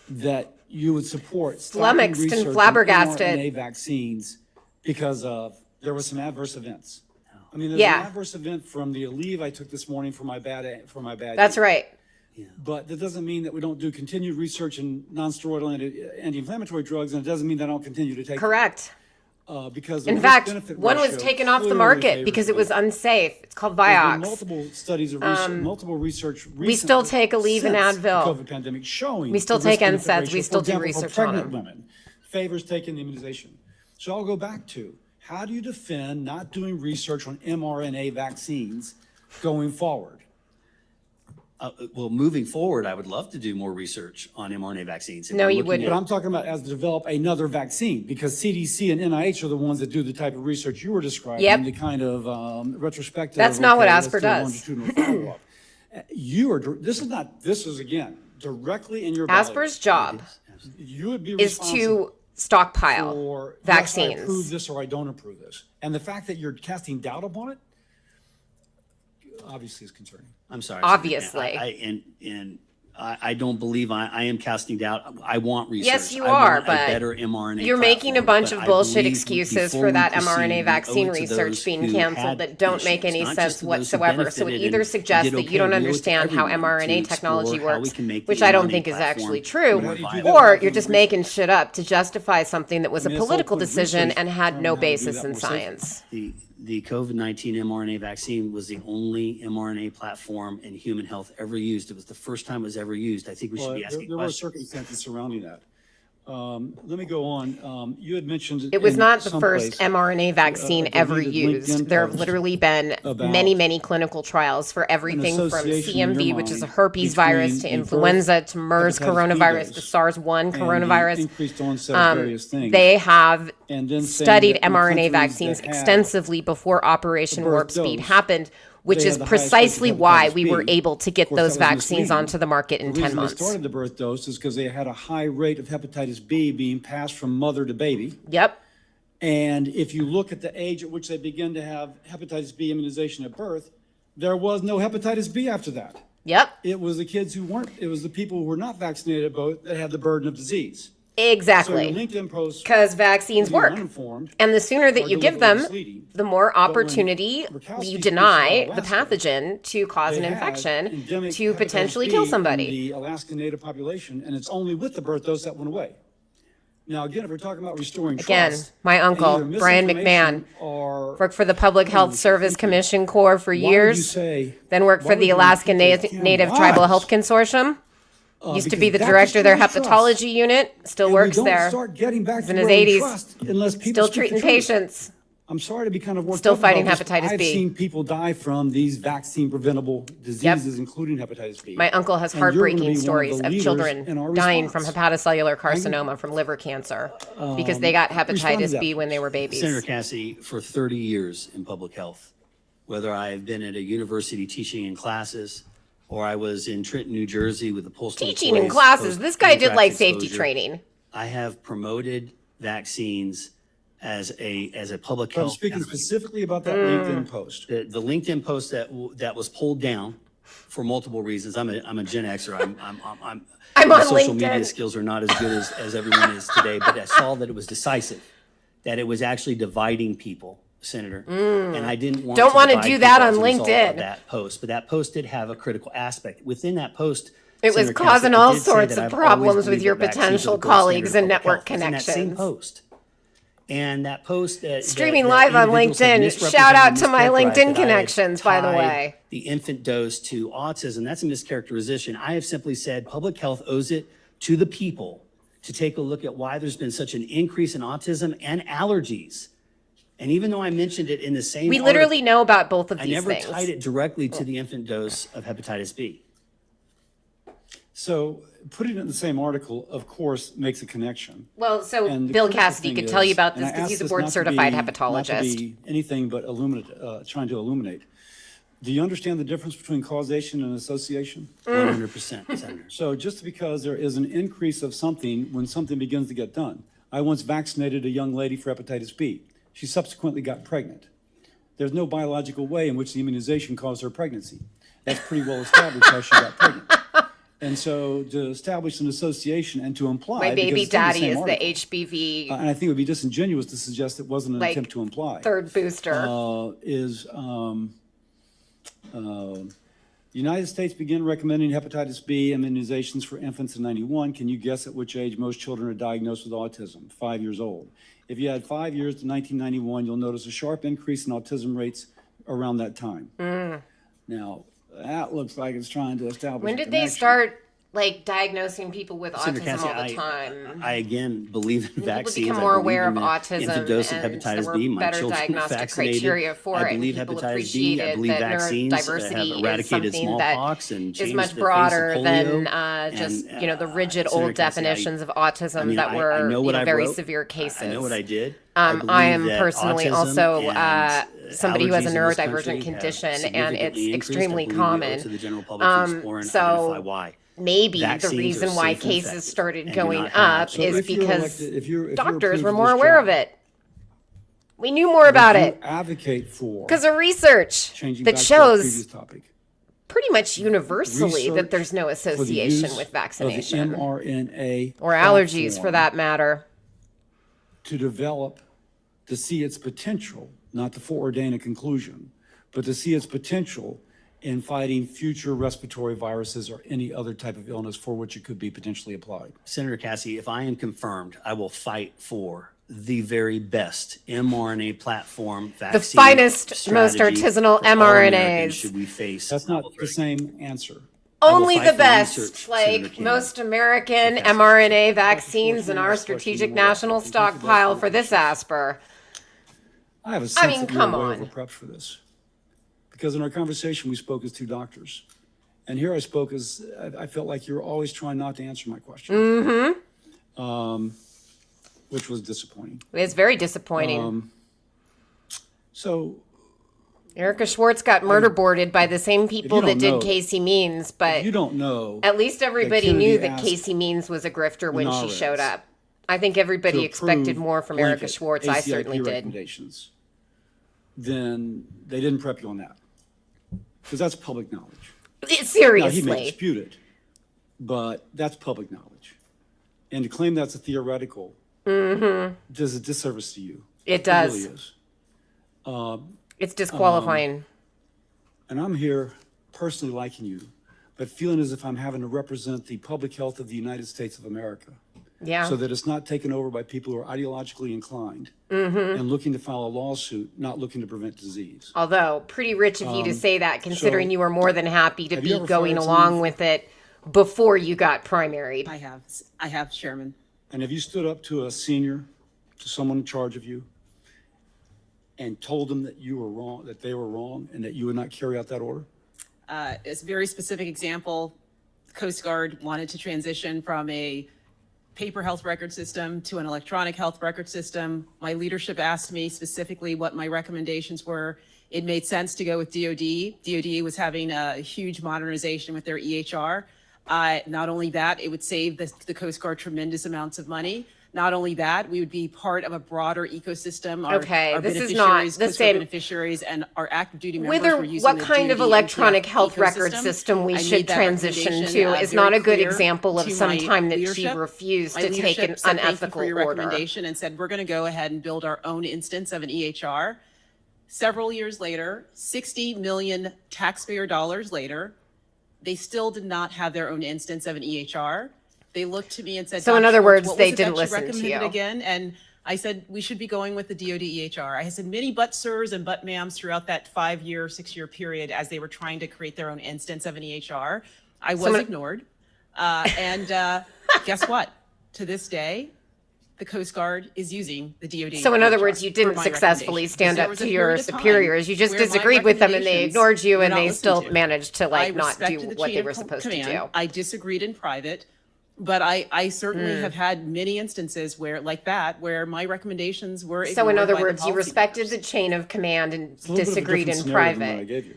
that you would support stopping Flummoxed and research on flabbergasted. mRNA vaccines because there were some adverse events. I mean, there's Yeah. an adverse event from the Aleve I took this morning for my bad. That's year. right. But that doesn't mean that we don't do continued research in non-steroidal anti-inflammatory drugs, and it doesn't mean that I don't continue to take them. Correct. Because the In fact, risk-benefit one was ratio taken off the clearly market favors because it was them. unsafe. It's called There's been Vioxx. multiple studies of research, multiple research we still recently take Aleve and since the Advil. COVID pandemic showing We still the take risk-benefit NSAIDs. ratio, We still for do example, for research on pregnant them. women favors taking the immunization. So I'll go back to, how do you defend not doing research on mRNA vaccines going forward? Well, moving forward, I would love to do more research on mRNA vaccines. If No, we're you looking wouldn't. But at- I'm talking about as to develop another vaccine, because CDC and NIH are the ones that do the type of research you were describing, Yep. the kind of retrospective. That's not what let's ASPR do a does. longitudinal follow-up. This is again, directly in your. ASPR's job You would be is responsible to stockpile for, yes, I vaccines. approve this or I don't approve this. And the fact that you're casting doubt upon it, obviously is concerning. I'm sorry. Obviously. I don't believe I am casting doubt. I want research. Yes, you I are, want a but better mRNA you're making a platform, bunch but of I bullshit believe excuses before for we that proceed, mRNA we owe vaccine it to research those being who canceled had that don't make patients, any not sense just to those who whatsoever. So it benefited either and suggests did that you don't okay. We owe it to understand how everyone mRNA to technology explore how we works, can make the which I don't mRNA think is platform actually true, more viable. or you're just making shit up to justify something that was I mean, a that's the whole political point of decision research, and had learning no how to do basis that in more safely. science. The COVID-19 mRNA vaccine was the only mRNA platform in human health ever used. It was the first time it was ever used. I think we should Well, be asking there were questions. circumstances surrounding that. Let me go on. You had mentioned. It was in not the some first place, mRNA vaccine ever deleted used. LinkedIn There have post literally been about many clinical trials for everything from association in your CMV, which is a mind herpes virus, to between the influenza, to birth MERS hepatitis B coronavirus, to dose SARS-1 and the coronavirus. increased onset of various things. They have And then saying studied that in mRNA countries vaccines that had extensively before Operation birth Warp Speed dose, happened. which They is have the highest rates of precisely why hepatitis we were B. able to get Of course, those that was vaccines misleading. onto the market in The 10 reason months. they started the birth dose is because they had a high rate of hepatitis B being passed from mother to baby. Yep. And if you look at the age at which they begin to have hepatitis B immunization at birth, there was no hepatitis B after that. Yep. It was the kids who weren't, it was the people who were not vaccinated at both that had the burden of disease. Exactly. So your LinkedIn post, because vaccines being work. uninformed, And the sooner that are you give deliberately them, misleading. the more when opportunity Murkowski you speaks deny about the Alaska, pathogen to cause an they had infection endemic to hepatitis potentially B kill in somebody. the Alaska Native population, and it's only with the birth dose that went away. Now, again, if we're talking about restoring Again, trust, my uncle, either Brian McMahon, misinformation or worked for the Public Health Service Commission Corps for Why would you years, say- then worked why for the would you Alaska repeat those Native damn Tribal lies? Health Consortium. Used to be the because that director of their destroys hepatology trust. unit, still And we works don't there. start getting back He's to in his where we 80s, trust unless people still speak the treating truth. patients. I'm sorry to be kind of worked Still up about fighting this, but hepatitis I've B. seen people die from these vaccine-preventable diseases, including hepatitis B. My uncle has And you're gonna be heartbreaking one of the stories of leaders in children our dying from response. hepatocellular carcinoma from liver cancer because they got respond to hepatitis that, B when they were babies. Senator Cassidy, for 30 years in public health, whether I have been at a university teaching in classes or I was in Trenton, New Jersey with the postal Teaching in employees classes. This guy did post-anthrax like safety exposure, training. I have promoted vaccines as a public But I'm health. speaking effort. specifically about that Mm. LinkedIn post. The LinkedIn post that was pulled down for multiple reasons. I'm a Gen Xer. I'm my on social LinkedIn. media skills are not as good as everyone is today, but I saw that it was decisive, that it was actually dividing people, Senator. And I didn't want Don't wanna divide do that people on as a result LinkedIn. of that post, but that post did have a critical aspect. Within that post, It was Senator causing Cassidy, I all did say sorts that of I've always problems with believed your that vaccines are potential the gold standard colleagues of and public network health. It's in that same connections. post. And that post that Streaming that live on individuals have LinkedIn. misrepresented Shout out and to my mischaracterized LinkedIn that I had connections, by the tied way. the infant dose to autism. That's a mischaracterization. I have simply said public health owes it to the people to take a look at why there's been such an increase in autism and allergies. And even though I mentioned it in the same We literally article, know about both of I these never things. tied it directly to the infant dose of hepatitis B. So putting it in the same article, of course, makes a connection. Well, so And the Bill critical Cassidy thing could tell you is- about and this I because ask he's a this board not to certified be- hepatologist. Not to be anything but trying to illuminate. Do you understand the difference between causation and association? 100%, Senator. So just because there is an increase of something when something begins to get done. I once vaccinated a young lady for hepatitis B. She subsequently got pregnant. There's no biological way in which the immunization caused her pregnancy. That's pretty well established how she got pregnant. And so to establish an association and to imply. My because baby it's in the daddy same is the article, HBV and I think it would be disingenuous to suggest it wasn't an Like, attempt to imply. third booster. The United States began recommending hepatitis B immunizations for infants in 91. Can you guess at which age most children are diagnosed with autism? 5 years old. If you add 5 years to 1991, you'll notice a sharp increase in autism rates around that time. Now, that looks like it's trying to establish When a did they connection. start like diagnosing people with Senator autism Cassidy, all the time? I again believe in People vaccines. become I more believe aware in of the autism infant dose of and hepatitis there were B. My better children are diagnostic vaccinated. criteria for I it, and believe people hepatitis B. I appreciated believe that vaccines neurodiversity have is eradicated something that smallpox and is changed much the face broader of than polio. just And, the rigid Senator old Cassidy, definitions of autism I mean, that were I know what I very wrote. severe cases. I know what I did. I believe am that personally autism also and, somebody who has a allergies in this country neurodivergent have condition, and significantly it's increased. I extremely believe we owe it common. to the general public to explore and So identify why. maybe Vaccines the are reason why safe and cases effective started and do going not have up So is if you're because elected- if you're doctors approved were for more this aware job, of it. We knew more about would you it advocate for because of research changing that back to our previous shows topic? pretty much universally that Research there's no for the association use with of the vaccination mRNA or allergies for platform that matter. to develop, to see its potential, not to foreordain a conclusion, but to see its potential in fighting future respiratory viruses or any other type of illness for which it could be potentially applied. Senator Cassidy, if I am confirmed, I will fight for the very best mRNA platform vaccine. finest, most strategy artisanal for all Americans mRNAs. Should we face That's not the same answer. I will Only fight the for best, research, Senator like King. most American mRNA vaccines in our strategic national stockpile for this ASPR. I have a sense mean, that come you're way on. overprepped for this. Because in our conversation, we spoke as two doctors. And here I spoke as, I felt like you were always trying not to answer my question. Mm-hmm. Which was disappointing. It's very disappointing. So Erica Schwartz got murder boarded by the same people that don't did know- Casey Means, but You don't know. at least everybody Kennedy knew that asked Casey Means was a grifter when she Menarez showed up. I think everybody to expected approve more from Erica blanket Schwartz. I ACIP certainly did. recommendations, then they didn't prep you on that. Because that's public knowledge. Now, he may Seriously. dispute it, but that's public knowledge. And to claim that's a theoretical does a disservice to you. It does. It really is. It's disqualifying. And I'm here personally liking you, but feeling as if I'm having to represent the public health of the United States of America. Yeah. So that it's not taken over by people who are ideologically inclined and looking to file a lawsuit, not looking to prevent disease. Although, pretty rich of you to say that, considering so- you were more than happy to Have you be ever going fired along someone- with it before you got primaried. I have, Chairman. And have you stood up to a senior, to someone in charge of you, and told them that you were wrong, that they were wrong, and that you would not carry out that order? It's a very specific example. Coast Guard wanted to transition from a paper health record system to an electronic health record system. My leadership asked me specifically what my recommendations were. It made sense to go with DOD. DOD was having a huge modernization with their EHR. Not only that, it would save the Coast Guard tremendous amounts of money. Not only that, we would be part of a broader ecosystem. Our This is not beneficiaries, the Coast Guard same. beneficiaries, and our active duty members Whether were using what the kind of DoD electronic MTF health record ecosystem. system we I should made that transition recommendation, to is very not a good clear example of to some my time that she leadership. refused My to take leadership an said, "Thank you unethical for your order. recommendation," and said, we're going to go ahead and build our own instance of an EHR. Several years later, 60 million taxpayer dollars later, they still did not have their own instance of an EHR. They looked to me and said, So in "Dr. other Schwartz, words, what they was it didn't that listen to recommended you." Again, and I said, we should be going with the DoD EHR. I said many but sirs and but ma'ams throughout that 5-year, 6-year period as they were trying to create their own instance of an EHR. I was ignored. Guess what? To this day, the Coast Guard is using the DoD. So in other EHR words, you for didn't my successfully recommendations. stand There up was to a your period of time superiors. You just where my disagreed with them and they recommendations ignored you were and not they listened still to. managed to I not do respected the what chain they of were supposed to command. do. I disagreed in private, but I certainly have had many instances where, like that, where my recommendations were ignored. So in other by the words, you policymakers. respected the chain of command and It's a little bit of a disagreed different in scenario than what I private. gave you.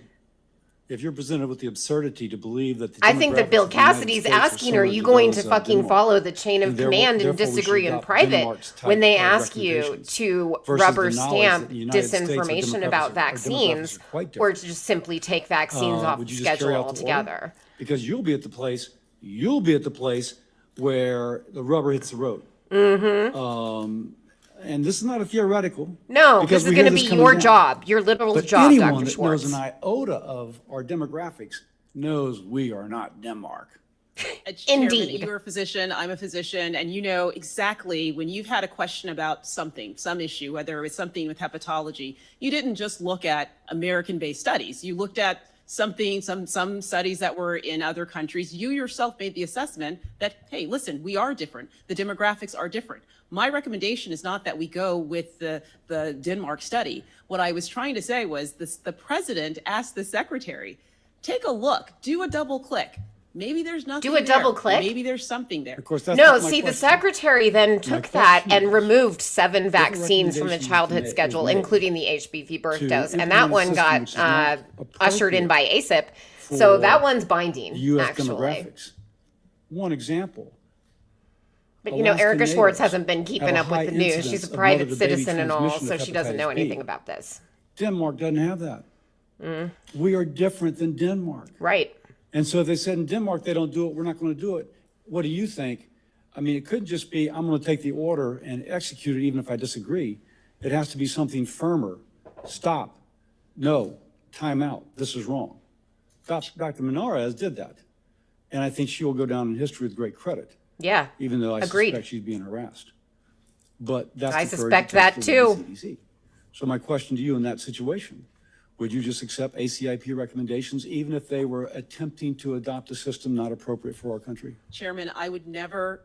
If you're presented with the absurdity to believe that the I think that demographics Bill of the United Cassidy's States are asking, similar are you to going those to of fucking Denmark, follow the chain of and command and therefore we should disagree in adopt private Denmark's type when they of ask you recommendations to versus rubber the knowledge stamp that the United States, our disinformation demographics about are vaccines quite or different. to just simply take vaccines off Would the you just carry schedule out the order? altogether? Because you'll be at the place where the rubber hits the road. And this is not a theoretical. No, because this is we hear going to be coming your down. job, your literal But job, anyone Dr. that Schwartz. knows an iota of our demographics knows we are not Denmark. Chairman, Indeed. you're a physician, I'm a physician, and you know exactly when you've had a question about something, some issue, whether it was something with hepatology, you didn't just look at American-based studies. You looked at something, some studies that were in other countries. You yourself made the assessment that, hey, listen, we are different. The demographics are different. My recommendation is not that we go with the Denmark study. What I was trying to say was this: the president asked the secretary, take a look, do a double click. Maybe there's nothing Do a double there. click? Maybe there's something there. Of course, that's No, not my see, the question. secretary then took that question and is, removed 7 vaccines from the recommendations childhood was schedule, made including the HBV birth to dose. And implement that a one system got which is not ushered in by ACIP. So for that one's binding, U.S. actually. demographics. One example. But you know, Alaska Erica Schwartz natives hasn't been keeping have a up with high the news. incidence She's a of private mother-to-baby citizen and all, transmission so of she doesn't know hepatitis B. anything about this. Denmark doesn't have that. Mm. We are different than Denmark. Right. And so if they said in Denmark they don't do it, we're not going to do it. What do you think? I mean, it couldn't just be, I'm going to take the order and execute it even if I disagree. It has to be something firmer. Stop. No. Time out. This is wrong. Dr. Menarez did that. And I think she will go down in history with great credit. Yeah. Even though I Agreed. suspect she's being harassed. But that's I the courage suspect it takes that to lead too. the CDC. So my question to you in that situation, would you just accept ACIP recommendations even if they were attempting to adopt a system not appropriate for our country? Chairman, I would never,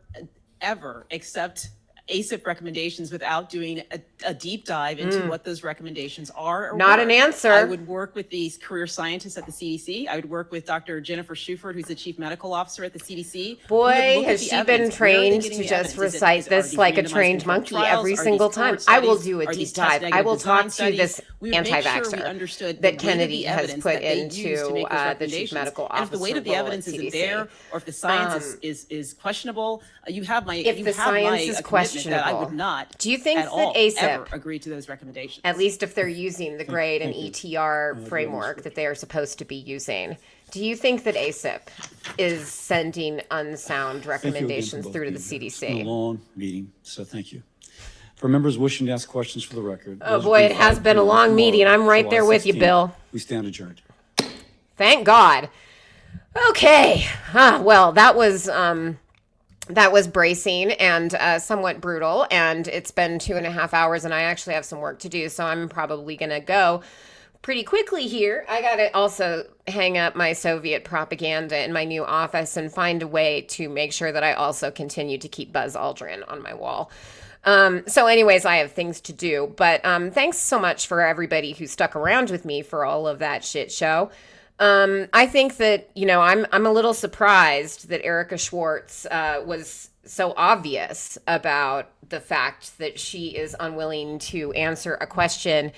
ever accept ACIP recommendations without doing a deep dive into what those recommendations are. Or Not were. an answer. I would work with these career scientists at the CDC. I would work with Dr. Jennifer Schufert, who's the chief medical officer at the CDC. We would Boy, look at has the she evidence. been Where are they trained getting to the just evidence? recite Are this these like a randomized trained controlled monkey trials? every Are these single cohort time. I will studies? do a Are deep these dive. I test-negative will talk design to this studies? We would make sure we understood that the weight of Kennedy the has evidence put that they into use to make those the chief recommendations. medical And if the weight officer of the role at evidence isn't CDC. there, or if the science is questionable, you have my If the science is commitment that I would questionable, not do you think at that all ACIP ever agree to those recommendations? at least if they're using the grade and thank ETR framework that they are supposed to be using, do you think that ACIP is sending unsound Thank you again recommendations both through to the being here. It's been a CDC? long meeting, so thank you. For members wishing to ask questions for the record. Oh those boy, will be it has filed been a tomorrow, long meeting. I'm right there with you, 16th. Bill. We stand adjourned. Thank God. Okay. Well, that was bracing and somewhat brutal, and it's been 2.5 hours, and I actually have some work to do, so I'm probably gonna go pretty quickly here. I gotta also hang up my Soviet propaganda in my new office and find a way to make sure that I also continue to keep Buzz Aldrin on my wall. So anyways, I have things to do, but thanks so much for everybody who stuck around with me for all of that shit show. I think that, I'm a little surprised that Erica Schwartz was so obvious about the fact that she is unwilling to answer a question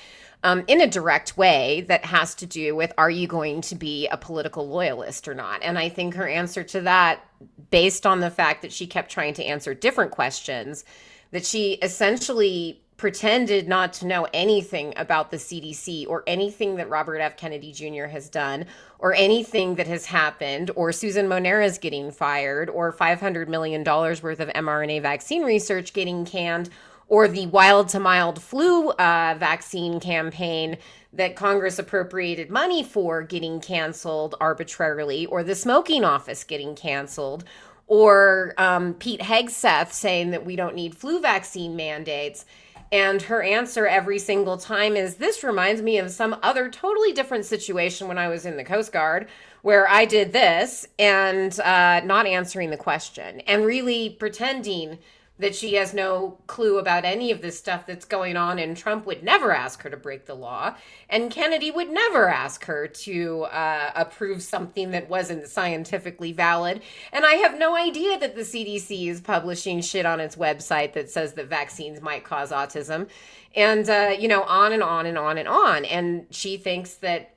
in a direct way that has to do with, are you going to be a political loyalist or not? And I think her answer to that, based on the fact that she kept trying to answer different questions, that she essentially pretended not to know anything about the CDC or anything that Robert F. Kennedy Jr. has done or anything that has happened, or Susan Monera's getting fired, or $500 million worth of mRNA vaccine research getting canned, or the wild to mild flu vaccine campaign that Congress appropriated money for getting canceled arbitrarily, or the smoking office getting canceled, or Pete Hegseth saying that we don't need flu vaccine mandates. And her answer every single time is, this reminds me of some other totally different situation when I was in the Coast Guard, where I did this, and not answering the question and really pretending that she has no clue about any of this stuff that's going on, and Trump would never ask her to break the law, and Kennedy would never ask her to approve something that wasn't scientifically valid. And I have no idea that the CDC is publishing shit on its website that says that vaccines might cause autism, and on and on and on and on. And she thinks that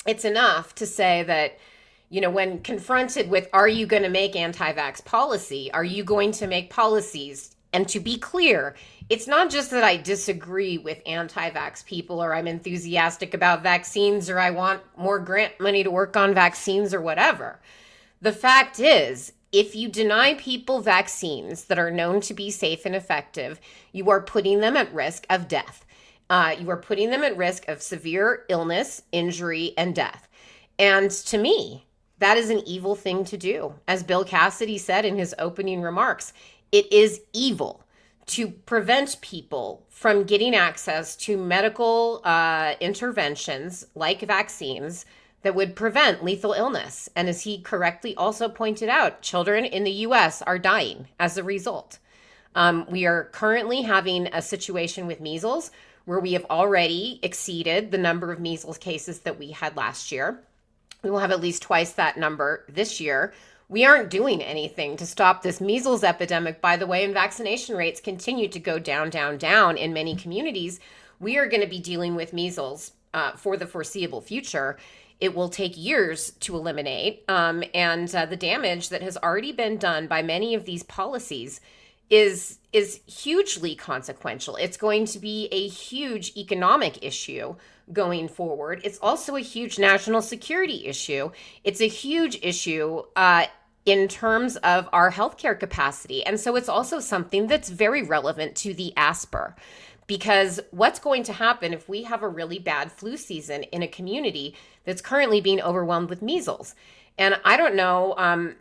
it's enough to say that, when confronted with, are you going to make anti-vax policy? Are you going to make policies? And to be clear, it's not just that I disagree with anti-vax people, or I'm enthusiastic about vaccines, or I want more grant money to work on vaccines or whatever. The fact is, if you deny people vaccines that are known to be safe and effective, you are putting them at risk of death. You are putting them at risk of severe illness, injury, and death. And to me, that is an evil thing to do. As Bill Cassidy said in his opening remarks, it is evil to prevent people from getting access to medical interventions like vaccines that would prevent lethal illness. And as he correctly also pointed out, children in the US are dying as a result. We are currently having a situation with measles where we have already exceeded the number of measles cases that we had last year. We will have at least twice that number this year. We aren't doing anything to stop this measles epidemic, by the way, and vaccination rates continue to go down, down, down in many communities. We are going to be dealing with measles for the foreseeable future. It will take years to eliminate, and the damage that has already been done by many of these policies is hugely consequential. It's going to be a huge economic issue going forward. It's also a huge national security issue. It's a huge issue in terms of our healthcare capacity. And so it's also something that's very relevant to the ASPR, because what's going to happen if we have a really bad flu season in a community that's currently being overwhelmed with measles? And I don't know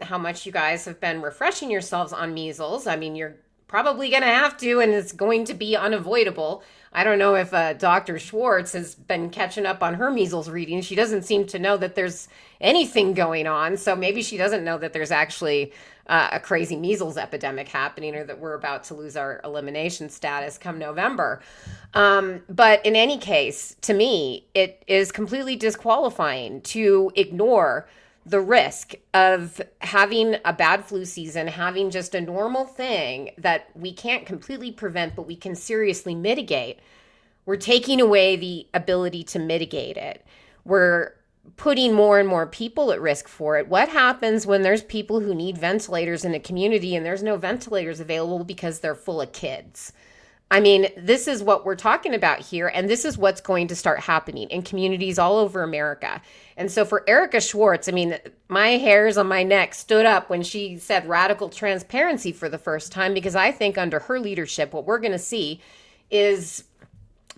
how much you guys have been refreshing yourselves on measles. I mean, you're probably going to have to, and it's going to be unavoidable. I don't know if Dr. Schwartz has been catching up on her measles reading. She doesn't seem to know that there's anything going on. So maybe she doesn't know that there's actually a crazy measles epidemic happening, or that we're about to lose our elimination status come November. But in any case, to me, it is completely disqualifying to ignore the risk of having a bad flu season, having just a normal thing that we can't completely prevent, but we can seriously mitigate. We're taking away the ability to mitigate it. We're putting more and more people at risk for it. What happens when there's people who need ventilators in a community and there's no ventilators available because they're full of kids? I mean, this is what we're talking about here, and this is what's going to start happening in communities all over America. And so for Erica Schwartz, I mean, my hairs on my neck stood up when she said radical transparency for the first time, because I think under her leadership, what we're going to see is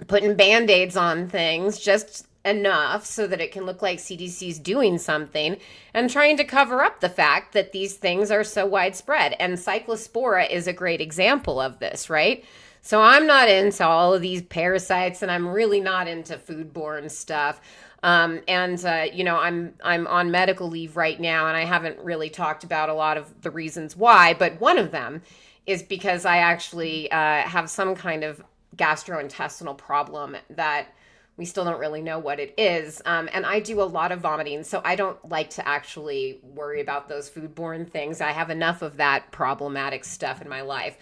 putting Band-Aids on things just enough so that it can look like CDC's doing something, and trying to cover up the fact that these things are so widespread. And cyclospora is a great example of this, right? So I'm not into all of these parasites, and I'm really not into foodborne stuff. You know, I'm on medical leave right now, and I haven't really talked about a lot of the reasons why, but one of them is because I actually have some kind of gastrointestinal problem that we still don't really know what it is. And I do a lot of vomiting, so I don't like to actually worry about those foodborne things. I have enough of that problematic stuff in my life.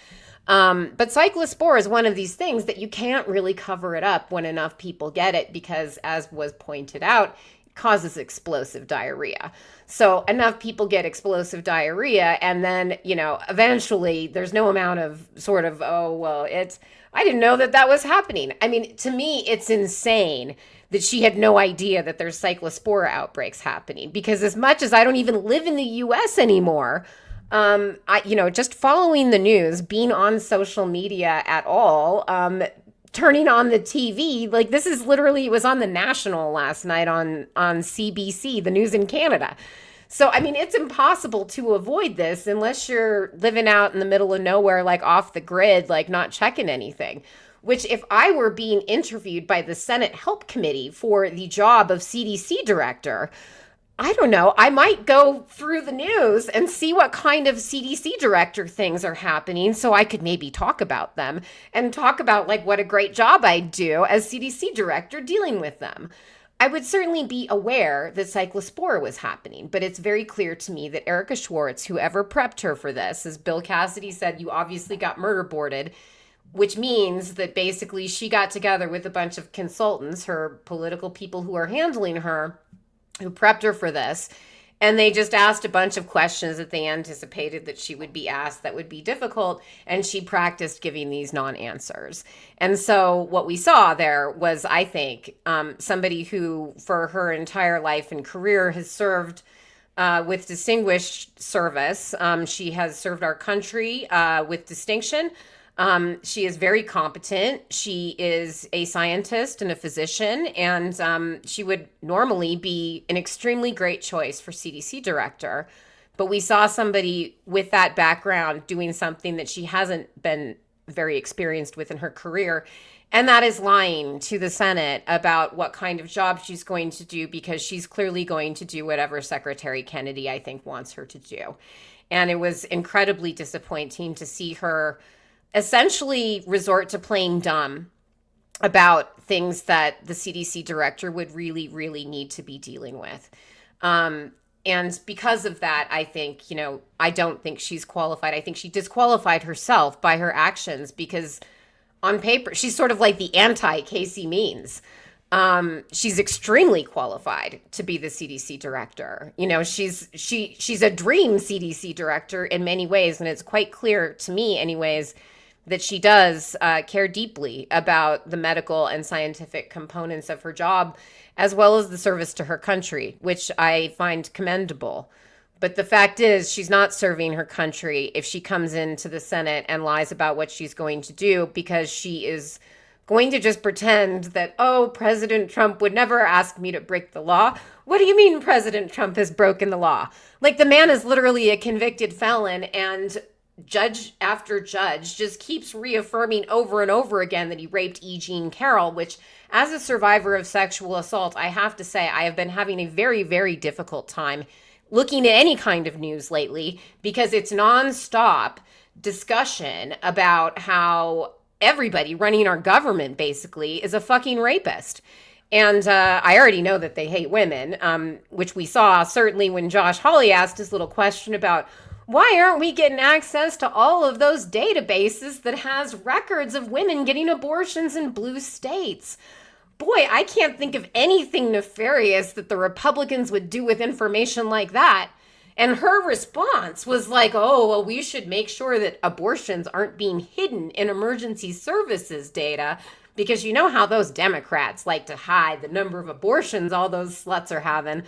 But cyclospora is one of these things that you can't really cover it up when enough people get it, because, as was pointed out, it causes explosive diarrhea. So enough people get explosive diarrhea, and then, you know, eventually there's no amount of sort of, oh, well, I didn't know that that was happening. I mean, to me, it's insane that she had no idea that there's cyclospora outbreaks happening, because as much as I don't even live in the US anymore, just following the news, being on social media at all, turning on the TV, like this is literally, it was on the National last night on CBC, the news in Canada. So, I mean, it's impossible to avoid this unless you're living out in the middle of nowhere, like off the grid, like not checking anything. Which, if I were being interviewed by the Senate Help Committee for the job of CDC director, I don't know, I might go through the news and see what kind of CDC director things are happening, so I could maybe talk about them and talk about like what a great job I do as CDC director dealing with them. I would certainly be aware that cyclospora was happening, but it's very clear to me that Erica Schwartz, whoever prepped her for this, as Bill Cassidy said, you obviously got murder boarded, which means that basically she got together with a bunch of consultants, her political people who are handling her, who prepped her for this, and they just asked a bunch of questions that they anticipated that she would be asked that would be difficult, and she practiced giving these non-answers. And so what we saw there was, I think, somebody who for her entire life and career has served with distinguished service. She has served our country with distinction. She is very competent. She is a scientist and a physician, and she would normally be an extremely great choice for CDC director. But we saw somebody with that background doing something that she hasn't been very experienced with in her career, and that is lying to the Senate about what kind of job she's going to do, because she's clearly going to do whatever Secretary Kennedy, I think, wants her to do. And it was incredibly disappointing to see her essentially resort to playing dumb about things that the CDC director would really, really need to be dealing with. And because of that, I think, I don't think she's qualified. I think she disqualified herself by her actions, because on paper, she's sort of like the anti-Casey Means. She's extremely qualified to be the CDC director. She's a dream CDC director in many ways, and it's quite clear to me anyways that she does care deeply about the medical and scientific components of her job, as well as the service to her country, which I find commendable. But the fact is, she's not serving her country if she comes into the Senate and lies about what she's going to do, because she is going to just pretend that, oh, President Trump would never ask me to break the law. What do you mean President Trump has broken the law? Like, the man is literally a convicted felon, and judge after judge just keeps reaffirming over and over again that he raped E. Jean Carroll, which, as a survivor of sexual assault, I have to say I have been having a very, very difficult time looking at any kind of news lately, because it's nonstop discussion about how everybody running our government basically is a fucking rapist. And I already know that they hate women, which we saw certainly when Josh Hawley asked his little question about why aren't we getting access to all of those databases that has records of women getting abortions in blue states. Boy, I can't think of anything nefarious that the Republicans would do with information like that. And her response was like, oh, well, we should make sure that abortions aren't being hidden in emergency services data, because you know how those Democrats like to hide the number of abortions all those sluts are having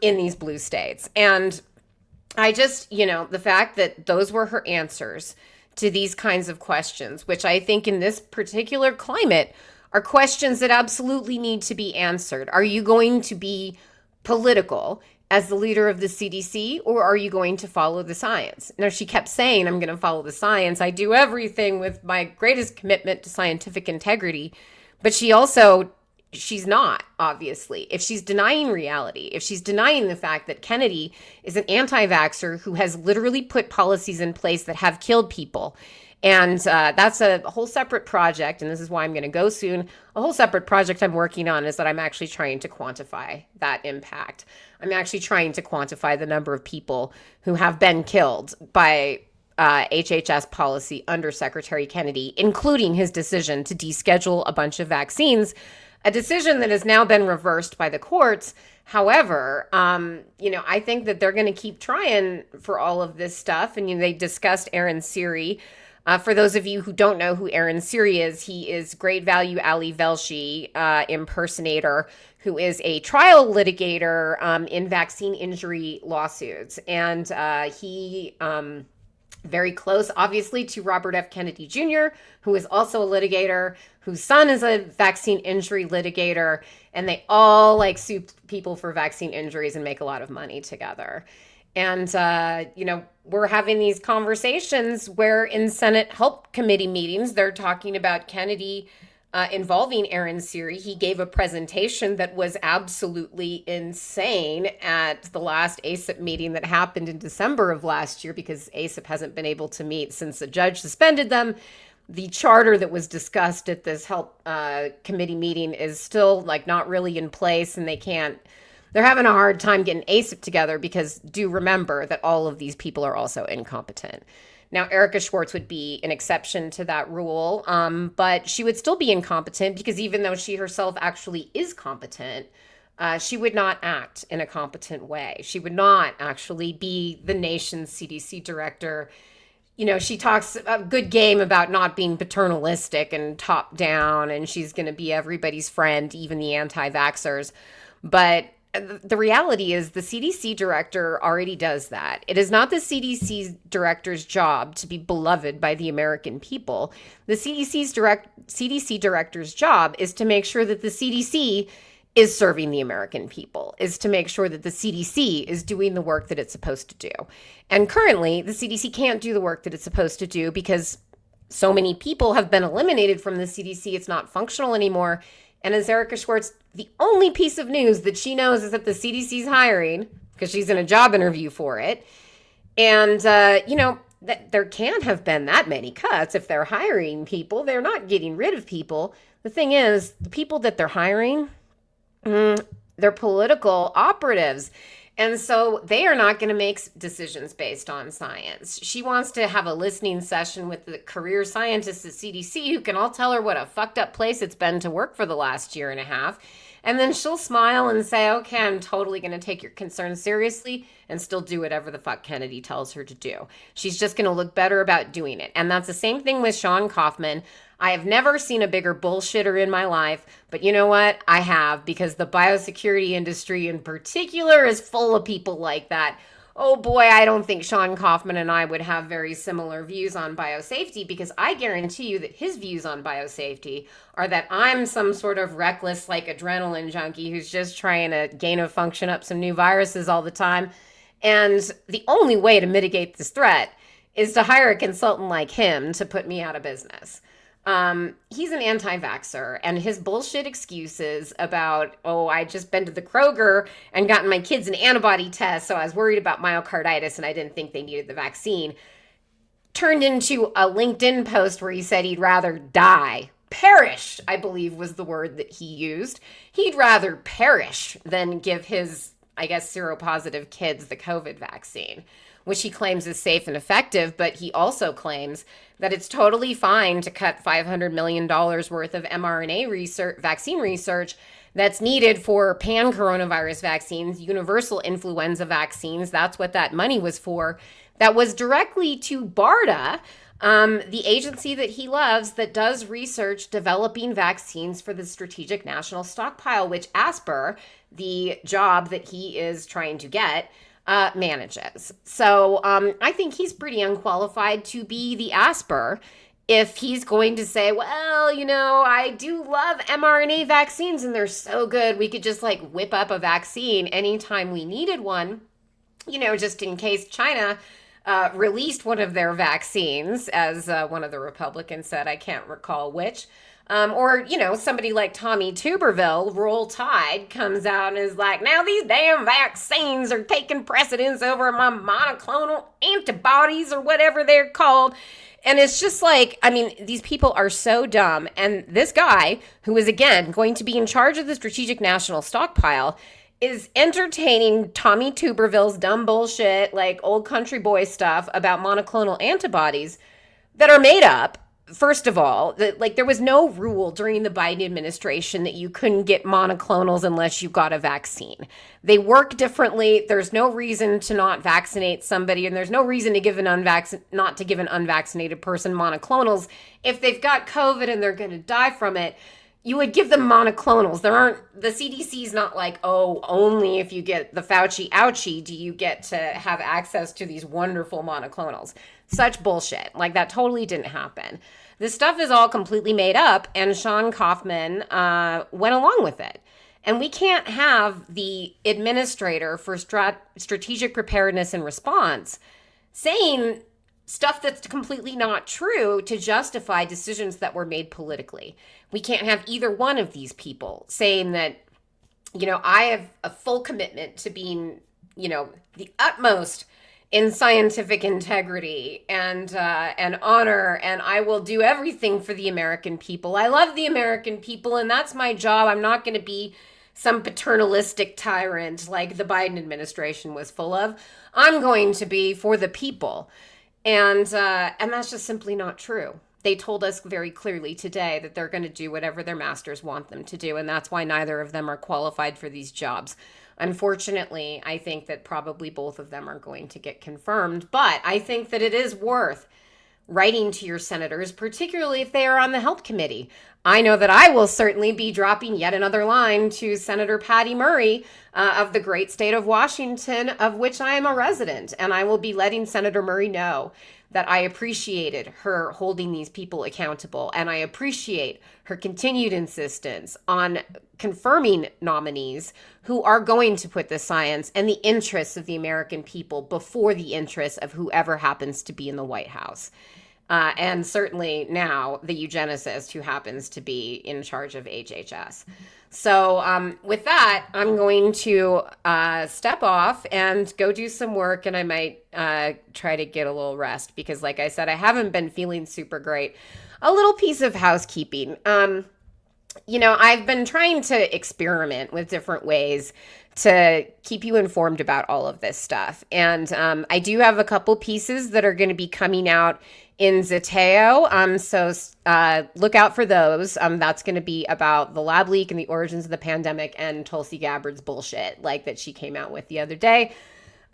in these blue states. And I just, the fact that those were her answers to these kinds of questions, which I think in this particular climate are questions that absolutely need to be answered. Are you going to be political as the leader of the CDC, or are you going to follow the science? Now, she kept saying, I'm going to follow the science. I do everything with my greatest commitment to scientific integrity. But she's not, obviously. If she's denying reality, if she's denying the fact that Kennedy is an anti-vaxxer who has literally put policies in place that have killed people, and that's a whole separate project, and this is why I'm going to go soon. A whole separate project I'm working on is that I'm actually trying to quantify that impact. I'm actually trying to quantify the number of people who have been killed by HHS policy under Secretary Kennedy, including his decision to deschedule a bunch of vaccines, a decision that has now been reversed by the courts. However, I think that they're going to keep trying for all of this stuff. And they discussed Aaron Siri. For those of you who don't know who Aaron Siri is, he is Great Value Ali Velshi impersonator, who is a trial litigator in vaccine injury lawsuits. And he very close, obviously, to Robert F. Kennedy Jr., who is also a litigator, whose son is a vaccine injury litigator, and they all sue people for vaccine injuries and make a lot of money together. And, we're having these conversations where in Senate Help Committee meetings, they're talking about Kennedy involving Aaron Siri. He gave a presentation that was absolutely insane at the last ACIP meeting that happened in December of last year, because ACIP hasn't been able to meet since the judge suspended them. The charter that was discussed at this Help Committee meeting is still not really in place, and they're having a hard time getting ACIP together, because do remember that all of these people are also incompetent. Now, Erica Schwartz would be an exception to that rule, but she would still be incompetent, because even though she herself actually is competent, she would not act in a competent way. She would not actually be the nation's CDC director. She talks a good game about not being paternalistic and top down, and she's going to be everybody's friend, even the anti-vaxxers. But the reality is the CDC director already does that. It is not the CDC director's job to be beloved by the American people. The CDC director's job is to make sure that the CDC is serving the American people, is to make sure that the CDC is doing the work that it's supposed to do. And currently, the CDC can't do the work that it's supposed to do because so many people have been eliminated from the CDC. It's not functional anymore. And as Erica Schwartz, the only piece of news that she knows is that the CDC's hiring, because she's in a job interview for it. And, that there can't have been that many cuts. If they're hiring people, they're not getting rid of people. The thing is, the people that they're hiring, they're political operatives. And so they are not going to make decisions based on science. She wants to have a listening session with the career scientists at CDC who can all tell her what a fucked up place it's been to work for the last year and a half. And then she'll smile and say, okay, I'm totally going to take your concerns seriously and still do whatever the fuck Kennedy tells her to do. She's just going to look better about doing it. And that's the same thing with Sean Kaufman. I have never seen a bigger bullshitter in my life, but you know what? I have, because the biosecurity industry in particular is full of people like that. Oh boy, I don't think Sean Kaufman and I would have very similar views on biosafety, because I guarantee you that his views on biosafety are that I'm some sort of reckless, adrenaline junkie who's just trying to gain a function up some new viruses all the time. And the only way to mitigate this threat is to hire a consultant like him to put me out of business. He's an anti-vaxxer, and his bullshit excuses about, oh, I just been to the Kroger and gotten my kids an antibody test, so I was worried about myocarditis and I didn't think they needed the vaccine, turned into a LinkedIn post where he said he'd rather die. Perish, I believe was the word that he used. He'd rather perish than give his, I guess, seropositive kids the COVID vaccine, which he claims is safe and effective, but he also claims that it's totally fine to cut $500 million worth of mRNA research, vaccine research that's needed for pan-coronavirus vaccines, universal influenza vaccines. That's what that money was for. That was directly to BARDA, the agency that he loves that does research developing vaccines for the Strategic National Stockpile, which ASPR, the job that he is trying to get, manages. So I think he's pretty unqualified to be the ASPR if he's going to say, well, you know, I do love mRNA vaccines and they're so good. We could just like whip up a vaccine anytime we needed one, you know, just in case China released one of their vaccines, as one of the Republicans said, I can't recall which. Or, you know, somebody like Tommy Tuberville, Roll Tide, comes out and is like, now these damn vaccines are taking precedence over my monoclonal antibodies or whatever they're called. And it's just like, I mean, these people are so dumb. And this guy, who is, again, going to be in charge of the Strategic National Stockpile, is entertaining Tommy Tuberville's dumb bullshit, like old country boy stuff about monoclonal antibodies that are made up. First of all, like there was no rule during the Biden administration that you couldn't get monoclonals unless you got a vaccine. They work differently. There's no reason to not vaccinate somebody, and there's no reason to give not to give an unvaccinated person monoclonals. If they've got COVID and they're going to die from it, you would give them monoclonals. The CDC's not like, oh, only if you get the Fauci ouchie do you get to have access to these wonderful monoclonals. Such bullshit. Like that totally didn't happen. This stuff is all completely made up, and Sean Kaufman went along with it. And we can't have the administrator for strategic preparedness and response saying stuff that's completely not true to justify decisions that were made politically. We can't have either one of these people saying that, you know, I have a full commitment to being, you know, the utmost in scientific integrity and honor, and I will do everything for the American people. I love the American people, and that's my job. I'm not going to be some paternalistic tyrant like the Biden administration was full of. I'm going to be for the people. And that's just simply not true. They told us very clearly today that they're going to do whatever their masters want them to do, and that's why neither of them are qualified for these jobs. Unfortunately, I think that probably both of them are going to get confirmed, but I think that it is worth writing to your senators, particularly if they are on the Health Committee. I know that I will certainly be dropping yet another line to Senator Patty Murray of the great state of Washington, of which I am a resident, and I will be letting Senator Murray know that I appreciated her holding these people accountable, and I appreciate her continued insistence on confirming nominees who are going to put the science and the interests of the American people before the interests of whoever happens to be in the White House. And certainly now the eugenicist who happens to be in charge of HHS. So with that, I'm going to step off and go do some work, and I might try to get a little rest because, like I said, I haven't been feeling super great. A little piece of housekeeping. You know, I've been trying to experiment with different ways to keep you informed about all of this stuff. And I do have a couple pieces that are going to be coming out in Zeteo. So look out for those. That's going to be about the lab leak and the origins of the pandemic and Tulsi Gabbard's bullshit, like that she came out with the other day.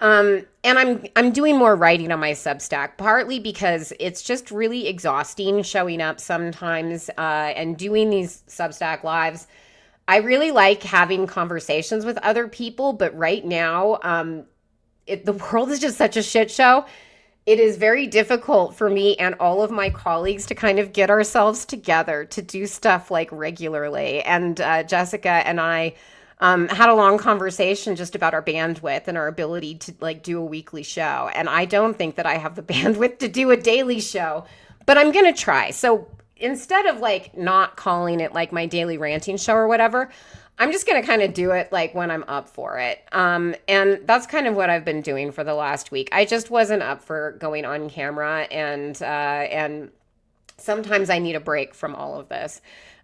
And I'm doing more writing on my Substack, partly because it's just really exhausting showing up sometimes and doing these Substack lives. I really like having conversations with other people, but right now, the world is just such a shit show. It is very difficult for me and all of my colleagues to kind of get ourselves together to do stuff like regularly. And Jessica and I had a long conversation just about our bandwidth and our ability to like do a weekly show. And I don't think that I have the bandwidth to do a daily show, but I'm going to try. So instead of like not calling it like my daily ranting show or whatever, I'm just going to kind of do it like when I'm up for it. And that's kind of what I've been doing for the last week. I just wasn't up for going on camera, and sometimes I need a break from all of this.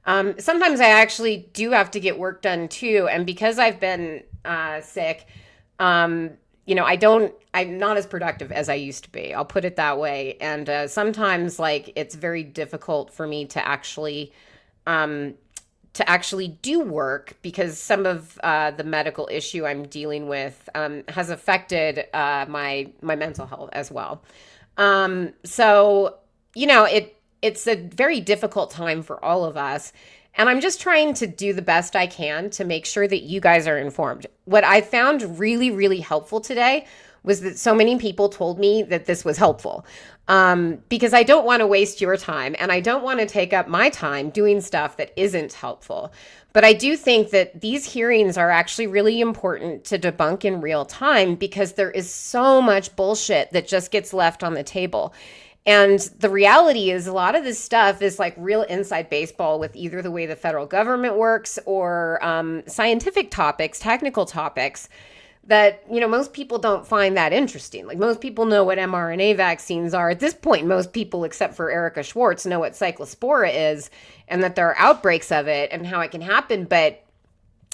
Sometimes I actually do have to get work done too. And because I've been sick, you know, I'm not as productive as I used to be. I'll put it that way. And sometimes like it's very difficult for me to actually do work because some of the medical issue I'm dealing with has affected my mental health as well. So, you know, it's a very difficult time for all of us. And I'm just trying to do the best I can to make sure that you guys are informed. What I found really, really helpful today was that so many people told me that this was helpful. Because I don't want to waste your time and I don't want to take up my time doing stuff that isn't helpful. But I do think that these hearings are actually really important to debunk in real time because there is so much bullshit that just gets left on the table. And the reality is a lot of this stuff is like real inside baseball with either the way the federal government works or scientific topics, technical topics that, you know, most people don't find that interesting. Like most people know what mRNA vaccines are. At this point, most people, except for Erica Schwartz, know what cyclospora is and that there are outbreaks of it and how it can happen. But,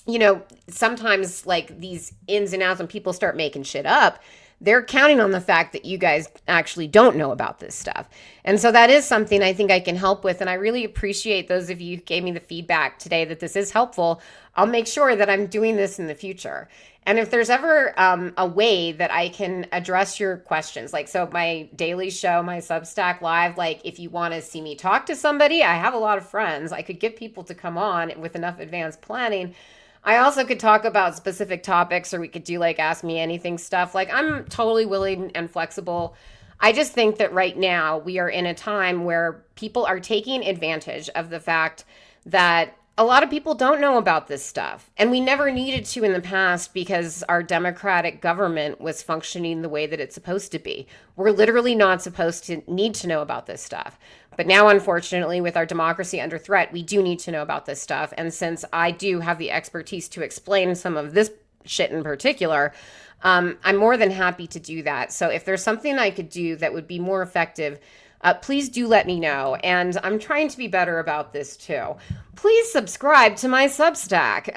you know, sometimes like these ins and outs when people start making shit up, they're counting on the fact that you guys actually don't know about this stuff. And so that is something I think I can help with. And I really appreciate those of you who gave me the feedback today that this is helpful. I'll make sure that I'm doing this in the future. And if there's ever a way that I can address your questions, like so my daily show, my Substack Live, like if you want to see me talk to somebody, I have a lot of friends. I could get people to come on with enough advanced planning. I also could talk about specific topics, or we could do like Ask Me Anything stuff. Like I'm totally willing and flexible. I just think that right now we are in a time where people are taking advantage of the fact that a lot of people don't know about this stuff. And we never needed to in the past because our democratic government was functioning the way that it's supposed to be. We're literally not supposed to need to know about this stuff. But now, unfortunately, with our democracy under threat, we do need to know about this stuff. And since I do have the expertise to explain some of this shit in particular, I'm more than happy to do that. So if there's something I could do that would be more effective, please do let me know. And I'm trying to be better about this too. Please subscribe to my Substack,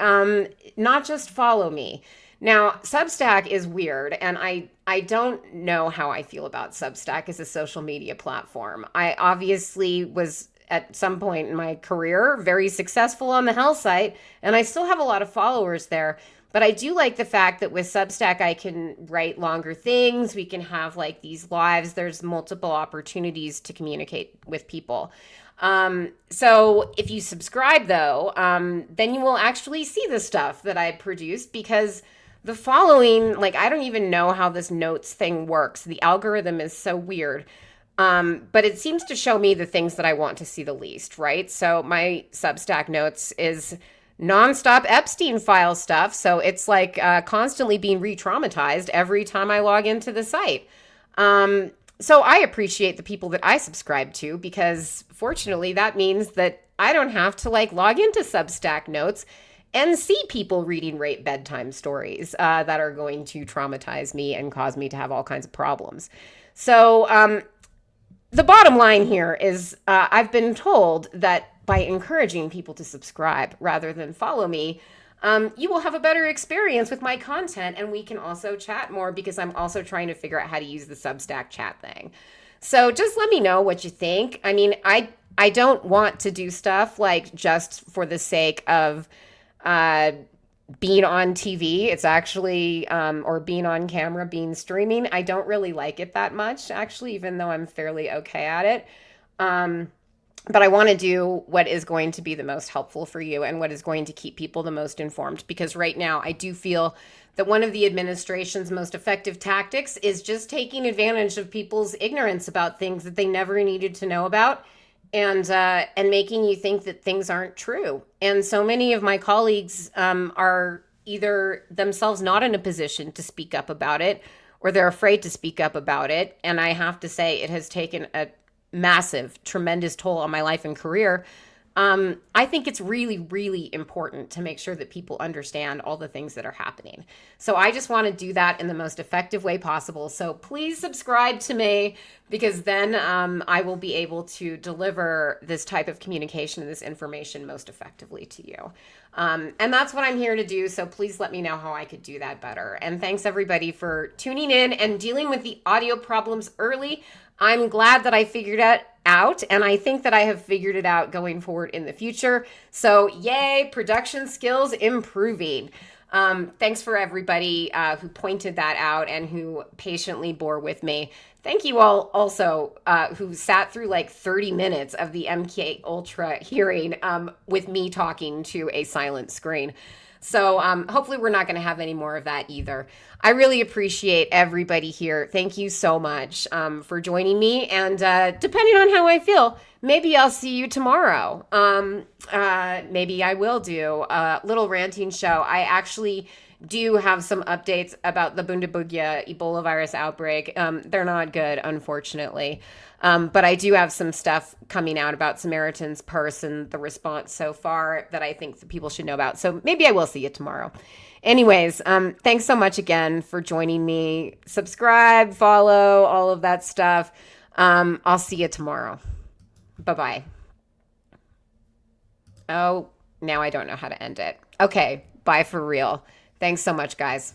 not just follow me. Now, Substack is weird, and I don't know how I feel about Substack as a social media platform. I obviously was at some point in my career very successful on the health site, and I still have a lot of followers there. But I do like the fact that with Substack, I can write longer things. We can have like these lives. There's multiple opportunities to communicate with people. So if you subscribe though, then you will actually see the stuff that I produce because the following, like, I don't even know how this notes thing works. The algorithm is so weird. But it seems to show me the things that I want to see the least, right? So my Substack notes is nonstop Epstein file stuff. So it's like constantly being re-traumatized every time I log into the site. So I appreciate the people that I subscribe to because fortunately that means that I don't have to like log into Substack notes and see people reading rape bedtime stories that are going to traumatize me and cause me to have all kinds of problems. So the bottom line here is I've been told that by encouraging people to subscribe rather than follow me, you will have a better experience with my content and we can also chat more because I'm also trying to figure out how to use the Substack chat thing. So just let me know what you think. I mean, I don't want to do stuff like just for the sake of being on TV. It's actually, or being on camera, being streaming. I don't really like it that much, actually, even though I'm fairly okay at it. But I want to do what is going to be the most helpful for you and what is going to keep people the most informed. Because right now, I do feel that one of the administration's most effective tactics is just taking advantage of people's ignorance about things that they never needed to know about and making you think that things aren't true. And so many of my colleagues are, either themselves not in a position to speak up about it, or they're afraid to speak up about it. And I have to say, it has taken a massive, tremendous toll on my life and career. I think it's really, really important to make sure that people understand all the things that are happening. So I just want to do that in the most effective way possible. So please subscribe to me, because then I will be able to deliver this type of communication and this information most effectively to you. And that's what I'm here to do. So please let me know how I could do that better. And thanks everybody for tuning in and dealing with the audio problems early. I'm glad that I figured it out, and I think that I have figured it out going forward in the future. So yay, production skills improving. Thanks for everybody who pointed that out and who patiently bore with me. Thank you all also who sat through like 30 minutes of the MK Ultra hearing with me talking to a silent screen. So hopefully we're not going to have any more of that either. I really appreciate everybody here. Thank you so much for joining me. And depending on how I feel, maybe I'll see you tomorrow. Maybe I will do a little ranting show. I actually do have some updates about the Bundibugyo Ebola virus outbreak. They're not good, unfortunately. But I do have some stuff coming out about Samaritan's Purse and the response so far that I think that people should know about. So maybe I will see you tomorrow. Anyways, thanks so much again for joining me. Subscribe, follow, all of that stuff. I'll see you tomorrow. Bye-bye. Oh, now I don't know how to end it. Okay, bye for real. Thanks so much, guys.